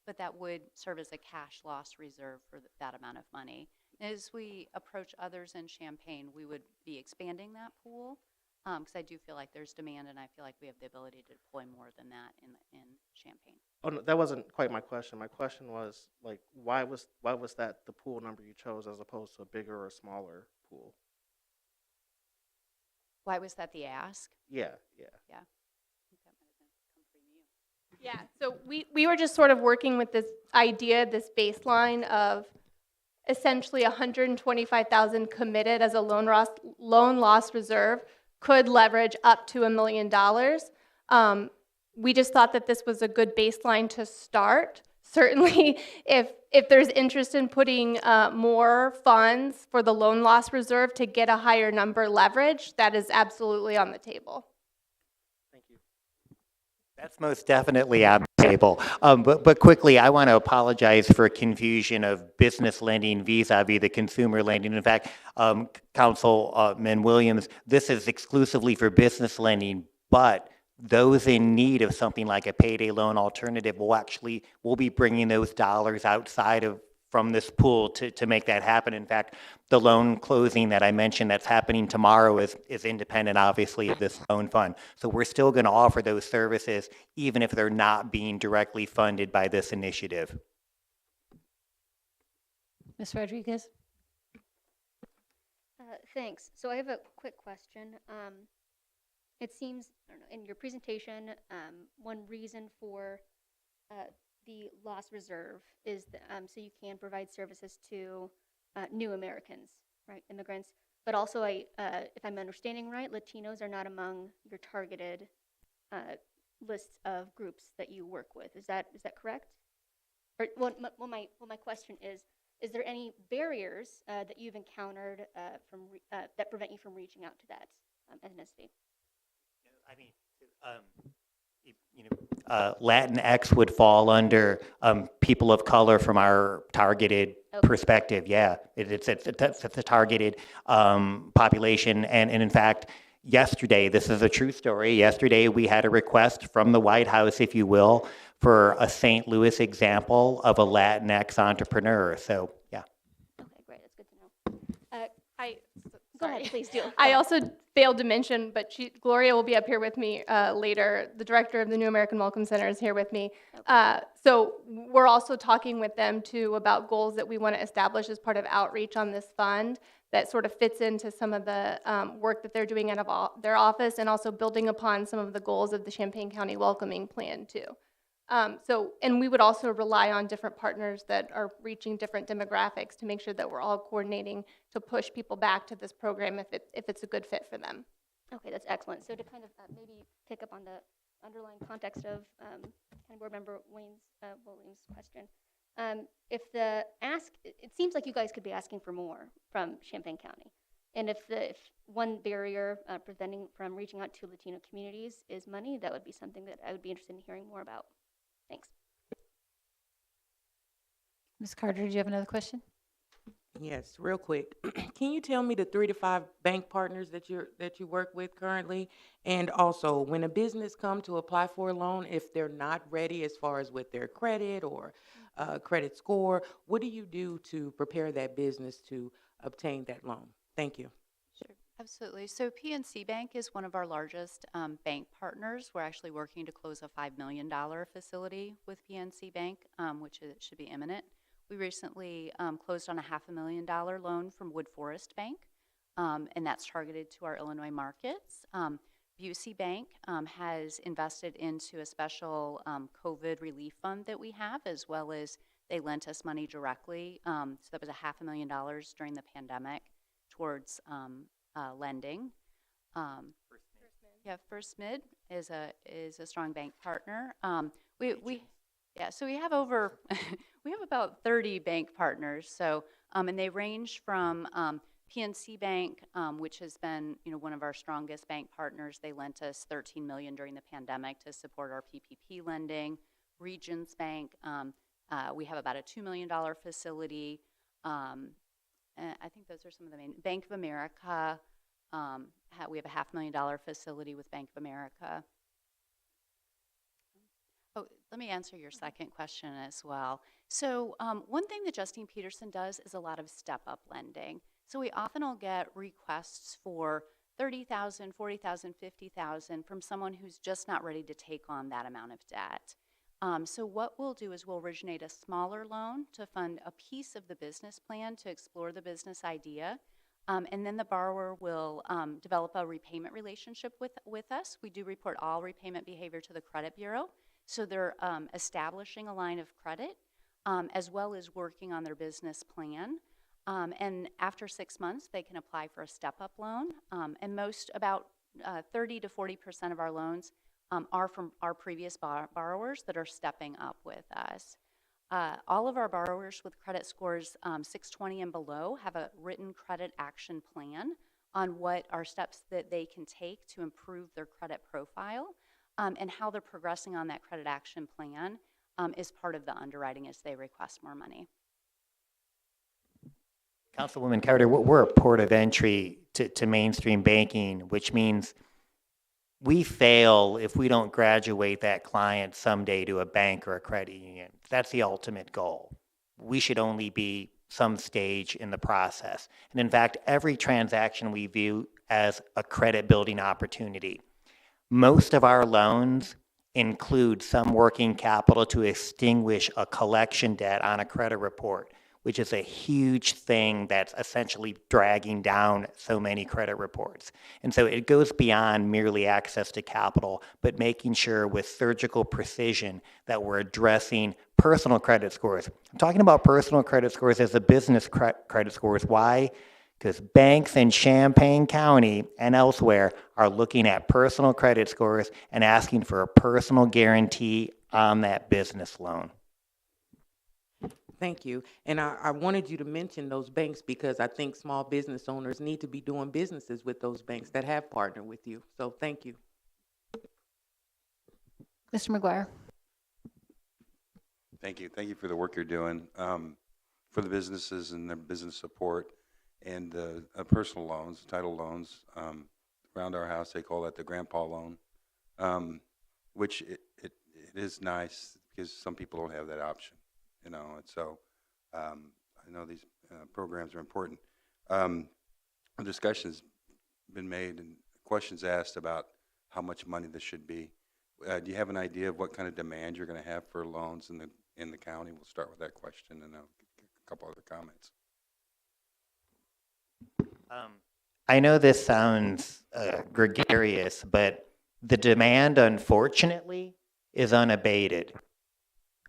but that would serve as a cash loss reserve for that amount of money. As we approach others in Champaign, we would be expanding that pool, because I do feel like there's demand, and I feel like we have the ability to deploy more than that in Champaign. Oh, no, that wasn't quite my question. My question was, like, why was that the pool number you chose as opposed to a bigger or smaller pool? Why was that the ask? Yeah. Yeah, so we were just sort of working with this idea, this baseline of essentially 125,000 committed as a loan loss reserve could leverage up to $1 million. We just thought that this was a good baseline to start. Certainly, if there's interest in putting more funds for the loan loss reserve to get a higher number leverage, that is absolutely on the table. Thank you. That's most definitely on the table. But quickly, I want to apologize for confusion of business lending vis-a-vis the consumer lending. In fact, Councilman Williams, this is exclusively for business lending, but those in need of something like a payday loan alternative will be bringing those dollars outside of from this pool to make that happen. In fact, the loan closing that I mentioned that's happening tomorrow is independent, obviously, of this loan fund. So we're still going to offer those services even if they're not being directly funded by this initiative. Ms. Rodriguez? Thanks. So I have a quick question. It seems, I don't know, in your presentation, one reason for the loss reserve is so you can provide services to new Americans, right, immigrants. But also, if I'm understanding right, Latinos are not among your targeted lists of groups that you work with. Is that correct? Or my question is there any barriers that you've encountered that prevent you from reaching out to that ethnicity? I mean, Latinx would fall under people of color from our targeted perspective. Yeah, it's a targeted population. And in fact, yesterday, this is a true story, yesterday we had a request from the White House, if you will, for a St. Louis example of a Latinx entrepreneur. So, yeah. Okay, great. That's good to know. Go ahead, please do. I also failed to mention, but Gloria will be up here with me later. The director of the New American Welcome Center is here with me. Okay. So we're also talking with them too about goals that we want to establish as part of outreach on this fund that sort of fits into some of the work that they're doing out of their office, and also building upon some of the goals of the Champaign County Welcoming Plan too. And we would also rely on different partners that are reaching different demographics to make sure that we're all coordinating to push people back to this program if it's a good fit for them. Okay, that's excellent. So to kind of maybe pick up on the underlying context of kind of board member Williams' question, if the ask, it seems like you guys could be asking for more from Champaign County. And if one barrier preventing from reaching out to Latino communities is money, that would be something that I would be interested in hearing more about. Thanks. Ms. Carter, do you have another question? Yes, real quick. Can you tell me the 3 to 5 bank partners that you work with currently? And also, when a business come to apply for a loan, if they're not ready as far as with their credit or credit score, what do you do to prepare that business to obtain that loan? Thank you. Sure, absolutely. So PNC Bank is one of our largest bank partners. We're actually working to close a $5 million facility with PNC Bank, which should be imminent. We recently closed on a $500,000 loan from Wood Forest Bank, and that's targeted to our Illinois markets. Busey Bank has invested into a special COVID relief fund that we have, as well as they lent us money directly. So that was a $500,000 during the pandemic towards lending. First Mid is a strong bank partner. So we have over we have about 30 bank partners. So and they range from PNC Bank, which has been one of our strongest bank partners. They lent us $13 million during the pandemic to support our PPP lending. Regions Bank, we have about a $2 million facility. And I think those are some of the main. Bank of America, we have a $500,000 facility with Bank of America. Oh, let me answer your second question as well. So one thing that Justine Peterson does is a lot of step-up lending. So we often will get requests for $30,000, $40,000, $50,000 from someone who's just not ready to take on that amount of debt. So what we'll do is we'll originate a smaller loan to fund a piece of the business plan to explore the business idea. And then the borrower will develop a repayment relationship with us. We do report all repayment behavior to the credit bureau. So they're establishing a line of credit as well as working on their business plan. And after 6 months, they can apply for a step-up loan. And about 30 to 40% of our loans are from our previous borrowers that are stepping up with us. All of our borrowers with credit scores 620 and below have a written credit action plan on what are steps that they can take to improve their credit profile. And how they're progressing on that credit action plan is part of the underwriting as they request more money. Councilwoman Carter, we're a port of entry to mainstream banking, which means we fail if we don't graduate that client someday to a bank or a credit union. That's the ultimate goal. We should only be some stage in the process. And in fact, every transaction we view as a credit building opportunity. Most of our loans include some working capital to extinguish a collection debt on a credit report, which is a huge thing that's essentially dragging down so many credit reports. And so it goes beyond merely access to capital, but making sure with surgical precision that we're addressing personal credit scores. I'm talking about personal credit scores as a business credit scores. Why? Because banks in Champaign County and elsewhere are looking at personal credit scores and asking for a personal guarantee on that business loan. Thank you. And I wanted you to mention those banks because I think small business owners need to be doing businesses with those banks that have partnered with you. So thank you. Mr. McGuire. Thank you. Thank you for the work you're doing for the businesses and their business support. And personal loans, title loans, around our house, they call that the grandpa loan, which it is nice because some people don't have that option, and so I know these programs are important. A discussion's been made and questions asked about how much money this should be. Do you have an idea of what kind of demand you're going to have for loans in the county? We'll start with that question and a couple other comments. I know this sounds gregarious, but the demand, unfortunately, is unabated.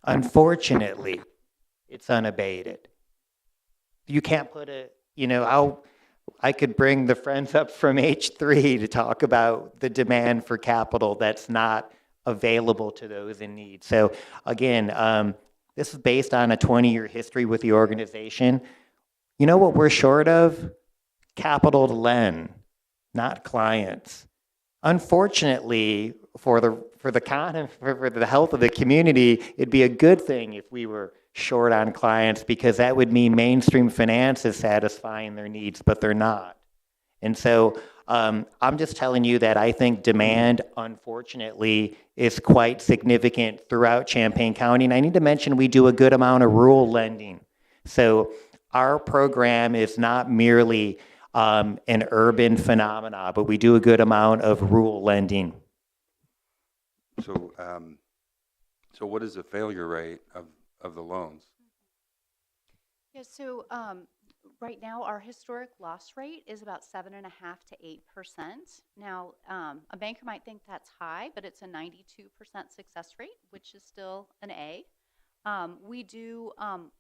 Unfortunately, it's unabated. You can't put a, I could bring the friends up from H3 to talk about the demand for capital that's not available to those in need. So again, this is based on a 20-year history with the organization. You know what we're short of? Capital to lend, not clients. Unfortunately, for the health of the community, it'd be a good thing if we were short on clients, because that would mean mainstream finance is satisfying their needs, but they're not. And so I'm just telling you that I think demand, unfortunately, is quite significant throughout Champaign County. And I need to mention we do a good amount of rural lending. So our program is not merely an urban phenomena, but we do a good amount of rural lending. So, so what is the failure rate of the loans? Yeah, so right now our historic loss rate is about 7.5% to 8%. Now, a banker might think that's high, but it's a 92% success rate, which is still an A. We do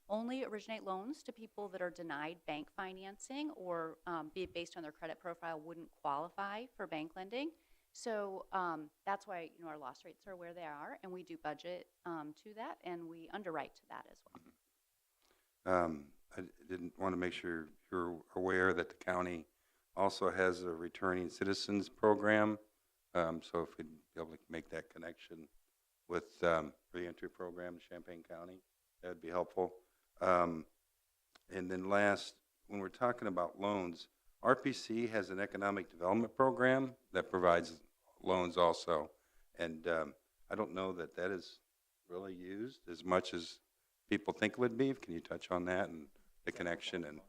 only originate loans to people that are denied bank financing or be it based on their credit profile wouldn't qualify for bank lending. So that's why our loss rates are where they are, and we do budget to that, and we underwrite to that as well. I didn't want to make sure you're aware that the county also has a returning citizens program. So if we'd be able to make that connection with reentry program in Champaign County, that would be helpful. And then last, when we're talking about loans, RPC has an economic development program that provides loans also. And I don't know that that is really used as much as people think it would be. Can you touch on that and the connection? And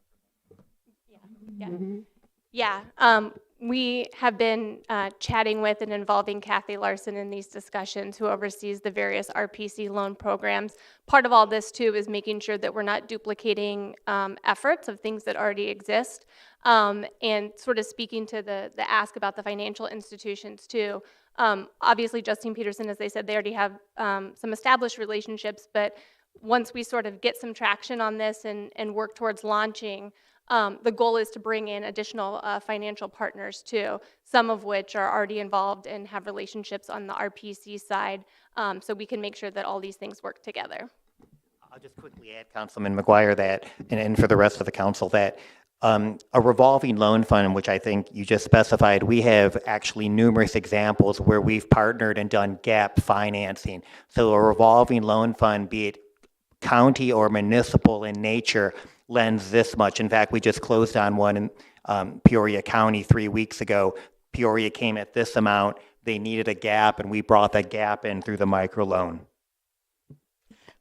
we have been chatting with and involving Kathy Larson in these discussions, who oversees the various RPC loan programs. Part of all this, too, is making sure that we're not duplicating efforts of things that already exist. And sort of speaking to the ask about the financial institutions, too. Obviously, Justine Peterson, as they said, they already have some established relationships, but once we sort of get some traction on this and work towards launching, the goal is to bring in additional financial partners too, some of which are already involved and have relationships on the RPC side, so we can make sure that all these things work together. I'll just quickly add, Councilman McGuire, that, and for the rest of the council, that a revolving loan fund, which I think you just specified, we have actually numerous examples where we've partnered and done gap financing. So a revolving loan fund, be it county or municipal in nature, lends this much. In fact, we just closed on one in Peoria County 3 weeks ago. Peoria came at this amount. They needed a gap, and we brought that gap in through the microloan.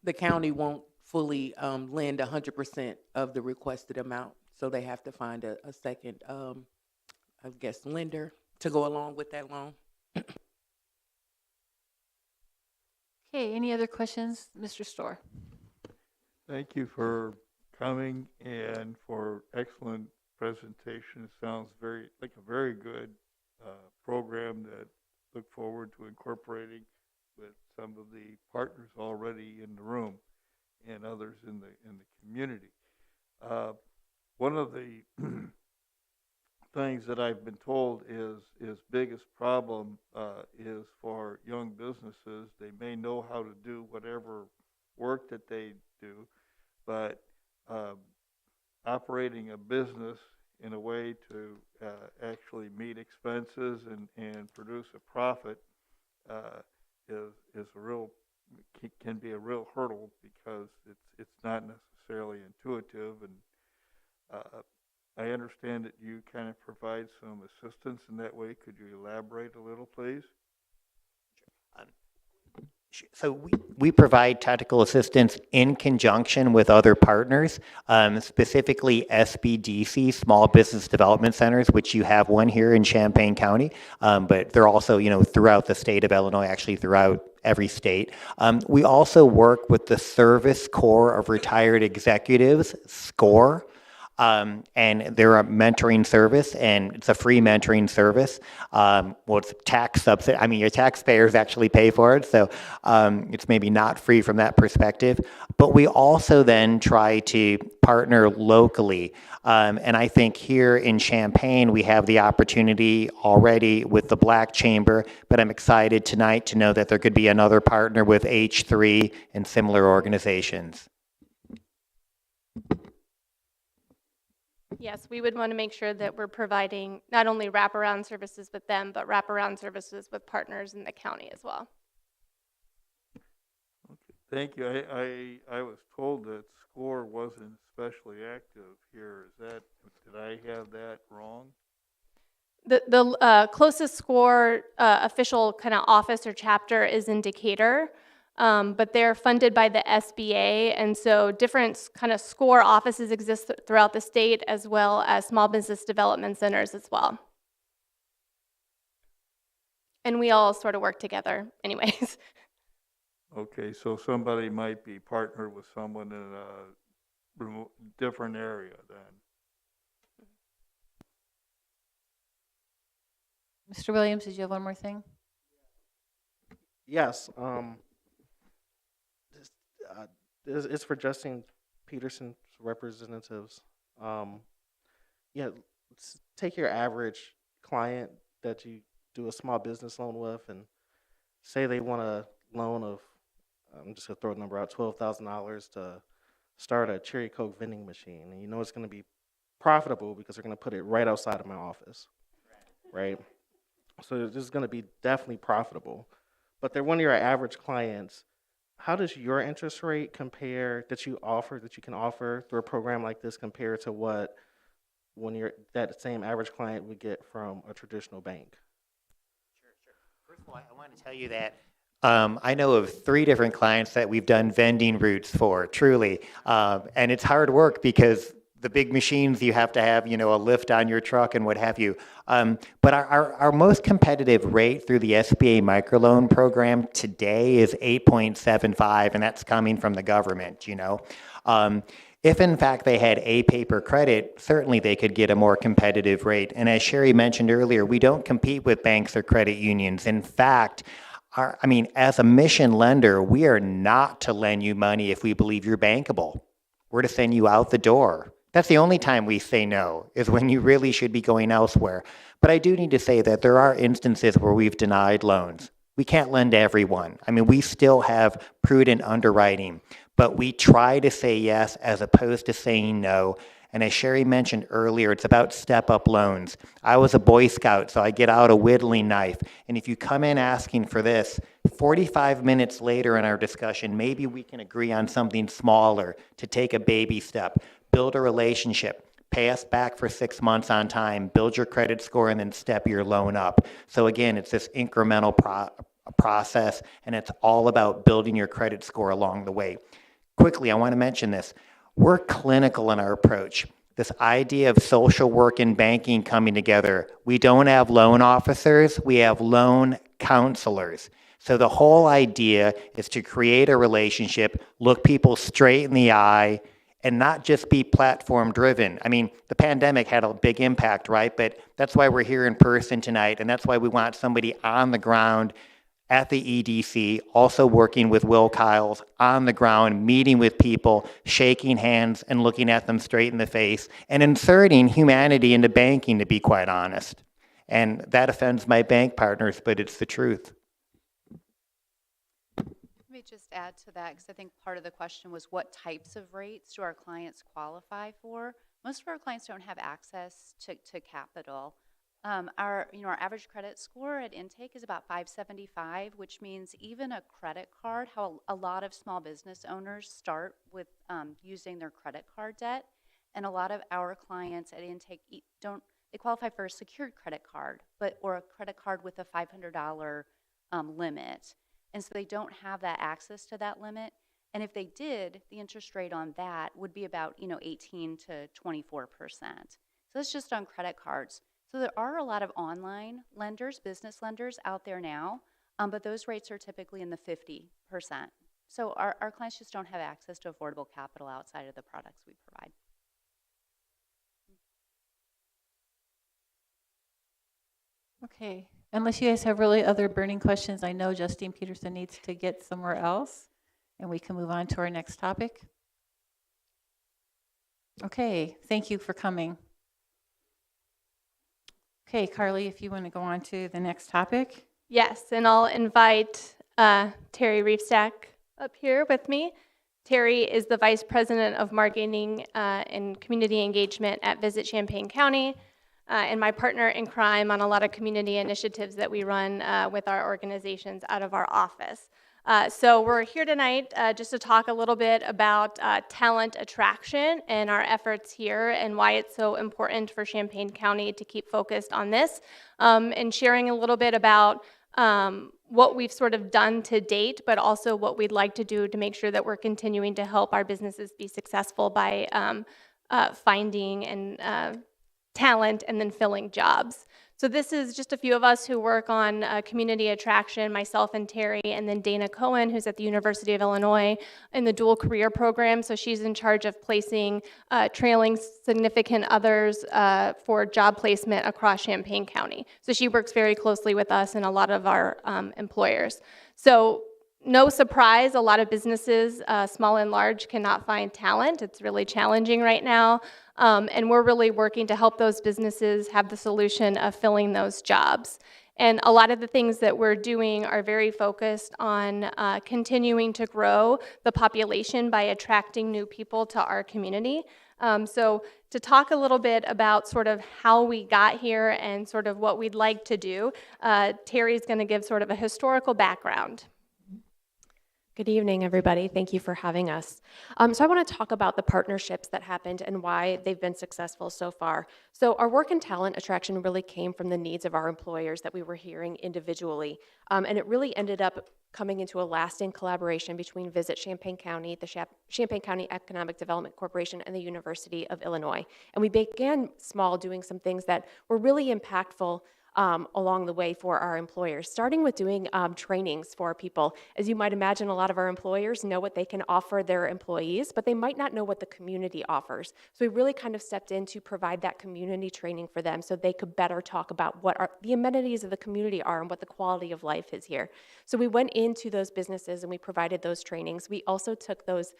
The county won't fully lend 100% of the requested amount, so they have to find a second, I guess, lender to go along with that loan. Okay, any other questions, Mr. Storr? Thank you for coming and for excellent presentation. It sounds like a very good program that look forward to incorporating with some of the partners already in the room and others in the community. One of the things that I've been told is biggest problem is for young businesses. They may know how to do whatever work that they do, but operating a business in a way to actually meet expenses and produce a profit is a real, can be a real hurdle, because it's not necessarily intuitive. And I understand that you kind of provide some assistance in that way. Could you elaborate a little, please? So we provide technical assistance in conjunction with other partners, specifically SBDC, Small Business Development Centers, which you have one here in Champaign County, but they're also, throughout the state of Illinois, actually throughout every state. We also work with the Service Corps of Retired Executives, SCORE. And they're a mentoring service, and it's a free mentoring service. Well, it's tax subsidy. I mean, your taxpayers actually pay for it, so it's maybe not free from that perspective. But we also then try to partner locally. And I think here in Champaign, we have the opportunity already with the Black Chamber, but I'm excited tonight to know that there could be another partner with H3 and similar organizations. Yes, we would want to make sure that we're providing not only wraparound services with them, but wraparound services with partners in the county as well. Thank you. I was told that SCORE wasn't especially active here. Did I have that wrong? The closest SCORE official kind of office or chapter is in Decatur, but they're funded by the SBA, and so different kind of SCORE offices exist throughout the state, as well as small business development centers as well. And we all sort of work together anyways. Okay, so somebody might be partnered with someone in a different area then. Mr. Williams, did you have one more thing? Yes. It's for Justine Peterson's representatives. Take your average client that you do a small business loan with, and say they want a loan of, I'm just gonna throw a number out, $12,000 to start a Cherry Coke vending machine, and you know it's gonna be profitable because they're gonna put it right outside of my office, right? So this is gonna be definitely profitable. But they're one of your average clients. How does your interest rate compare that you can offer through a program like this compare to what that same average client would get from a traditional bank? First of all, I want to tell you that I know of 3 different clients that we've done vending routes for, truly. And it's hard work because the big machines, you have to have, a lift on your truck and what have you. But our most competitive rate through the SBA microloan program today is 8.75, and that's coming from the government, If in fact they had a paper credit, certainly they could get a more competitive rate. And as Sherry mentioned earlier, we don't compete with banks or credit unions. In fact, as a mission lender, we are not to lend you money if we believe you're bankable. We're to send you out the door. That's the only time we say no, is when you really should be going elsewhere. But I do need to say that there are instances where we've denied loans. We can't lend to everyone. We still have prudent underwriting, but we try to say yes as opposed to saying no. And as Sherry mentioned earlier, it's about step-up loans. I was a Boy Scout, so I get out a whittling knife. And if you come in asking for this, 45 minutes later in our discussion, maybe we can agree on something smaller to take a baby step, build a relationship, pay us back for 6 months on time, build your credit score, and then step your loan up. So again, it's this incremental process, and it's all about building your credit score along the way. Quickly, I want to mention this. We're clinical in our approach. This idea of social work and banking coming together. We don't have loan officers, we have loan counselors. So the whole idea is to create a relationship, look people straight in the eye, and not just be platform driven. The pandemic had a big impact, right? But that's why we're here in person tonight, and that's why we want somebody on the ground at the EDC, also working with Will Kyles on the ground, meeting with people, shaking hands and looking at them straight in the face, and inserting humanity into banking, to be quite honest. And that offends my bank partners, but it's the truth. Let me just add to that, because I think part of the question was what types of rates do our clients qualify for? Most of our clients don't have access to capital. Our average credit score at intake is about 575, which means even a credit card, how a lot of small business owners start with using their credit card debt, and a lot of our clients at intake they qualify for a secured credit card, or a credit card with a $500 limit, and so they don't have that access to that limit. And if they did, the interest rate on that would be about 18 to 24%. So that's just on credit cards. So there are a lot of online lenders, business lenders out there now, but those rates are typically in the 50%. So our clients just don't have access to affordable capital outside of the products we provide. Okay, unless you guys have really other burning questions, I know Justine Peterson needs to get somewhere else, and we can move on to our next topic. Okay, thank you for coming. Okay, Carly, if you want to go on to the next topic. Yes, and I'll invite Terry Reefstack up here with me. Terry is the Vice President of Marketing and Community Engagement at Visit Champaign County, and my partner in crime on a lot of community initiatives that we run with our organizations out of our office. So we're here tonight just to talk a little bit about talent attraction and our efforts here and why it's so important for Champaign County to keep focused on this, and sharing a little bit about what we've sort of done to date, but also what we'd like to do to make sure that we're continuing to help our businesses be successful by finding and talent and then filling jobs. So this is just a few of us who work on community attraction, myself and Terry, and then Dana Cohen, who's at the University of Illinois in the dual career program. So she's in charge of placing trailing significant others for job placement across Champaign County. So she works very closely with us and a lot of our employers. So no surprise, a lot of businesses, small and large, cannot find talent. It's really challenging right now. And we're really working to help those businesses have the solution of filling those jobs. And a lot of the things that we're doing are very focused on continuing to grow the population by attracting new people to our community. So to talk a little bit about sort of how we got here and sort of what we'd like to do, Terry's going to give sort of a historical background. Good evening, everybody. Thank you for having us. So I want to talk about the partnerships that happened and why they've been successful so far. So our work in talent attraction really came from the needs of our employers that we were hearing individually. And it really ended up coming into a lasting collaboration between Visit Champaign County, the Champaign County Economic Development Corporation, and the University of Illinois. And we began small, doing some things that were really impactful along the way for our employers, starting with doing trainings for people. As you might imagine, a lot of our employers know what they can offer their employees, but they might not know what the community offers. So we really kind of stepped in to provide that community training for them so they could better talk about what the amenities of the community are and what the quality of life is here. So we went into those businesses and we provided those trainings. We also took those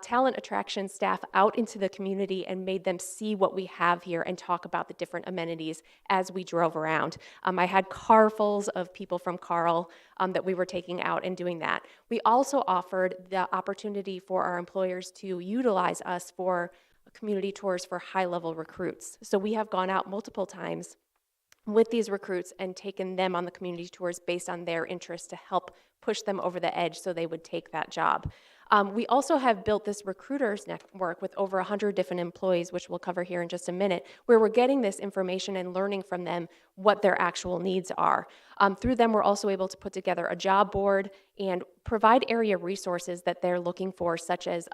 talent attraction staff out into the community and made them see what we have here and talk about the different amenities as we drove around. I had carfuls of people from Carl that we were taking out and doing that. We also offered the opportunity for our employers to utilize us for community tours for high-level recruits. So we have gone out multiple times with these recruits and taken them on the community tours based on their interests to help push them over the edge so they would take that job. We also have built this recruiters network with over 100 different employees, which we'll cover here in just a minute, where we're getting this information and learning from them what their actual needs are. Through them, we're also able to put together a job board and provide area resources that they're looking for, such as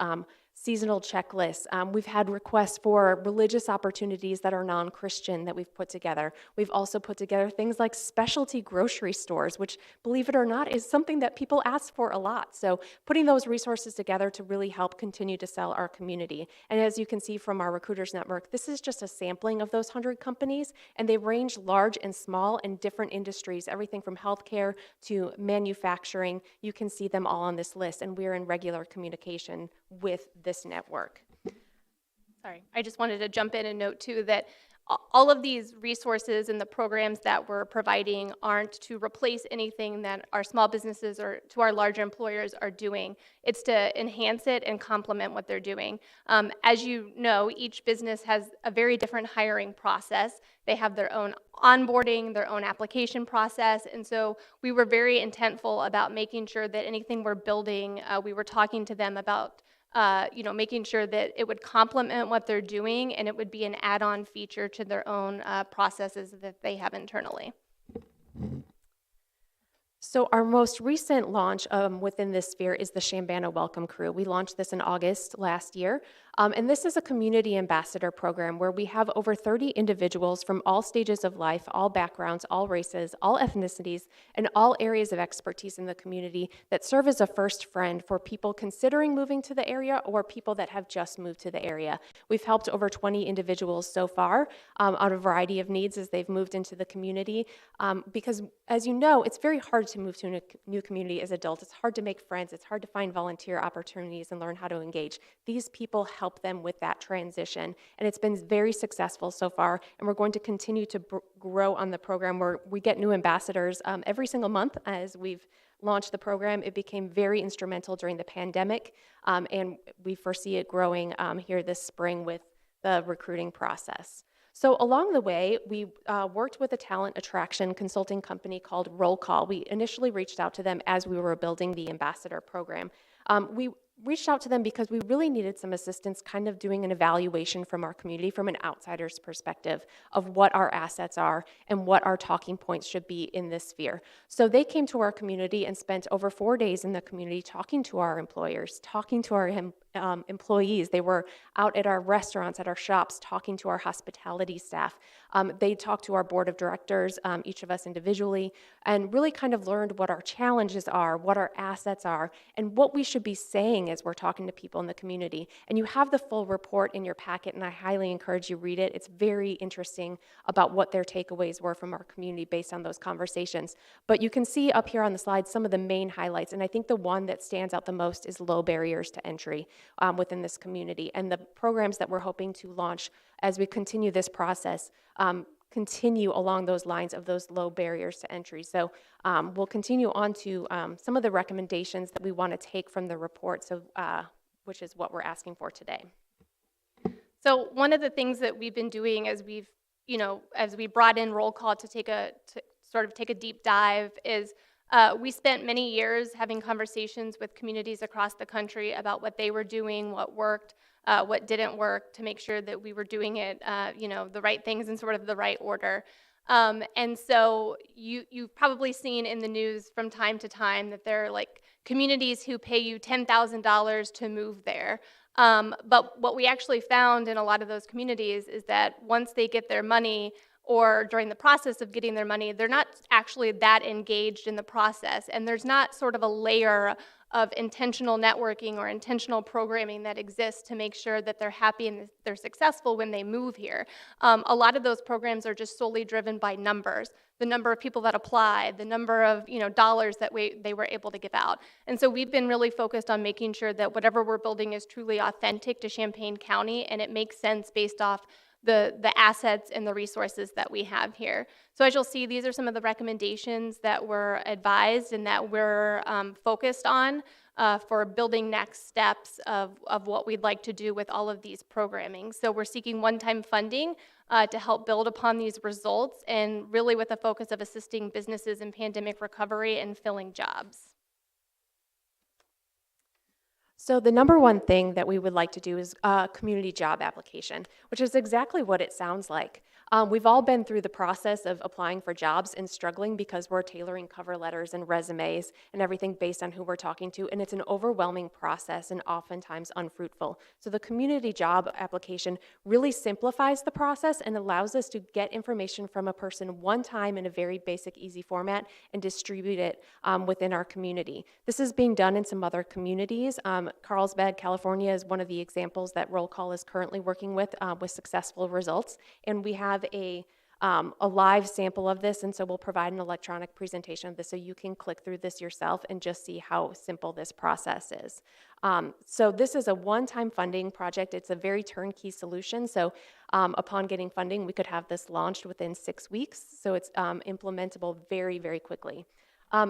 seasonal checklists. We've had requests for religious opportunities that are non-Christian that we've put together. We've also put together things like specialty grocery stores, which, believe it or not, is something that people ask for a lot. So putting those resources together to really help continue to sell our community. And as you can see from our recruiters network, this is just a sampling of those 100 companies, and they range large and small in different industries, everything from healthcare to manufacturing. You can see them all on this list, and we're in regular communication with this network. Sorry, I just wanted to jump in and note too that all of these resources and the programs that we're providing aren't to replace anything that our small businesses or to our larger employers are doing. It's to enhance it and complement what they're doing. As you know, each business has a very different hiring process. They have their own onboarding, their own application process, and so we were very intentful about making sure that anything we're building, we were talking to them about making sure that it would complement what they're doing and it would be an add-on feature to their own processes that they have internally. So our most recent launch within this sphere is the Shambana Welcome Crew. We launched this in August last year. And this is a community ambassador program where we have over 30 individuals from all stages of life, all backgrounds, all races, all ethnicities, and all areas of expertise in the community that serve as a first friend for people considering moving to the area or people that have just moved to the area. We've helped over 20 individuals so far on a variety of needs as they've moved into the community because, as you know, it's very hard to move to a new community as adults. It's hard to make friends. It's hard to find volunteer opportunities and learn how to engage. These people help them with that transition, and it's been very successful so far, and we're going to continue to grow on the program where we get new ambassadors every single month as we've launched the program. It became very instrumental during the pandemic, and we foresee it growing here this spring with the recruiting process. So along the way, we worked with a talent attraction consulting company called Roll Call. We initially reached out to them as we were building the ambassador program. We reached out to them because we really needed some assistance kind of doing an evaluation from our community from an outsider's perspective of what our assets are and what our talking points should be in this sphere. So they came to our community and spent over 4 days in the community talking to our employers, talking to our employees. They were out at our restaurants, at our shops, talking to our hospitality staff. They talked to our board of directors, each of us individually, and really kind of learned what our challenges are, what our assets are, and what we should be saying as we're talking to people in the community. And you have the full report in your packet, and I highly encourage you read it. It's very interesting about what their takeaways were from our community based on those conversations. But you can see up here on the slide some of the main highlights, and I think the one that stands out the most is low barriers to entry within this community. And the programs that we're hoping to launch as we continue this process continue along those lines of those low barriers to entry. So we'll continue on to some of the recommendations that we want to take from the report, so which is what we're asking for today. So one of the things that we've been doing as we've, as we brought in Roll Call to take a deep dive is we spent many years having conversations with communities across the country about what they were doing, what worked, what didn't work, to make sure that we were doing it, the right things in sort of the right order. And so you've probably seen in the news from time to time that there are like communities who pay you $10,000 to move there. But what we actually found in a lot of those communities is that once they get their money, or during the process of getting their money, they're not actually that engaged in the process. And there's not sort of a layer of intentional networking or intentional programming that exists to make sure that they're happy and they're successful when they move here. A lot of those programs are just solely driven by numbers, the number of people that apply, the number of dollars that they were able to give out. And so we've been really focused on making sure that whatever we're building is truly authentic to Champaign County, and it makes sense based off the assets and the resources that we have here. So as you'll see, these are some of the recommendations that were advised and that we're focused on for building next steps of what we'd like to do with all of these programming. So we're seeking one-time funding to help build upon these results, and really with a focus of assisting businesses in pandemic recovery and filling jobs. So the number one thing that we would like to do is a community job application, which is exactly what it sounds like. We've all been through the process of applying for jobs and struggling because we're tailoring cover letters and resumes and everything based on who we're talking to, and it's an overwhelming process and oftentimes unfruitful. So the community job application really simplifies the process and allows us to get information from a person one time in a very basic, easy format and distribute it within our community. This is being done in some other communities. Carlsbad, California is one of the examples that Roll Call is currently working with successful results, and we have a live sample of this, and so we'll provide an electronic presentation of this so you can click through this yourself and just see how simple this process is. So this is a one-time funding project. It's a very turnkey solution, so upon getting funding, we could have this launched within 6 weeks, so it's implementable very, very quickly.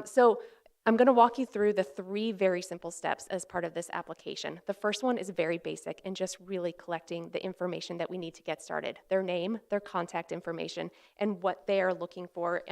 So I'm going to walk you through the 3 very simple steps as part of this application. The first one is very basic and just really collecting the information that we need to get started. Their name, their contact information, and what they are looking for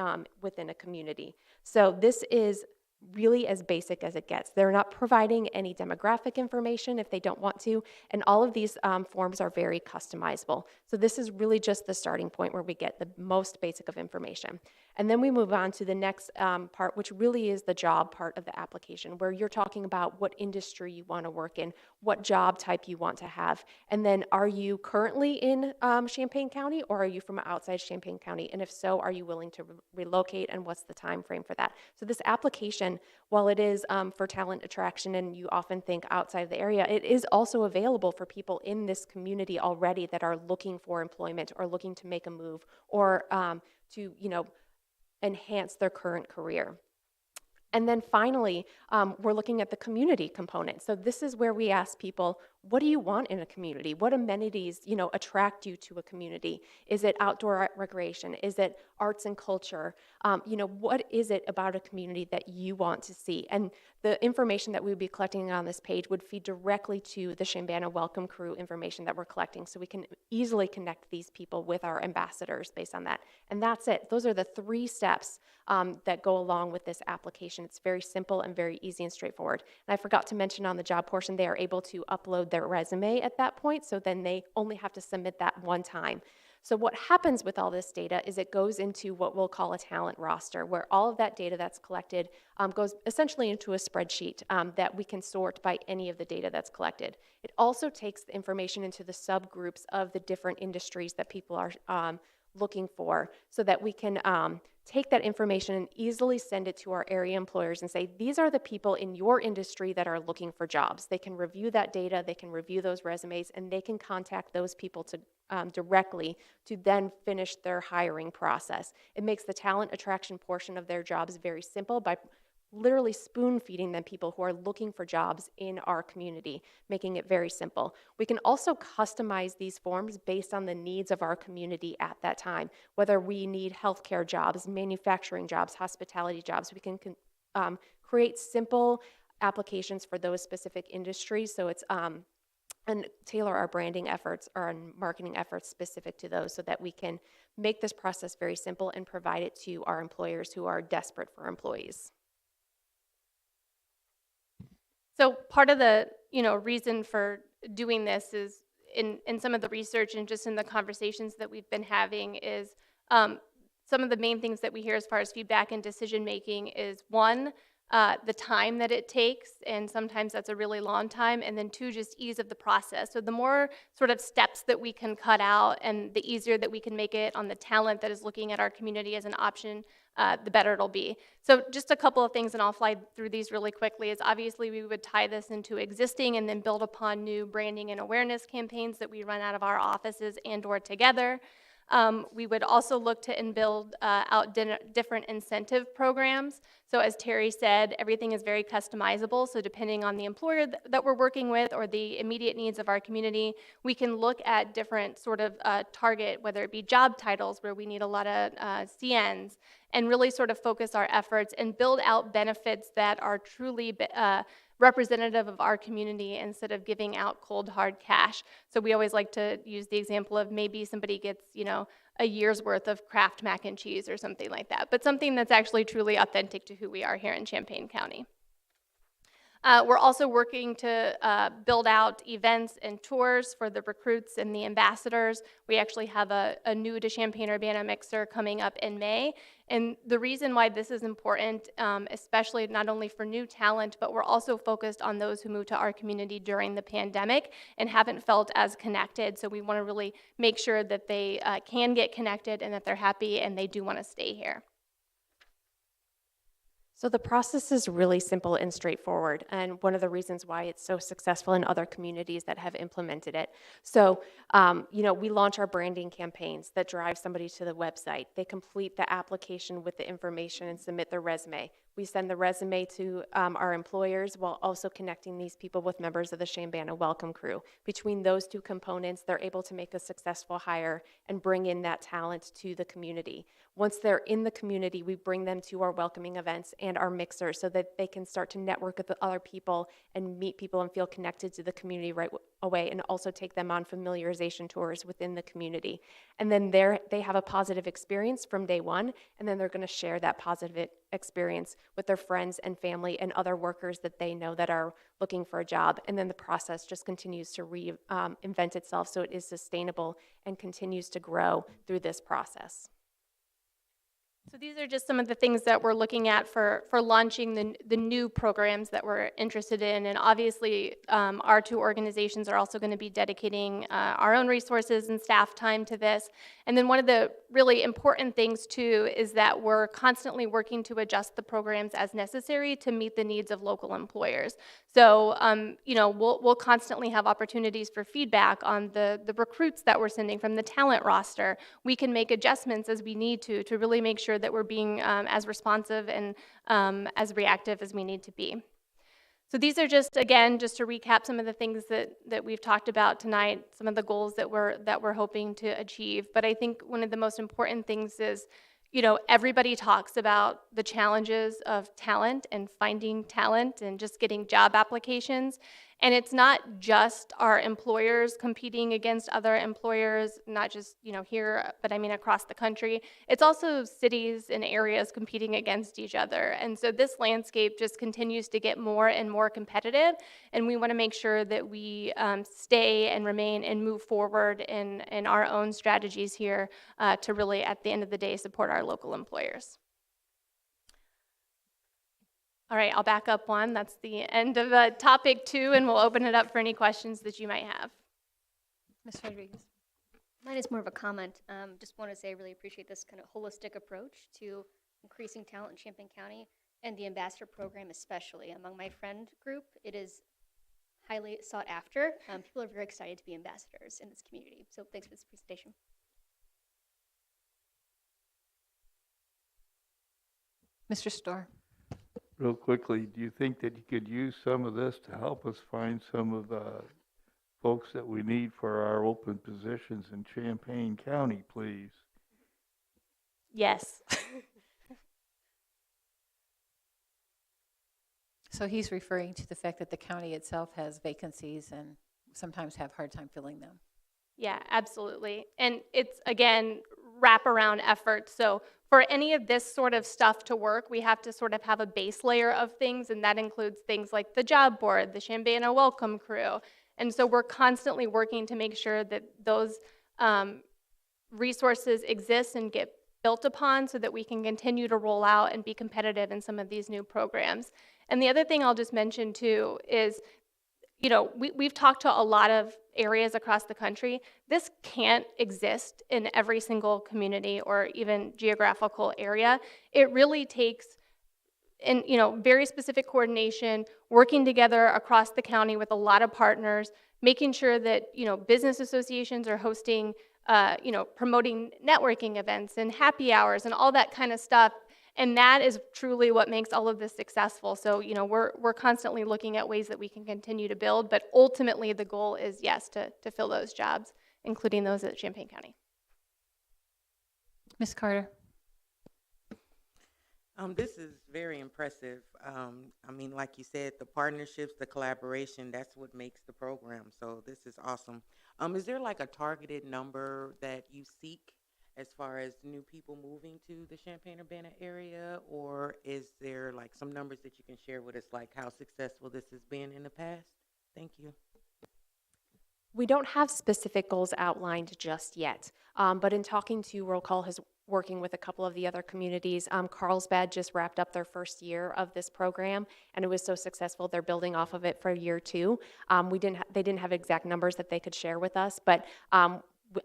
within a community. So this is really as basic as it gets. They're not providing any demographic information if they don't want to, and all of these forms are very customizable. So this is really just the starting point where we get the most basic of information. And then we move on to the next part, which really is the job part of the application, where you're talking about what industry you want to work in, what job type you want to have. And then are you currently in Champaign County, or are you from outside Champaign County? And if so, are you willing to relocate, and what's the time frame for that? So this application, while it is for talent attraction and you often think outside of the area, it is also available for people in this community already that are looking for employment or looking to make a move or to, enhance their current career. And then finally, we're looking at the community component. So this is where we ask people, what do you want in a community? What amenities, attract you to a community? Is it outdoor recreation? Is it arts and culture? What is it about a community that you want to see? And the information that we would be collecting on this page would feed directly to the Chambana Welcome Crew information that we're collecting, so we can easily connect these people with our ambassadors based on that. And that's it. Those are the 3 steps that go along with this application. It's very simple and very easy and straightforward. And I forgot to mention on the job portion, they are able to upload their resume at that point, so then they only have to submit that one time. So what happens with all this data is it goes into what we'll call a talent roster, where all of that data that's collected goes essentially into a spreadsheet that we can sort by any of the data that's collected. It also takes the information into the subgroups of the different industries that people are looking for, so that we can take that information and easily send it to our area employers and say, these are the people in your industry that are looking for jobs. They can review that data, they can review those resumes, and they can contact those people to directly to then finish their hiring process. It makes the talent attraction portion of their jobs very simple by literally spoon feeding them people who are looking for jobs in our community, making it very simple. We can also customize these forms based on the needs of our community at that time. Whether we need healthcare jobs, manufacturing jobs, hospitality jobs, we can create simple applications for those specific industries. So it's and tailor our branding efforts or our marketing efforts specific to those, so that we can make this process very simple and provide it to our employers who are desperate for employees. So part of the reason for doing this is in some of the research and just in the conversations that we've been having is some of the main things that we hear as far as feedback and decision making is 1, the time that it takes, and sometimes that's a really long time, and then 2, just ease of the process. So the more sort of steps that we can cut out and the easier that we can make it on the talent that is looking at our community as an option, the better it'll be. So just a couple of things, and I'll fly through these really quickly, is obviously we would tie this into existing and then build upon new branding and awareness campaigns that we run out of our offices and or together. We would also look to build out different incentive programs. So as Terry said, everything is very customizable. So depending on the employer that we're working with or the immediate needs of our community, we can look at different sort of target, whether it be job titles where we need a lot of CNs, and really sort of focus our efforts and build out benefits that are truly representative of our community instead of giving out cold hard cash. So we always like to use the example of maybe somebody gets, a year's worth of Kraft mac and cheese or something like that, but something that's actually truly authentic to who we are here in Champaign County. We're also working to build out events and tours for the recruits and the ambassadors. We actually have a new to Champaign-Urbana mixer coming up in May. And the reason why this is important, especially not only for new talent, but we're also focused on those who moved to our community during the pandemic and haven't felt as connected. So we want to really make sure that they can get connected and that they're happy and they do want to stay here. So the process is really simple and straightforward, and one of the reasons why it's so successful in other communities that have implemented it. So, we launch our branding campaigns that drive somebody to the website. They complete the application with the information and submit their resume. We send the resume to our employers while also connecting these people with members of the Chambana Welcome Crew. Between those 2 components, they're able to make a successful hire and bring in that talent to the community. Once they're in the community, we bring them to our welcoming events and our mixers so that they can start to network with other people and meet people and feel connected to the community right away, and also take them on familiarization tours within the community. And then they have a positive experience from day 1, and then they're going to share that positive experience with their friends and family and other workers that they know that are looking for a job. And then the process just continues to reinvent itself, so it is sustainable and continues to grow through this process. So these are just some of the things that we're looking at for launching the new programs that we're interested in. And obviously, our two organizations are also going to be dedicating our own resources and staff time to this. And then one of the really important things too is that we're constantly working to adjust the programs as necessary to meet the needs of local employers. So, you know, we'll constantly have opportunities for feedback on the recruits that we're sending from the talent roster. We can make adjustments as we need to really make sure that we're being as responsive and as reactive as we need to be. So these are just, again, just to recap some of the things that we've talked about tonight, some of the goals that we're hoping to achieve. But I think one of the most important things is, you know, everybody talks about the challenges of talent and finding talent and just getting job applications. And it's not just our employers competing against other employers, not just, you know, here, but I mean across the country. It's also cities and areas competing against each other. And so this landscape just continues to get more and more competitive. And we want to make sure that we stay and remain and move forward in our own strategies here to really, at the end of the day, support our local employers. All right, I'll back up one. That's the end of topic 2, and we'll open it up for any questions that you might have. Ms. Rodriguez. Mine is more of a comment. Just want to say I really appreciate this kind of holistic approach to increasing talent in Champaign County and the ambassador program especially. Among my friend group, it is highly sought after. People are very excited to be ambassadors in this community. So thanks for this presentation. Mr. Storr. Real quickly, do you think that you could use some of this to help us find some of the folks that we need for our open positions in Champaign County, please? Yes. So he's referring to the fact that the county itself has vacancies and sometimes have a hard time filling them. Yeah, absolutely. And it's, again, wraparound effort. So for any of this sort of stuff to work, we have to sort of have a base layer of things, and that includes things like the job board, the Chambana Welcome Crew. And so we're constantly working to make sure that those resources exist and get built upon so that we can continue to roll out and be competitive in some of these new programs. And the other thing I'll just mention too is, you know, we've talked to a lot of areas across the country. This can't exist in every single community or even geographical area. It really takes, you know, very specific coordination, working together across the county with a lot of partners, making sure that, you know, business associations are hosting, you know, promoting networking events and happy hours and all that kind of stuff. And that is truly what makes all of this successful. So, you know, we're constantly looking at ways that we can continue to build, but ultimately the goal is, yes, to fill those jobs, including those at Champaign County. Ms. Carter. This is very impressive. I mean, like you said, the partnerships, the collaboration, that's what makes the program. So this is awesome. Is there like a targeted number that you seek as far as new people moving to the Champaign-Urbana area, or is there like some numbers that you can share with us, like how successful this has been in the past? Thank you. We don't have specific goals outlined just yet, but in talking to Roll Call, working with a couple of the other communities, Carlsbad just wrapped up their first year of this program, and it was so successful they're building off of it for year 2. They didn't have exact numbers that they could share with us, but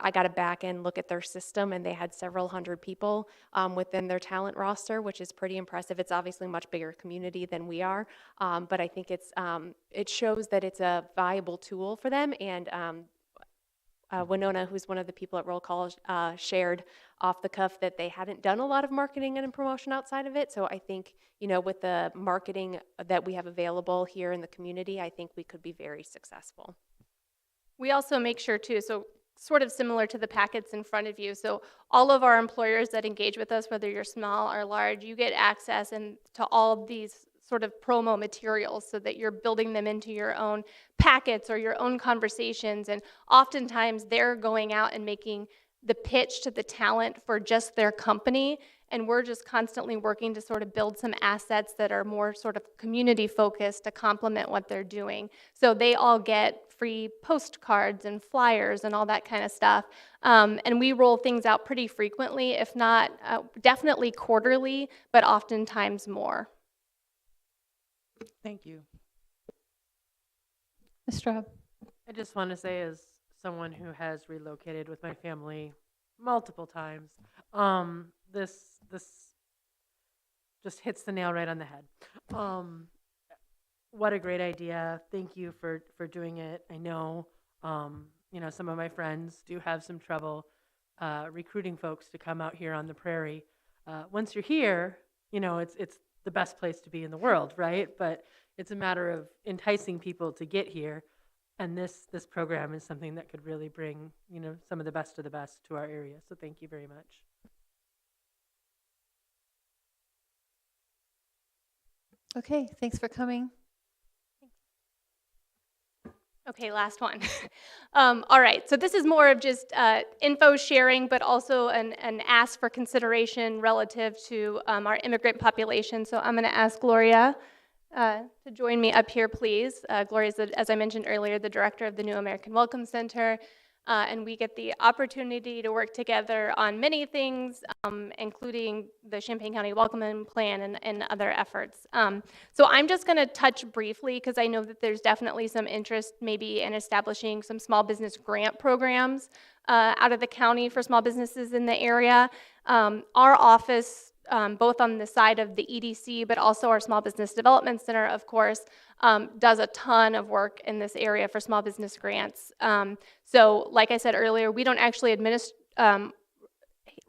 I got to back and look at their system, and they had several hundred people within their talent roster, which is pretty impressive. It's obviously a much bigger community than we are, but I think it shows that it's a viable tool for them. And Winona, who's one of the people at Roll Call, shared off the cuff that they hadn't done a lot of marketing and promotion outside of it. So I think, you know, with the marketing that we have available here in the community, I think we could be very successful. We also make sure too, so sort of similar to the packets in front of you. So all of our employers that engage with us, whether you're small or large, you get access to all of these sort of promo materials so that you're building them into your own packets or your own conversations. And oftentimes they're going out and making the pitch to the talent for just their company. and we're just constantly working to sort of build some assets that are more sort of community focused to complement what they're doing. So they all get free postcards and flyers and all that kind of stuff. And we roll things out pretty frequently, if not definitely quarterly, but oftentimes more. Thank you. Ms. Straub. I just want to say, as someone who has relocated with my family multiple times, this just hits the nail right on the head. What a great idea! Thank you for doing it. I know, some of my friends do have some trouble recruiting folks to come out here on the prairie. Once you're here, it's the best place to be in the world, right? But it's a matter of enticing people to get here. And this program is something that could really bring, some of the best to our area. So thank you very much. Okay, thanks for coming. Okay, last one. All right, so this is more of just info sharing, but also an ask for consideration relative to our immigrant population. So I'm going to ask Gloria to join me up here, please. Gloria is, as I mentioned earlier, the director of the New American Welcome Center, and we get the opportunity to work together on many things, including the Champaign County Welcome Plan and other efforts. So I'm just going to touch briefly, because I know that there's definitely some interest maybe in establishing some small business grant programs out of the county for small businesses in the area. Our office, both on the side of the EDC, but also our Small Business Development Center, of course, does a ton of work in this area for small business grants. So like I said earlier, we don't actually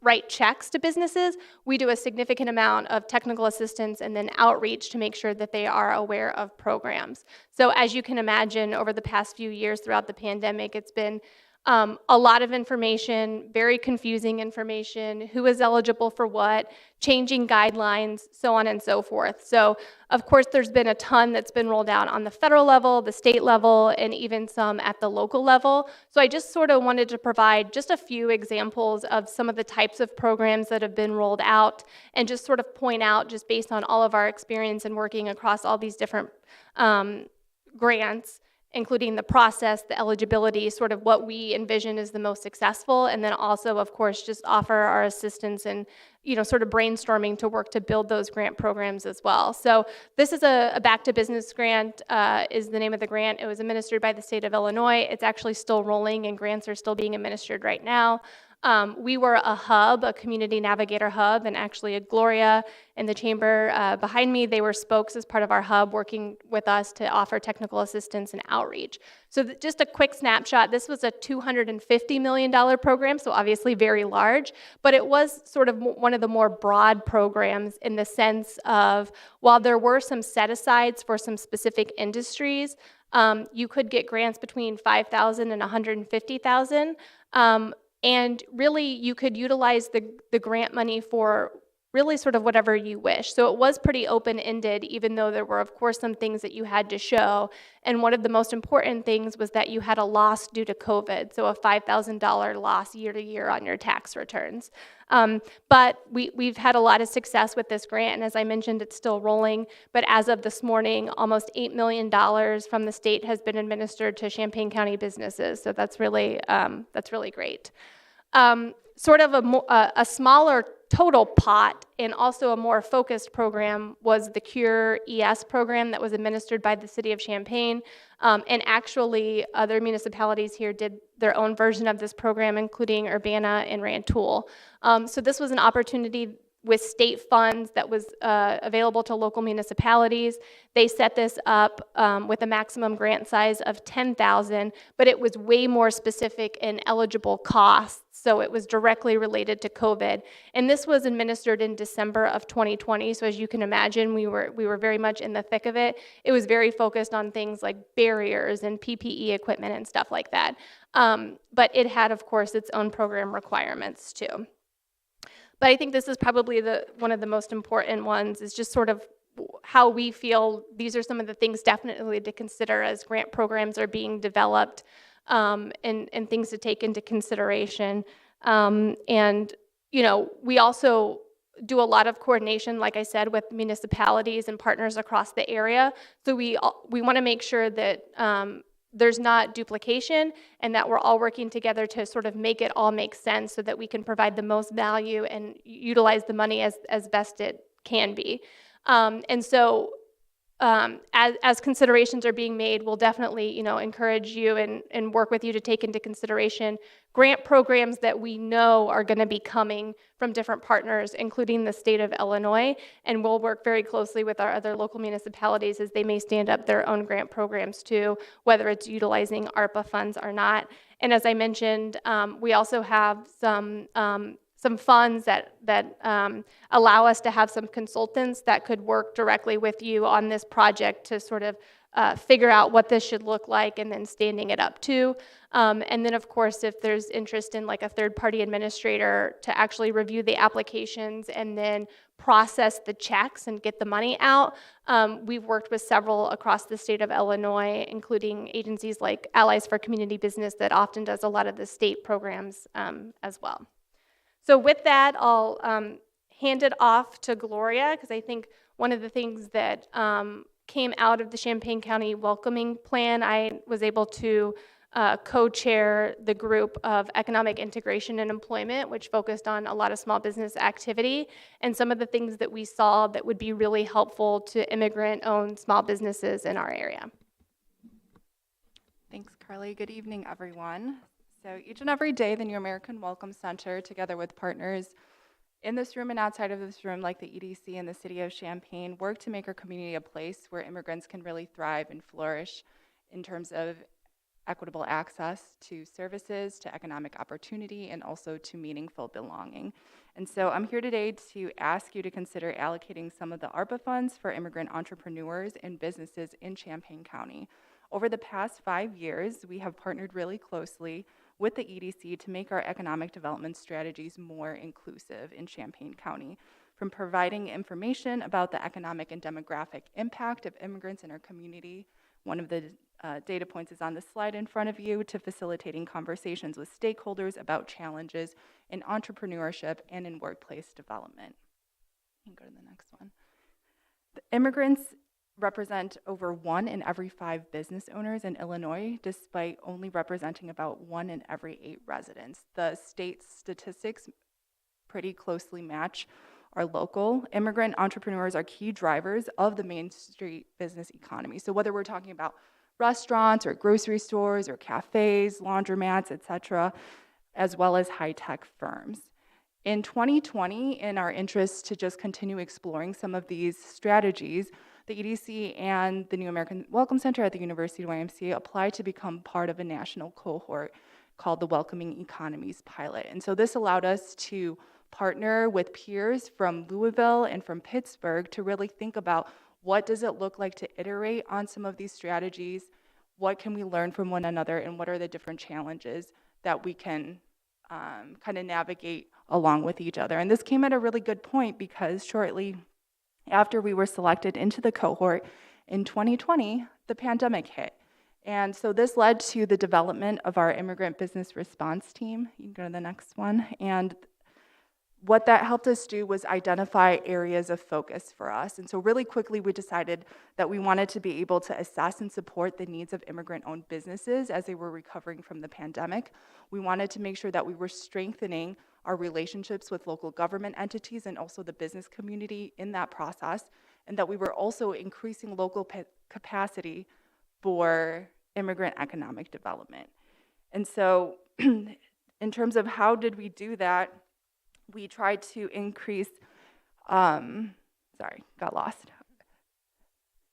write checks to businesses. We do a significant amount of technical assistance and then outreach to make sure that they are aware of programs. So as you can imagine, over the past few years throughout the pandemic, it's been a lot of information, very confusing information, who is eligible for what, changing guidelines, so on and so forth. So, of course, there's been a ton that's been rolled out on the federal level, the state level, and even some at the local level. So I just sort of wanted to provide just a few examples of some of the types of programs that have been rolled out and just sort of point out, just based on all of our experience in working across all these different grants, including the process, the eligibility, sort of what we envision is the most successful, and then also, of course, just offer our assistance and, sort of brainstorming to work to build those grant programs as well. So this is a Back to Business grant, is the name of the grant. It was administered by the state of Illinois. It's actually still rolling, and grants are still being administered right now. We were a hub, a community navigator hub, and actually Gloria in the chamber behind me, they were spokes as part of our hub working with us to offer technical assistance and outreach. So just a quick snapshot, this was a $250 million program, so obviously very large, but it was sort of one of the more broad programs in the sense of, while there were some set-asides for some specific industries, you could get grants between $5,000 and $150,000. And really, you could utilize the grant money for really sort of whatever you wish. So it was pretty open-ended, even though there were, of course, some things that you had to show. And one of the most important things was that you had a loss due to COVID, so a $5,000 loss year to year on your tax returns. But we've had a lot of success with this grant, and as I mentioned, it's still rolling. But as of this morning, almost $8 million from the state has been administered to Champaign County businesses. So that's really great. Sort of a smaller total pot and also a more focused program was the Cure ES program that was administered by the city of Champaign. And actually, other municipalities here did their own version of this program, including Urbana and Rantoul. So this was an opportunity with state funds that was available to local municipalities. They set this up with a maximum grant size of $10,000, but it was way more specific in eligible costs, so it was directly related to COVID. And this was administered in December of 2020, so as you can imagine, we were very much in the thick of it. It was very focused on things like barriers and PPE equipment and stuff like that. But it had, of course, its own program requirements too. But I think this is probably one of the most important ones, is just sort of how we feel these are some of the things definitely to consider as grant programs are being developed, and things to take into consideration. And, we also do a lot of coordination, like I said, with municipalities and partners across the area. So we want to make sure that there's not duplication and that we're all working together to sort of make it all make sense so that we can provide the most value and utilize the money as best it can be. And so as considerations are being made, we'll definitely, encourage you and work with you to take into consideration grant programs that we know are going to be coming from different partners, including the state of Illinois. And we'll work very closely with our other local municipalities as they may stand up their own grant programs too, whether it's utilizing ARPA funds or not. And as I mentioned, we also have some funds that allow us to have some consultants that could work directly with you on this project to sort of figure out what this should look like and then standing it up too. And then, of course, if there's interest in like a third-party administrator to actually review the applications and then process the checks and get the money out, we've worked with several across the state of Illinois, including agencies like Allies for Community Business that often does a lot of the state programs as well. So with that, I'll hand it off to Gloria, because I think one of the things that came out of the Champaign County Welcoming Plan, I was able to co-chair the group of Economic Integration and Employment, which focused on a lot of small business activity, and some of the things that we saw that would be really helpful to immigrant-owned small businesses in our area. Thanks, Carly. Good evening, everyone. So each and every day, the New American Welcome Center, together with partners in this room and outside of this room, like the EDC and the City of Champaign, work to make our community a place where immigrants can really thrive and flourish in terms of equitable access to services, to economic opportunity, and also to meaningful belonging. And so I'm here today to ask you to consider allocating some of the ARPA funds for immigrant entrepreneurs and businesses in Champaign County. Over the past 5 years, we have partnered really closely with the EDC to make our economic development strategies more inclusive in Champaign County, from providing information about the economic and demographic impact of immigrants in our community. One of the data points is on the slide in front of you, to facilitating conversations with stakeholders about challenges in entrepreneurship and in workplace development. You can go to the next one. The immigrants represent over 1 in every 5 business owners in Illinois, despite only representing about 1 in every 8 residents. The state statistics pretty closely match our local. Immigrant entrepreneurs are key drivers of the Main Street business economy. So whether we're talking about restaurants or grocery stores or cafes, laundromats, etc., as well as high-tech firms. In 2020, in our interest to just continue exploring some of these strategies, the EDC and the New American Welcome Center at the University of YMCA applied to become part of a national cohort called the Welcoming Economies Pilot. And so this allowed us to partner with peers from Louisville and from Pittsburgh to really think about what does it look like to iterate on some of these strategies, what can we learn from one another, and what are the different challenges that we can kind of navigate along with each other. And this came at a really good point, because shortly after we were selected into the cohort in 2020, the pandemic hit. And so this led to the development of our immigrant business response team. You can go to the next one. And what that helped us do was identify areas of focus for us. And so really quickly, we decided that we wanted to be able to assess and support the needs of immigrant-owned businesses as they were recovering from the pandemic. We wanted to make sure that we were strengthening our relationships with local government entities and also the business community in that process, and that we were also increasing local capacity for immigrant economic development. And so in terms of how did we do that, we tried to increase, got lost.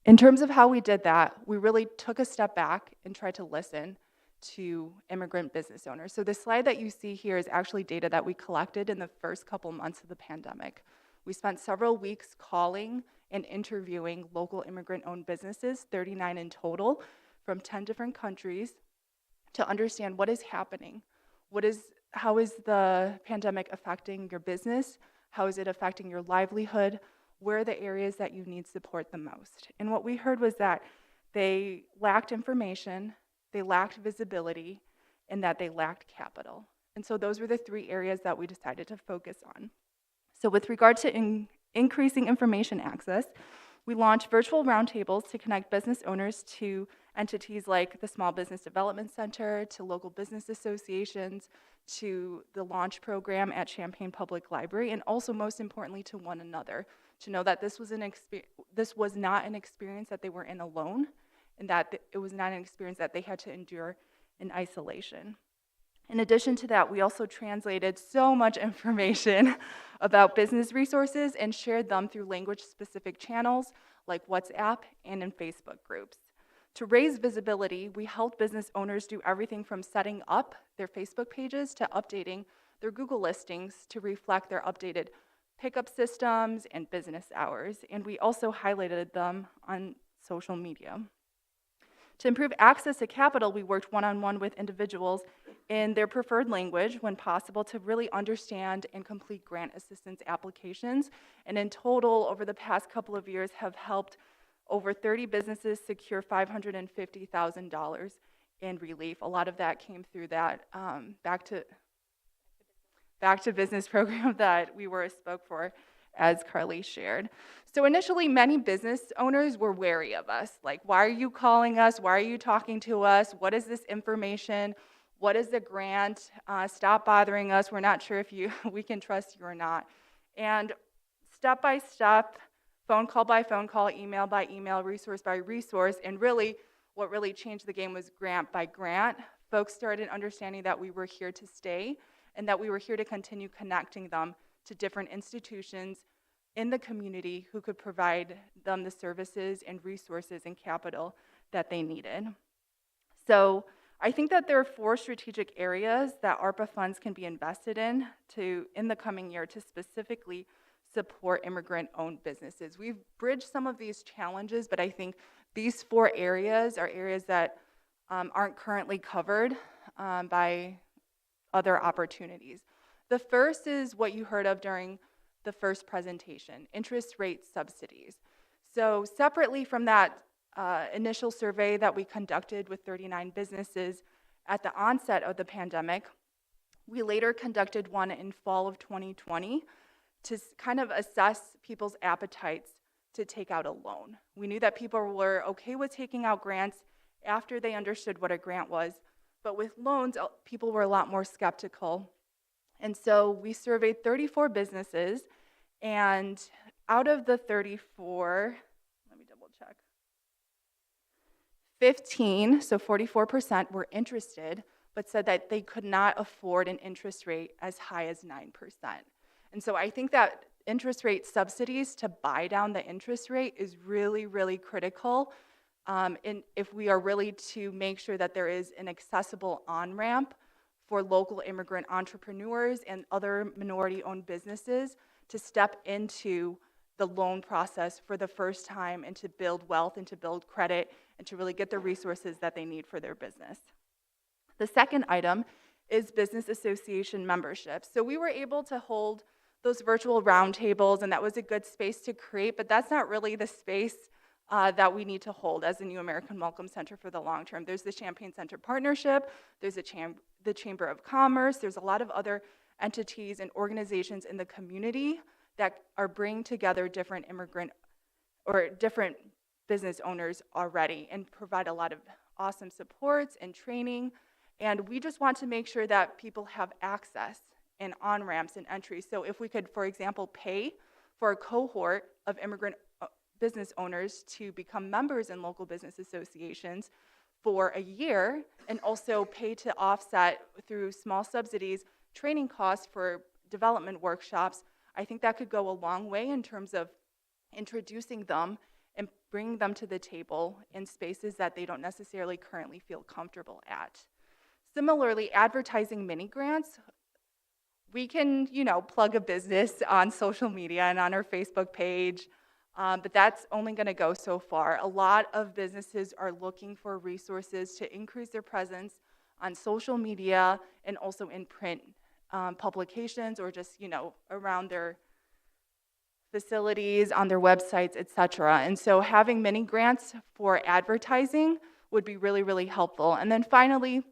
In terms of how we did that, we really took a step back and tried to listen to immigrant business owners. So the slide that you see here is actually data that we collected in the first couple months of the pandemic. We spent several weeks calling and interviewing local immigrant-owned businesses, 39 in total, from 10 different countries, to understand what is happening. How is the pandemic affecting your business? How is it affecting your livelihood? Where are the areas that you need support the most? And what we heard was that they lacked information, they lacked visibility, and that they lacked capital. And so those were the 3 areas that we decided to focus on. So with regard to increasing information access, we launched virtual roundtables to connect business owners to entities like the Small Business Development Center, to local business associations, to the launch program at Champaign Public Library, and also most importantly to one another, to know that this was not an experience that they were in alone, and that it was not an experience that they had to endure in isolation. In addition to that, we also translated so much information about business resources and shared them through language-specific channels like WhatsApp and in Facebook groups. To raise visibility, we helped business owners do everything from setting up their Facebook pages to updating their Google listings to reflect their updated pickup systems and business hours, and we also highlighted them on social media. To improve access to capital, we worked one-on-one with individuals in their preferred language when possible to really understand and complete grant assistance applications. And in total, over the past couple of years, have helped over 30 businesses secure $550,000 in relief. A lot of that came through that Back to Business program that we were a spoke for, as Carly shared. So initially, many business owners were wary of us. Like, why are you calling us? Why are you talking to us? What is this information? What is the grant? Stop bothering us. We're not sure if we can trust you or not. And step by step, phone call by phone call, email by email, resource by resource, and really, what really changed the game was grant by grant. Folks started understanding that we were here to stay and that we were here to continue connecting them to different institutions in the community who could provide them the services and resources and capital that they needed. So I think that there are 4 strategic areas that ARPA funds can be invested in the coming year to specifically support immigrant-owned businesses. We've bridged some of these challenges, but I think these 4 areas are areas that aren't currently covered by other opportunities. The first is what you heard of during the first presentation, interest rate subsidies. So separately from that initial survey that we conducted with 39 businesses at the onset of the pandemic, we later conducted one in fall of 2020 to kind of assess people's appetites to take out a loan. We knew that people were okay with taking out grants after they understood what a grant was, but with loans, people were a lot more skeptical. And so we surveyed 34 businesses, and out of the 34, let me double check, 15, so 44% were interested, but said that they could not afford an interest rate as high as 9%. And so I think that interest rate subsidies to buy down the interest rate is really, really critical if we are really to make sure that there is an accessible on-ramp for local immigrant entrepreneurs and other minority-owned businesses to step into the loan process for the first time and to build wealth and to build credit and to really get the resources that they need for their business. The second item is business association membership. So we were able to hold those virtual roundtables, and that was a good space to create, but that's not really the space that we need to hold as a New American Welcome Center for the long term. There's the Champaign Center Partnership, there's the Chamber of Commerce, there's a lot of other entities and organizations in the community that are bringing together different immigrant or different business owners already and provide a lot of awesome supports and training. And we just want to make sure that people have access and on-ramps and entries. So if we could, for example, pay for a cohort of immigrant business owners to become members in local business associations for a year, and also pay to offset through small subsidies training costs for development workshops, I think that could go a long way in terms of introducing them and bringing them to the table in spaces that they don't necessarily currently feel comfortable at. Similarly, advertising mini grants, we can, plug a business on social media and on our Facebook page, but that's only going to go so far. A lot of businesses are looking for resources to increase their presence on social media and also in print publications or just, around their facilities, on their websites, etc. And so having mini grants for advertising would be really, really helpful. And then finally,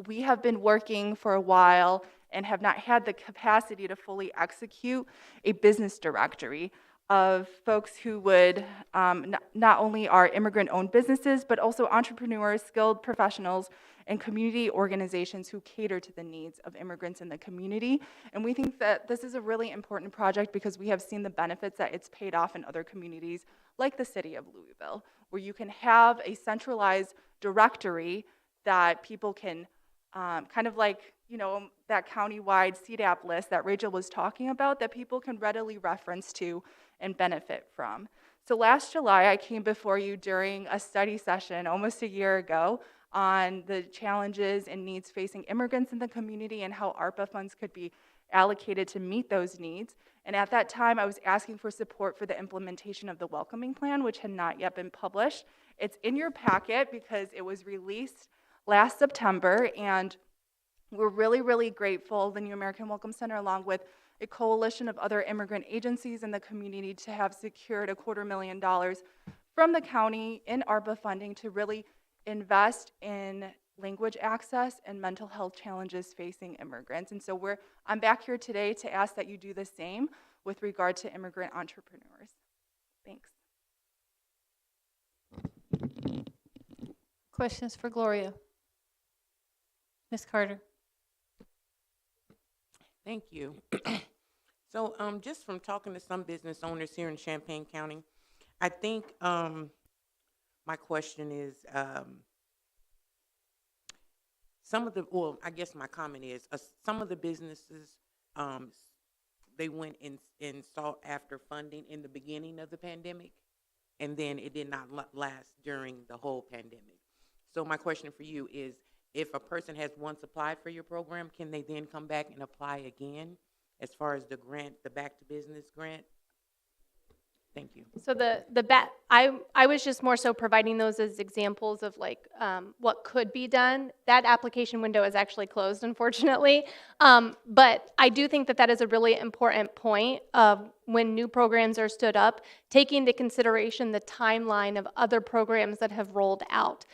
we have been working for a while and have not had the capacity to fully execute a business directory of folks who would not only are immigrant-owned businesses, but also entrepreneurs, skilled professionals, and community organizations who cater to the needs of immigrants in the community. And we think that this is a really important project because we have seen the benefits that it's paid off in other communities, like the city of Louisville, where you can have a centralized directory that people can, kind of like, you know, that countywide CDAP list that Rachel was talking about, that people can readily reference to and benefit from. So last July, I came before you during a study session almost a year ago on the challenges and needs facing immigrants in the community and how ARPA funds could be allocated to meet those needs. And at that time, I was asking for support for the implementation of the welcoming plan, which had not yet been published. It's in your packet because it was released last September, and we're really, really grateful, the New American Welcome Center, along with a coalition of other immigrant agencies in the community, to have secured $250,000 from the county in ARPA funding to really invest in language access and mental health challenges facing immigrants. And so I'm back here today to ask that you do the same with regard to immigrant entrepreneurs. Thanks. Questions for Gloria? Ms. Carter. Thank you. So just from talking to some business owners here in Champaign County, I think my question is, I guess my comment is, some of the businesses, they went and sought after funding in the beginning of the pandemic, and then it did not last during the whole pandemic. So my question for you is, if a person has once applied for your program, can they then come back and apply again as far as the grant, the Back to Business grant? Thank you. So I was just more so providing those as examples of like what could be done. That application window is actually closed, unfortunately. But I do think that that is a really important point of when new programs are stood up, taking into consideration the timeline of other programs that have rolled out.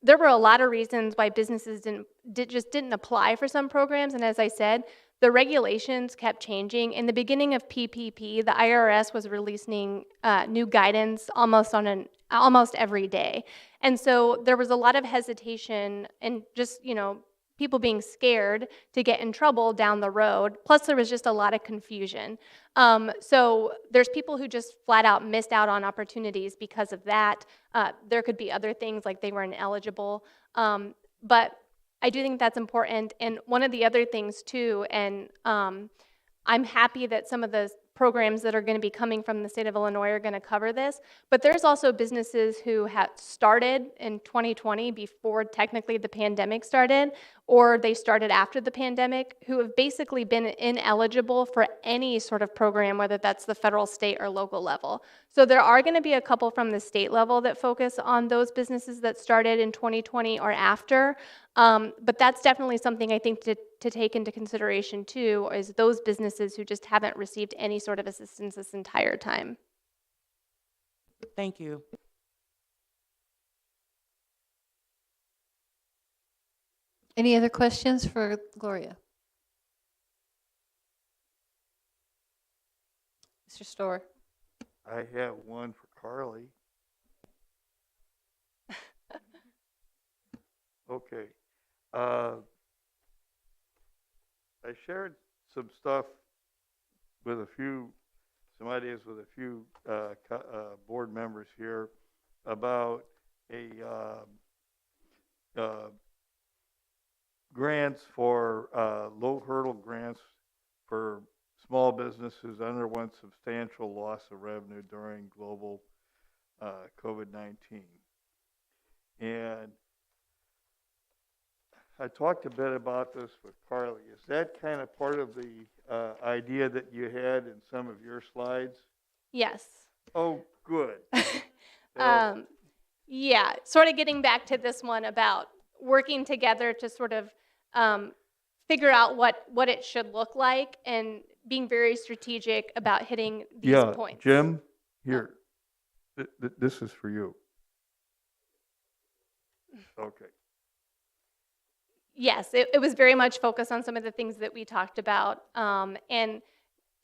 There were a lot of reasons why businesses just didn't apply for some programs, and as I said, the regulations kept changing. In the beginning of PPP, the IRS was releasing new guidance almost every day. And so there was a lot of hesitation and just, you know, people being scared to get in trouble down the road. Plus there was just a lot of confusion. So there's people who just flat out missed out on opportunities because of that. There could be other things like they were ineligible. But I do think that's important. And one of the other things too, and I'm happy that some of the programs that are going to be coming from the state of Illinois are going to cover this, but there's also businesses who had started in 2020 before technically the pandemic started, or they started after the pandemic, who have basically been ineligible for any sort of program, whether that's the federal, state, or local level. So there are going to be a couple from the state level that focus on those businesses that started in 2020 or after, but that's definitely something I think to take into consideration too, is those businesses who just haven't received any sort of assistance this entire time. Thank you. Any other questions for Gloria? Mr. Storr. I have one for Carly. Okay. I shared some stuff with some ideas with a few board members here about grants for low hurdle grants for small businesses underwent substantial loss of revenue during global COVID-19. And I talked a bit about this with Carly. Is that kind of part of the idea that you had in some of your slides? Yes. Oh, good. Yeah, sort of getting back to this one about working together to sort of figure out what it should look like and being very strategic about hitting these points. Jim, here, this is for you. Okay. Yes, it was very much focused on some of the things that we talked about. And,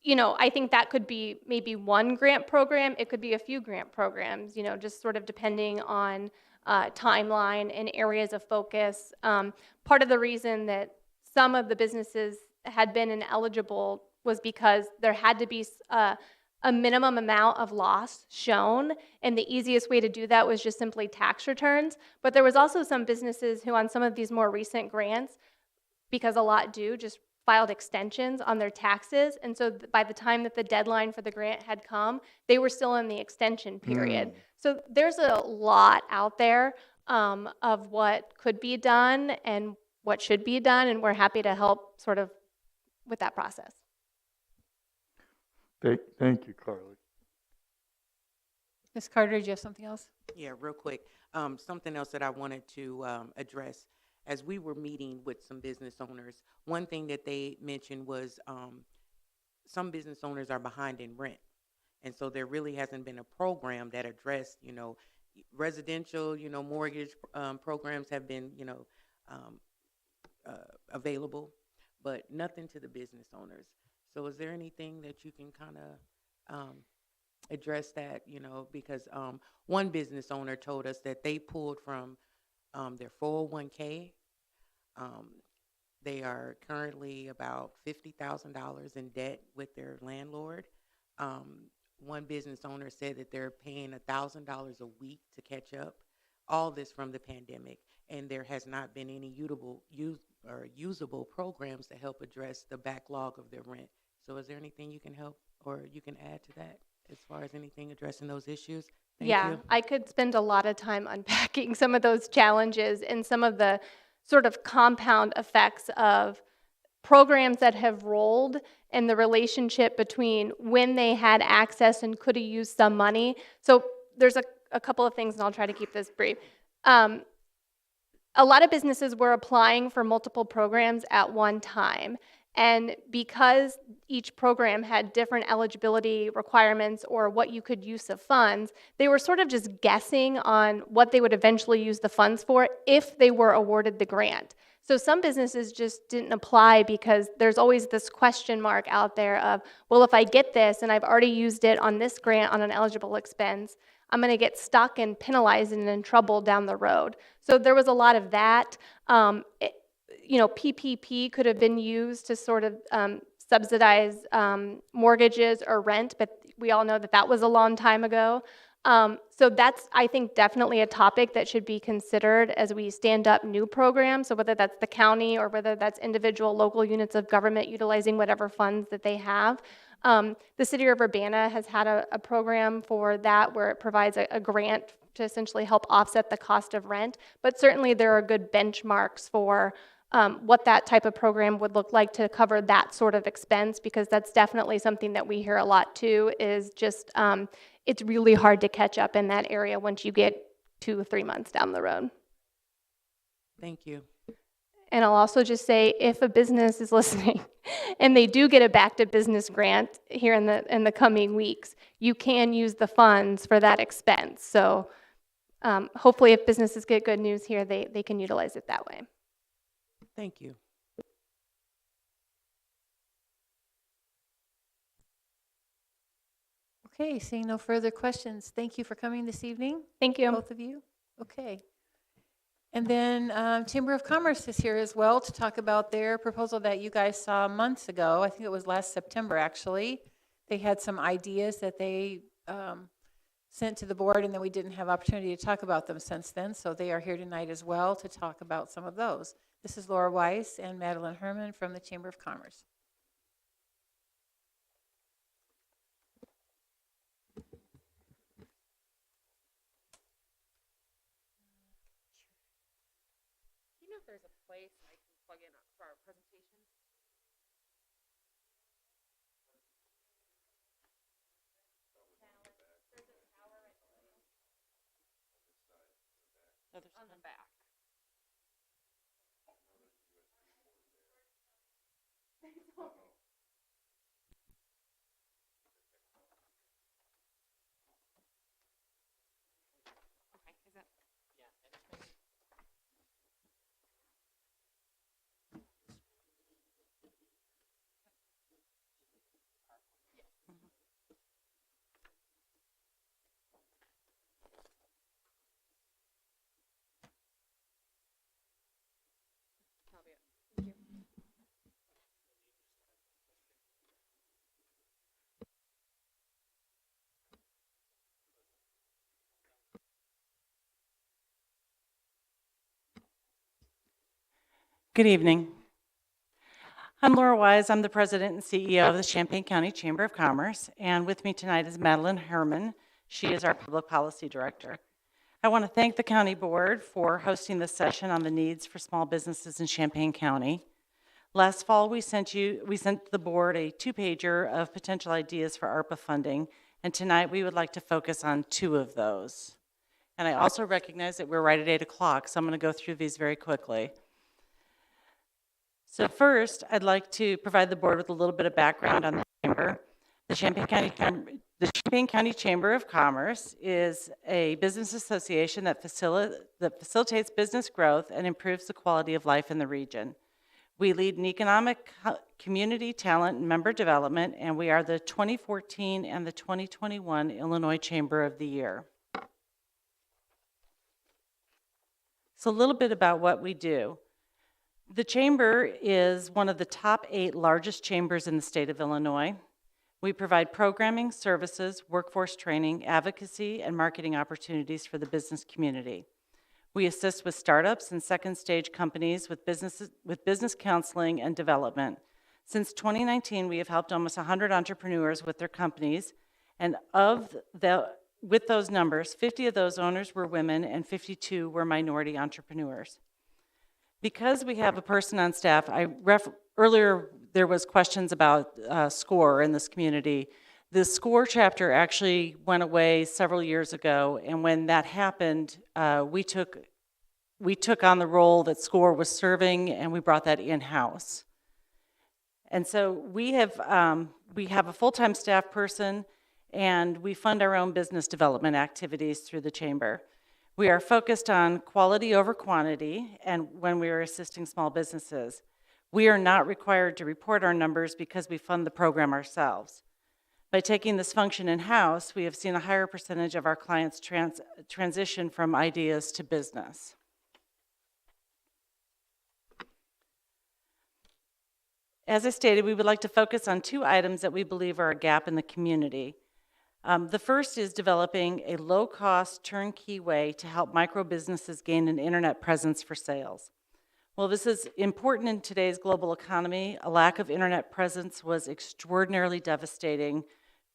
you know, I think that could be maybe one grant program. It could be a few grant programs, you know, just sort of depending on timeline and areas of focus. Part of the reason that some of the businesses had been ineligible was because there had to be a minimum amount of loss shown, and the easiest way to do that was just simply tax returns. But there was also some businesses who on some of these more recent grants, because a lot do, just filed extensions on their taxes, and so by the time that the deadline for the grant had come, they were still in the extension period. So there's a lot out there of what could be done and what should be done, and we're happy to help sort of with that process. Thank you, Carly. Ms. Carter, do you have something else? Yeah, real quick. Something else that I wanted to address. As we were meeting with some business owners, one thing that they mentioned was some business owners are behind in rent. And so there really hasn't been a program that addressed, you know, residential, you know, mortgage programs have been, you know, available, but nothing to the business owners. So is there anything that you can kind of address that, you know, because one business owner told us that they pulled from their 401k. They are currently about $50,000 in debt with their landlord. One business owner said that they're paying $1,000 a week to catch up. All this from the pandemic, and there has not been any usable programs to help address the backlog of their rent. So is there anything you can help or you can add to that as far as anything addressing those issues? Thank you. I could spend a lot of time unpacking some of those challenges and some of the sort of compound effects of programs that have rolled and the relationship between when they had access and could have used some money. So there's a couple of things, and I'll try to keep this brief. A lot of businesses were applying for multiple programs at one time. And because each program had different eligibility requirements or what you could use of funds, they were sort of just guessing on what they would eventually use the funds for if they were awarded the grant. So some businesses just didn't apply because there's always this question mark out there of, well, if I get this and I've already used it on this grant on an eligible expense, I'm going to get stuck and penalized and in trouble down the road. So there was a lot of that. You know, PPP could have been used to sort of subsidize mortgages or rent, but we all know that that was a long time ago. So that's, I think, definitely a topic that should be considered as we stand up new programs. So whether that's the county or whether that's individual local units of government utilizing whatever funds that they have. The city of Urbana has had a program for that where it provides a grant to essentially help offset the cost of rent. But certainly there are good benchmarks for what that type of program would look like to cover that sort of expense, because that's definitely something that we hear a lot too, is just it's really hard to catch up in that area once you get 2 or 3 months down the road. Thank you. And I'll also just say, if a business is listening and they do get a back to business grant here in the coming weeks, you can use the funds for that expense. So hopefully if businesses get good news here, they can utilize it that way. Thank you. Okay, seeing no further questions, thank you for coming this evening. Thank you. Both of you. Okay. And then Chamber of Commerce is here as well to talk about their proposal that you guys saw months ago. I think it was last September, actually. They had some ideas that they sent to the board, and then we didn't have opportunity to talk about them since then. So they are here tonight as well to talk about some of those. This is Laura Weiss and Madeline Herman from the Chamber of Commerce. Do you know if there's a place I can plug in for our presentation? On the back. Okay, is that? Yeah. Good evening. I'm Laura Wise. I'm the president and CEO of the Champaign County Chamber of Commerce, and with me tonight is Madeline Herman. She is our public policy director. I want to thank the county board for hosting this session on the needs for small businesses in Champaign County. Last fall, we sent the board a 2-pager of potential ideas for ARPA funding, and tonight we would like to focus on 2 of those. And I also recognize that we're right at 8 o'clock, so I'm going to go through these very quickly. So first, I'd like to provide the board with a little bit of background on the chamber. The Champaign County Chamber of Commerce is a business association that facilitates business growth and improves the quality of life in the region. We lead in economic, community, talent, and member development, and we are the 2014 and the 2021 Illinois Chamber of the Year. So a little bit about what we do. The Chamber is one of the top 8 largest chambers in the state of Illinois. We provide programming, services, workforce training, advocacy, and marketing opportunities for the business community. We assist with startups and second-stage companies with business counseling and development. Since 2019, we have helped almost 100 entrepreneurs with their companies, and with those numbers, 50 of those owners were women and 52 were minority entrepreneurs. Because we have a person on staff, earlier there was questions about SCORE in this community. The SCORE chapter actually went away several years ago, and when that happened, we took on the role that SCORE was serving, and we brought that in-house. And so we have a full-time staff person, and we fund our own business development activities through the chamber. We are focused on quality over quantity, and when we are assisting small businesses. We are not required to report our numbers because we fund the program ourselves. By taking this function in-house, we have seen a higher percentage of our clients transition from ideas to business. As I stated, we would like to focus on 2 items that we believe are a gap in the community. The first is developing a low-cost, turnkey way to help micro businesses gain an internet presence for sales. Well, this is important in today's global economy. A lack of internet presence was extraordinarily devastating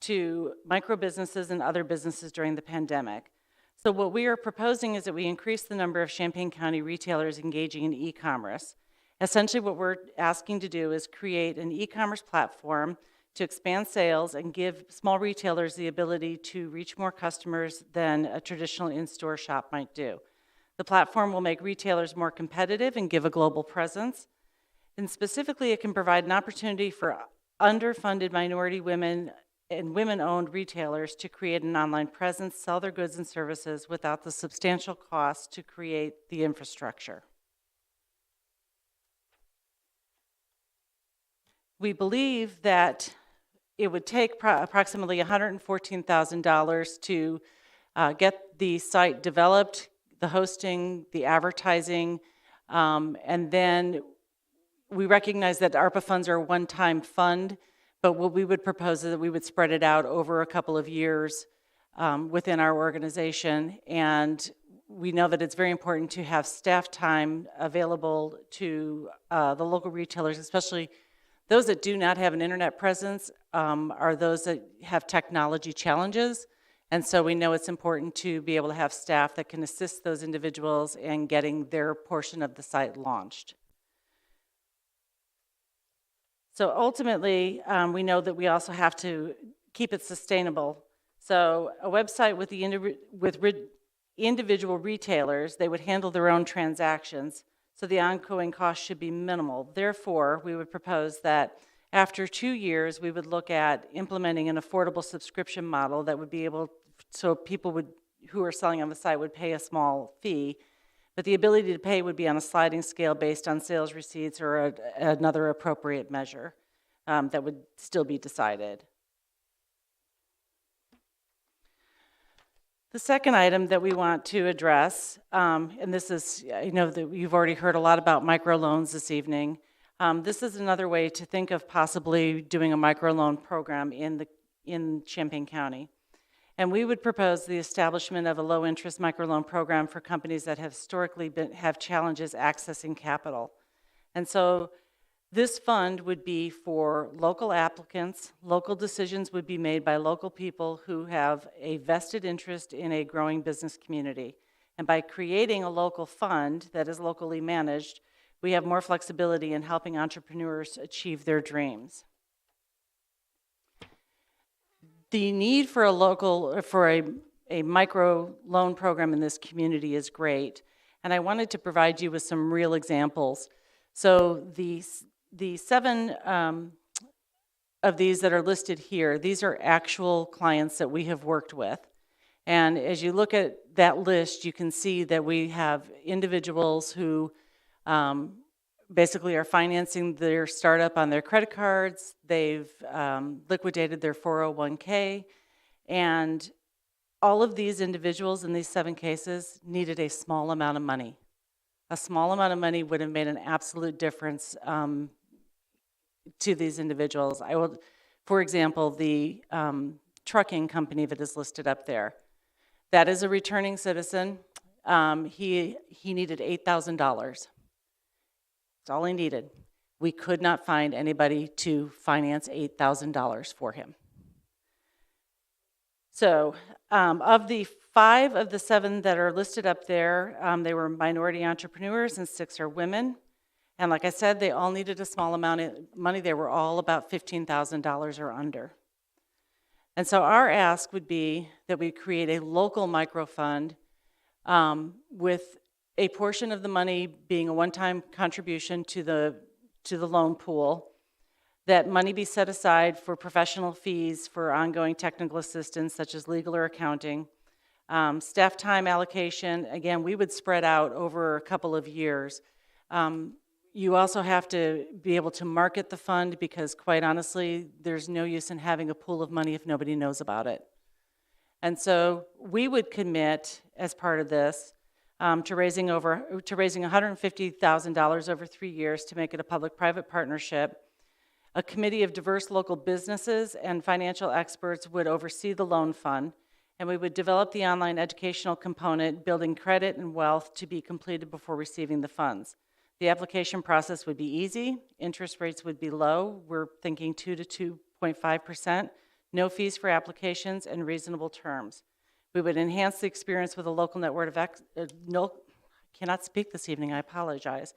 to micro businesses and other businesses during the pandemic. So what we are proposing is that we increase the number of Champaign County retailers engaging in e-commerce. Essentially, what we're asking to do is create an e-commerce platform to expand sales and give small retailers the ability to reach more customers than a traditional in-store shop might do. The platform will make retailers more competitive and give a global presence. And specifically, it can provide an opportunity for underfunded minority women and women-owned retailers to create an online presence, sell their goods and services without the substantial cost to create the infrastructure. We believe that it would take approximately $114,000 to get the site developed, the hosting, the advertising, and then we recognize that ARPA funds are a one-time fund, but what we would propose is that we would spread it out over a couple of years within our organization, and we know that it's very important to have staff time available to the local retailers, especially those that do not have an internet presence are those that have technology challenges. And so we know it's important to be able to have staff that can assist those individuals in getting their portion of the site launched. So ultimately, we know that we also have to keep it sustainable. So a website with individual retailers, they would handle their own transactions. So the ongoing cost should be minimal. Therefore, we would propose that after 2 years, we would look at implementing an affordable subscription model that would be able, so people who are selling on the site would pay a small fee, but the ability to pay would be on a sliding scale based on sales receipts or another appropriate measure that would still be decided. The second item that we want to address, and this is, I know that you've already heard a lot about microloans this evening. This is another way to think of possibly doing a microloan program in Champaign County. And we would propose the establishment of a low-interest microloan program for companies that have historically have challenges accessing capital. And so this fund would be for local applicants. Local decisions would be made by local people who have a vested interest in a growing business community. And by creating a local fund that is locally managed, we have more flexibility in helping entrepreneurs achieve their dreams. The need for a micro loan program in this community is great. And I wanted to provide you with some real examples. So the 7 of these that are listed here, these are actual clients that we have worked with. And as you look at that list, you can see that we have individuals who basically are financing their startup on their credit cards. They've liquidated their 401k. And all of these individuals in these 7 cases needed a small amount of money. A small amount of money would have made an absolute difference to these individuals. For example, the trucking company that is listed up there. That is a returning citizen. He needed $8,000. That's all he needed. We could not find anybody to finance $8,000 for him. So of the 5 of the 7 that are listed up there, they were minority entrepreneurs and 6 are women. And like I said, they all needed a small amount of money. They were all about $15,000 or under. And so our ask would be that we create a local microfund with a portion of the money being a one-time contribution to the loan pool, that money be set aside for professional fees for ongoing technical assistance such as legal or accounting, staff time allocation. Again, we would spread out over a couple of years. You also have to be able to market the fund because, quite honestly, there's no use in having a pool of money if nobody knows about it. And so we would commit, as part of this, to raising $150,000 over 3 years to make it a public-private partnership. A committee of diverse local businesses and financial experts would oversee the loan fund, and we would develop the online educational component, building credit and wealth to be completed before receiving the funds. The application process would be easy. Interest rates would be low. We're thinking 2 to 2.5%. No fees for applications and reasonable terms. We would enhance the experience with a local network of cannot speak this evening, I apologize.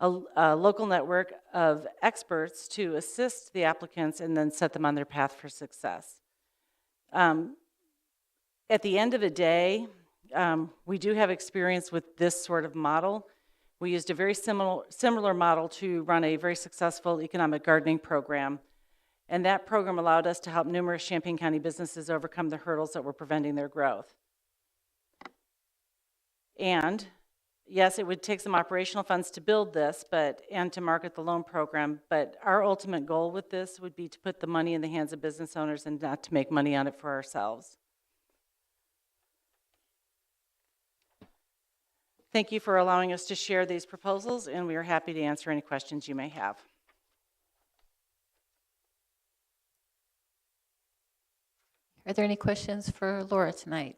A local network of experts to assist the applicants and then set them on their path for success. At the end of the day, we do have experience with this sort of model. We used a very similar model to run a very successful economic gardening program, and that program allowed us to help numerous Champaign County businesses overcome the hurdles that were preventing their growth. And yes, it would take some operational funds to build this and to market the loan program, but our ultimate goal with this would be to put the money in the hands of business owners and not to make money on it for ourselves. Thank you for allowing us to share these proposals, and we are happy to answer any questions you may have. Are there any questions for Laura tonight?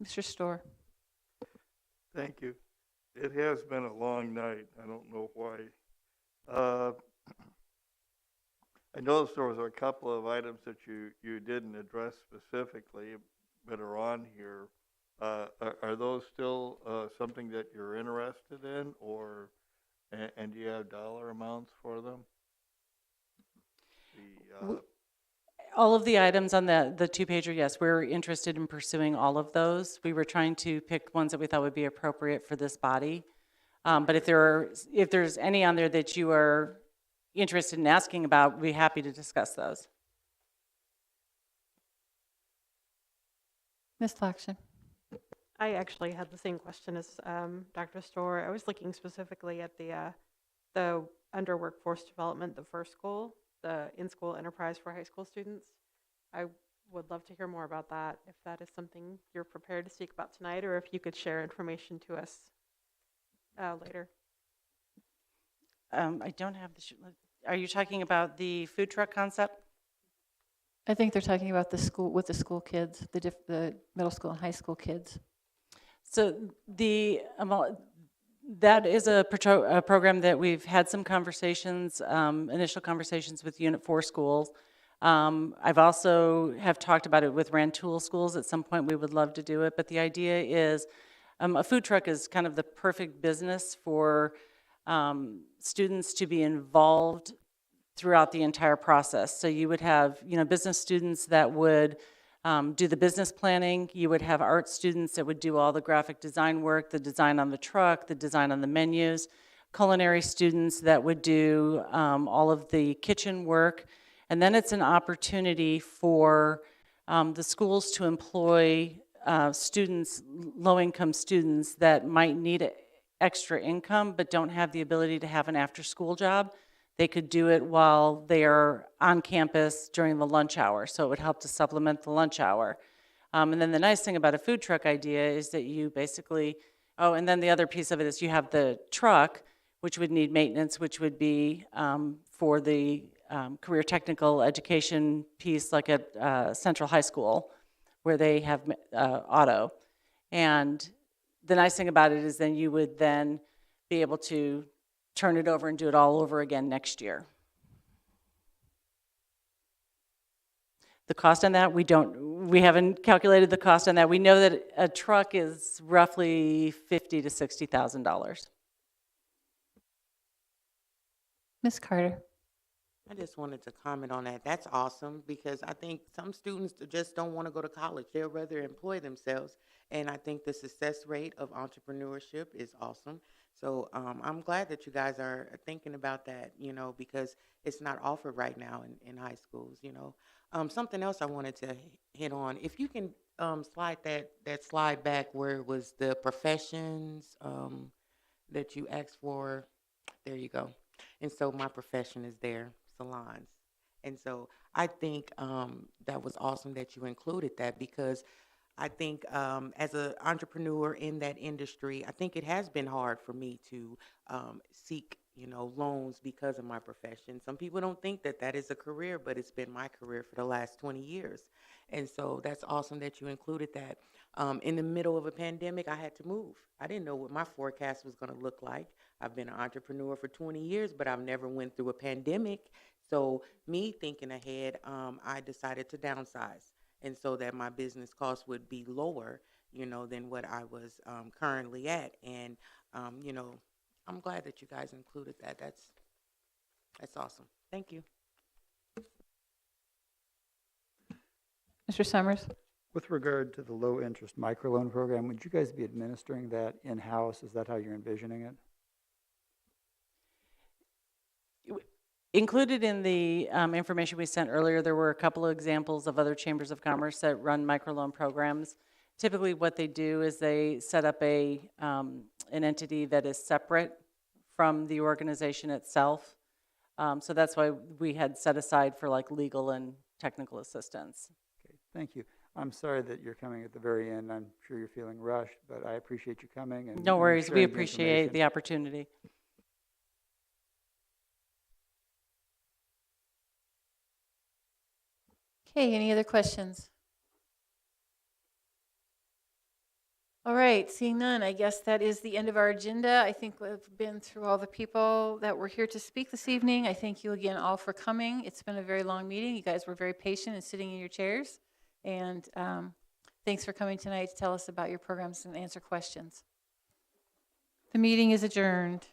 Mr. Storr. Thank you. It has been a long night. I don't know why. I noticed there was a couple of items that you didn't address specifically, but are on here. Are those still something that you're interested in, and do you have dollar amounts for them? All of the items on the two-pager, yes, we're interested in pursuing all of those. We were trying to pick ones that we thought would be appropriate for this body. But if there's any on there that you are interested in asking about, we'd be happy to discuss those. Ms. Lakshan. I actually had the same question as Dr. Storr. I was looking specifically at the under workforce development, the first goal, the in-school enterprise for high school students. I would love to hear more about that, if that is something you're prepared to speak about tonight, or if you could share information to us later. I don't have the. Are you talking about the food truck concept? I think they're talking about the school with the school kids, the middle school and high school kids. So that is a program that we've had some conversations, initial conversations with Unit 4 schools. I've also have talked about it with Rantoul schools. At some point, we would love to do it, but the idea is a food truck is kind of the perfect business for students to be involved throughout the entire process. So you would have, business students that would do the business planning. You would have art students that would do all the graphic design work, the design on the truck, the design on the menus, culinary students that would do all of the kitchen work. And then it's an opportunity for the schools to employ students, low-income students that might need extra income but don't have the ability to have an after-school job. They could do it while they are on campus during the lunch hour, so it would help to supplement the lunch hour. And then the nice thing about a food truck idea is that you basically, and then the other piece of it is you have the truck, which would need maintenance, which would be for the career technical education piece, like at Central High School, where they have auto. And the nice thing about it is then you would then be able to turn it over and do it all over again next year. The cost on that, we haven't calculated the cost on that. We know that a truck is roughly $50,000 to $60,000. Ms. Carter. I just wanted to comment on that. That's awesome because I think some students just don't want to go to college. They'd rather employ themselves. And I think the success rate of entrepreneurship is awesome. So I'm glad that you guys are thinking about that, because it's not offered right now in high schools, Something else I wanted to hit on, if you can slide that slide back where it was the professions that you asked for. There you go. And so my profession is there, salons. And so I think that was awesome that you included that because I think as an entrepreneur in that industry, I think it has been hard for me to seek, loans because of my profession. Some people don't think that that is a career, but it's been my career for the last 20 years. And so that's awesome that you included that. In the middle of a pandemic, I had to move. I didn't know what my forecast was going to look like. I've been an entrepreneur for 20 years, but I've never went through a pandemic. So me thinking ahead, I decided to downsize. And so that my business costs would be lower, than what I was currently at. And, I'm glad that you guys included that. That's awesome. Thank you. Mr. Summers. With regard to the low-interest microloan program, would you guys be administering that in-house? Is that how you're envisioning it? Included in the information we sent earlier, there were a couple of examples of other chambers of commerce that run microloan programs. Typically what they do is they set up an entity that is separate from the organization itself. So that's why we had set aside for like legal and technical assistance. Okay, thank you. I'm sorry that you're coming at the very end. I'm sure you're feeling rushed, but I appreciate you coming. And no worries, we sharing the appreciate information. the opportunity. Okay, any other questions? All right, seeing none, I guess that is the end of our agenda. I think we've been through all the people that were here to speak this evening. I thank you again all for coming. It's been a very long meeting. You guys were very patient and sitting in your chairs. And thanks for coming tonight to tell us about your programs and answer questions. The meeting is adjourned.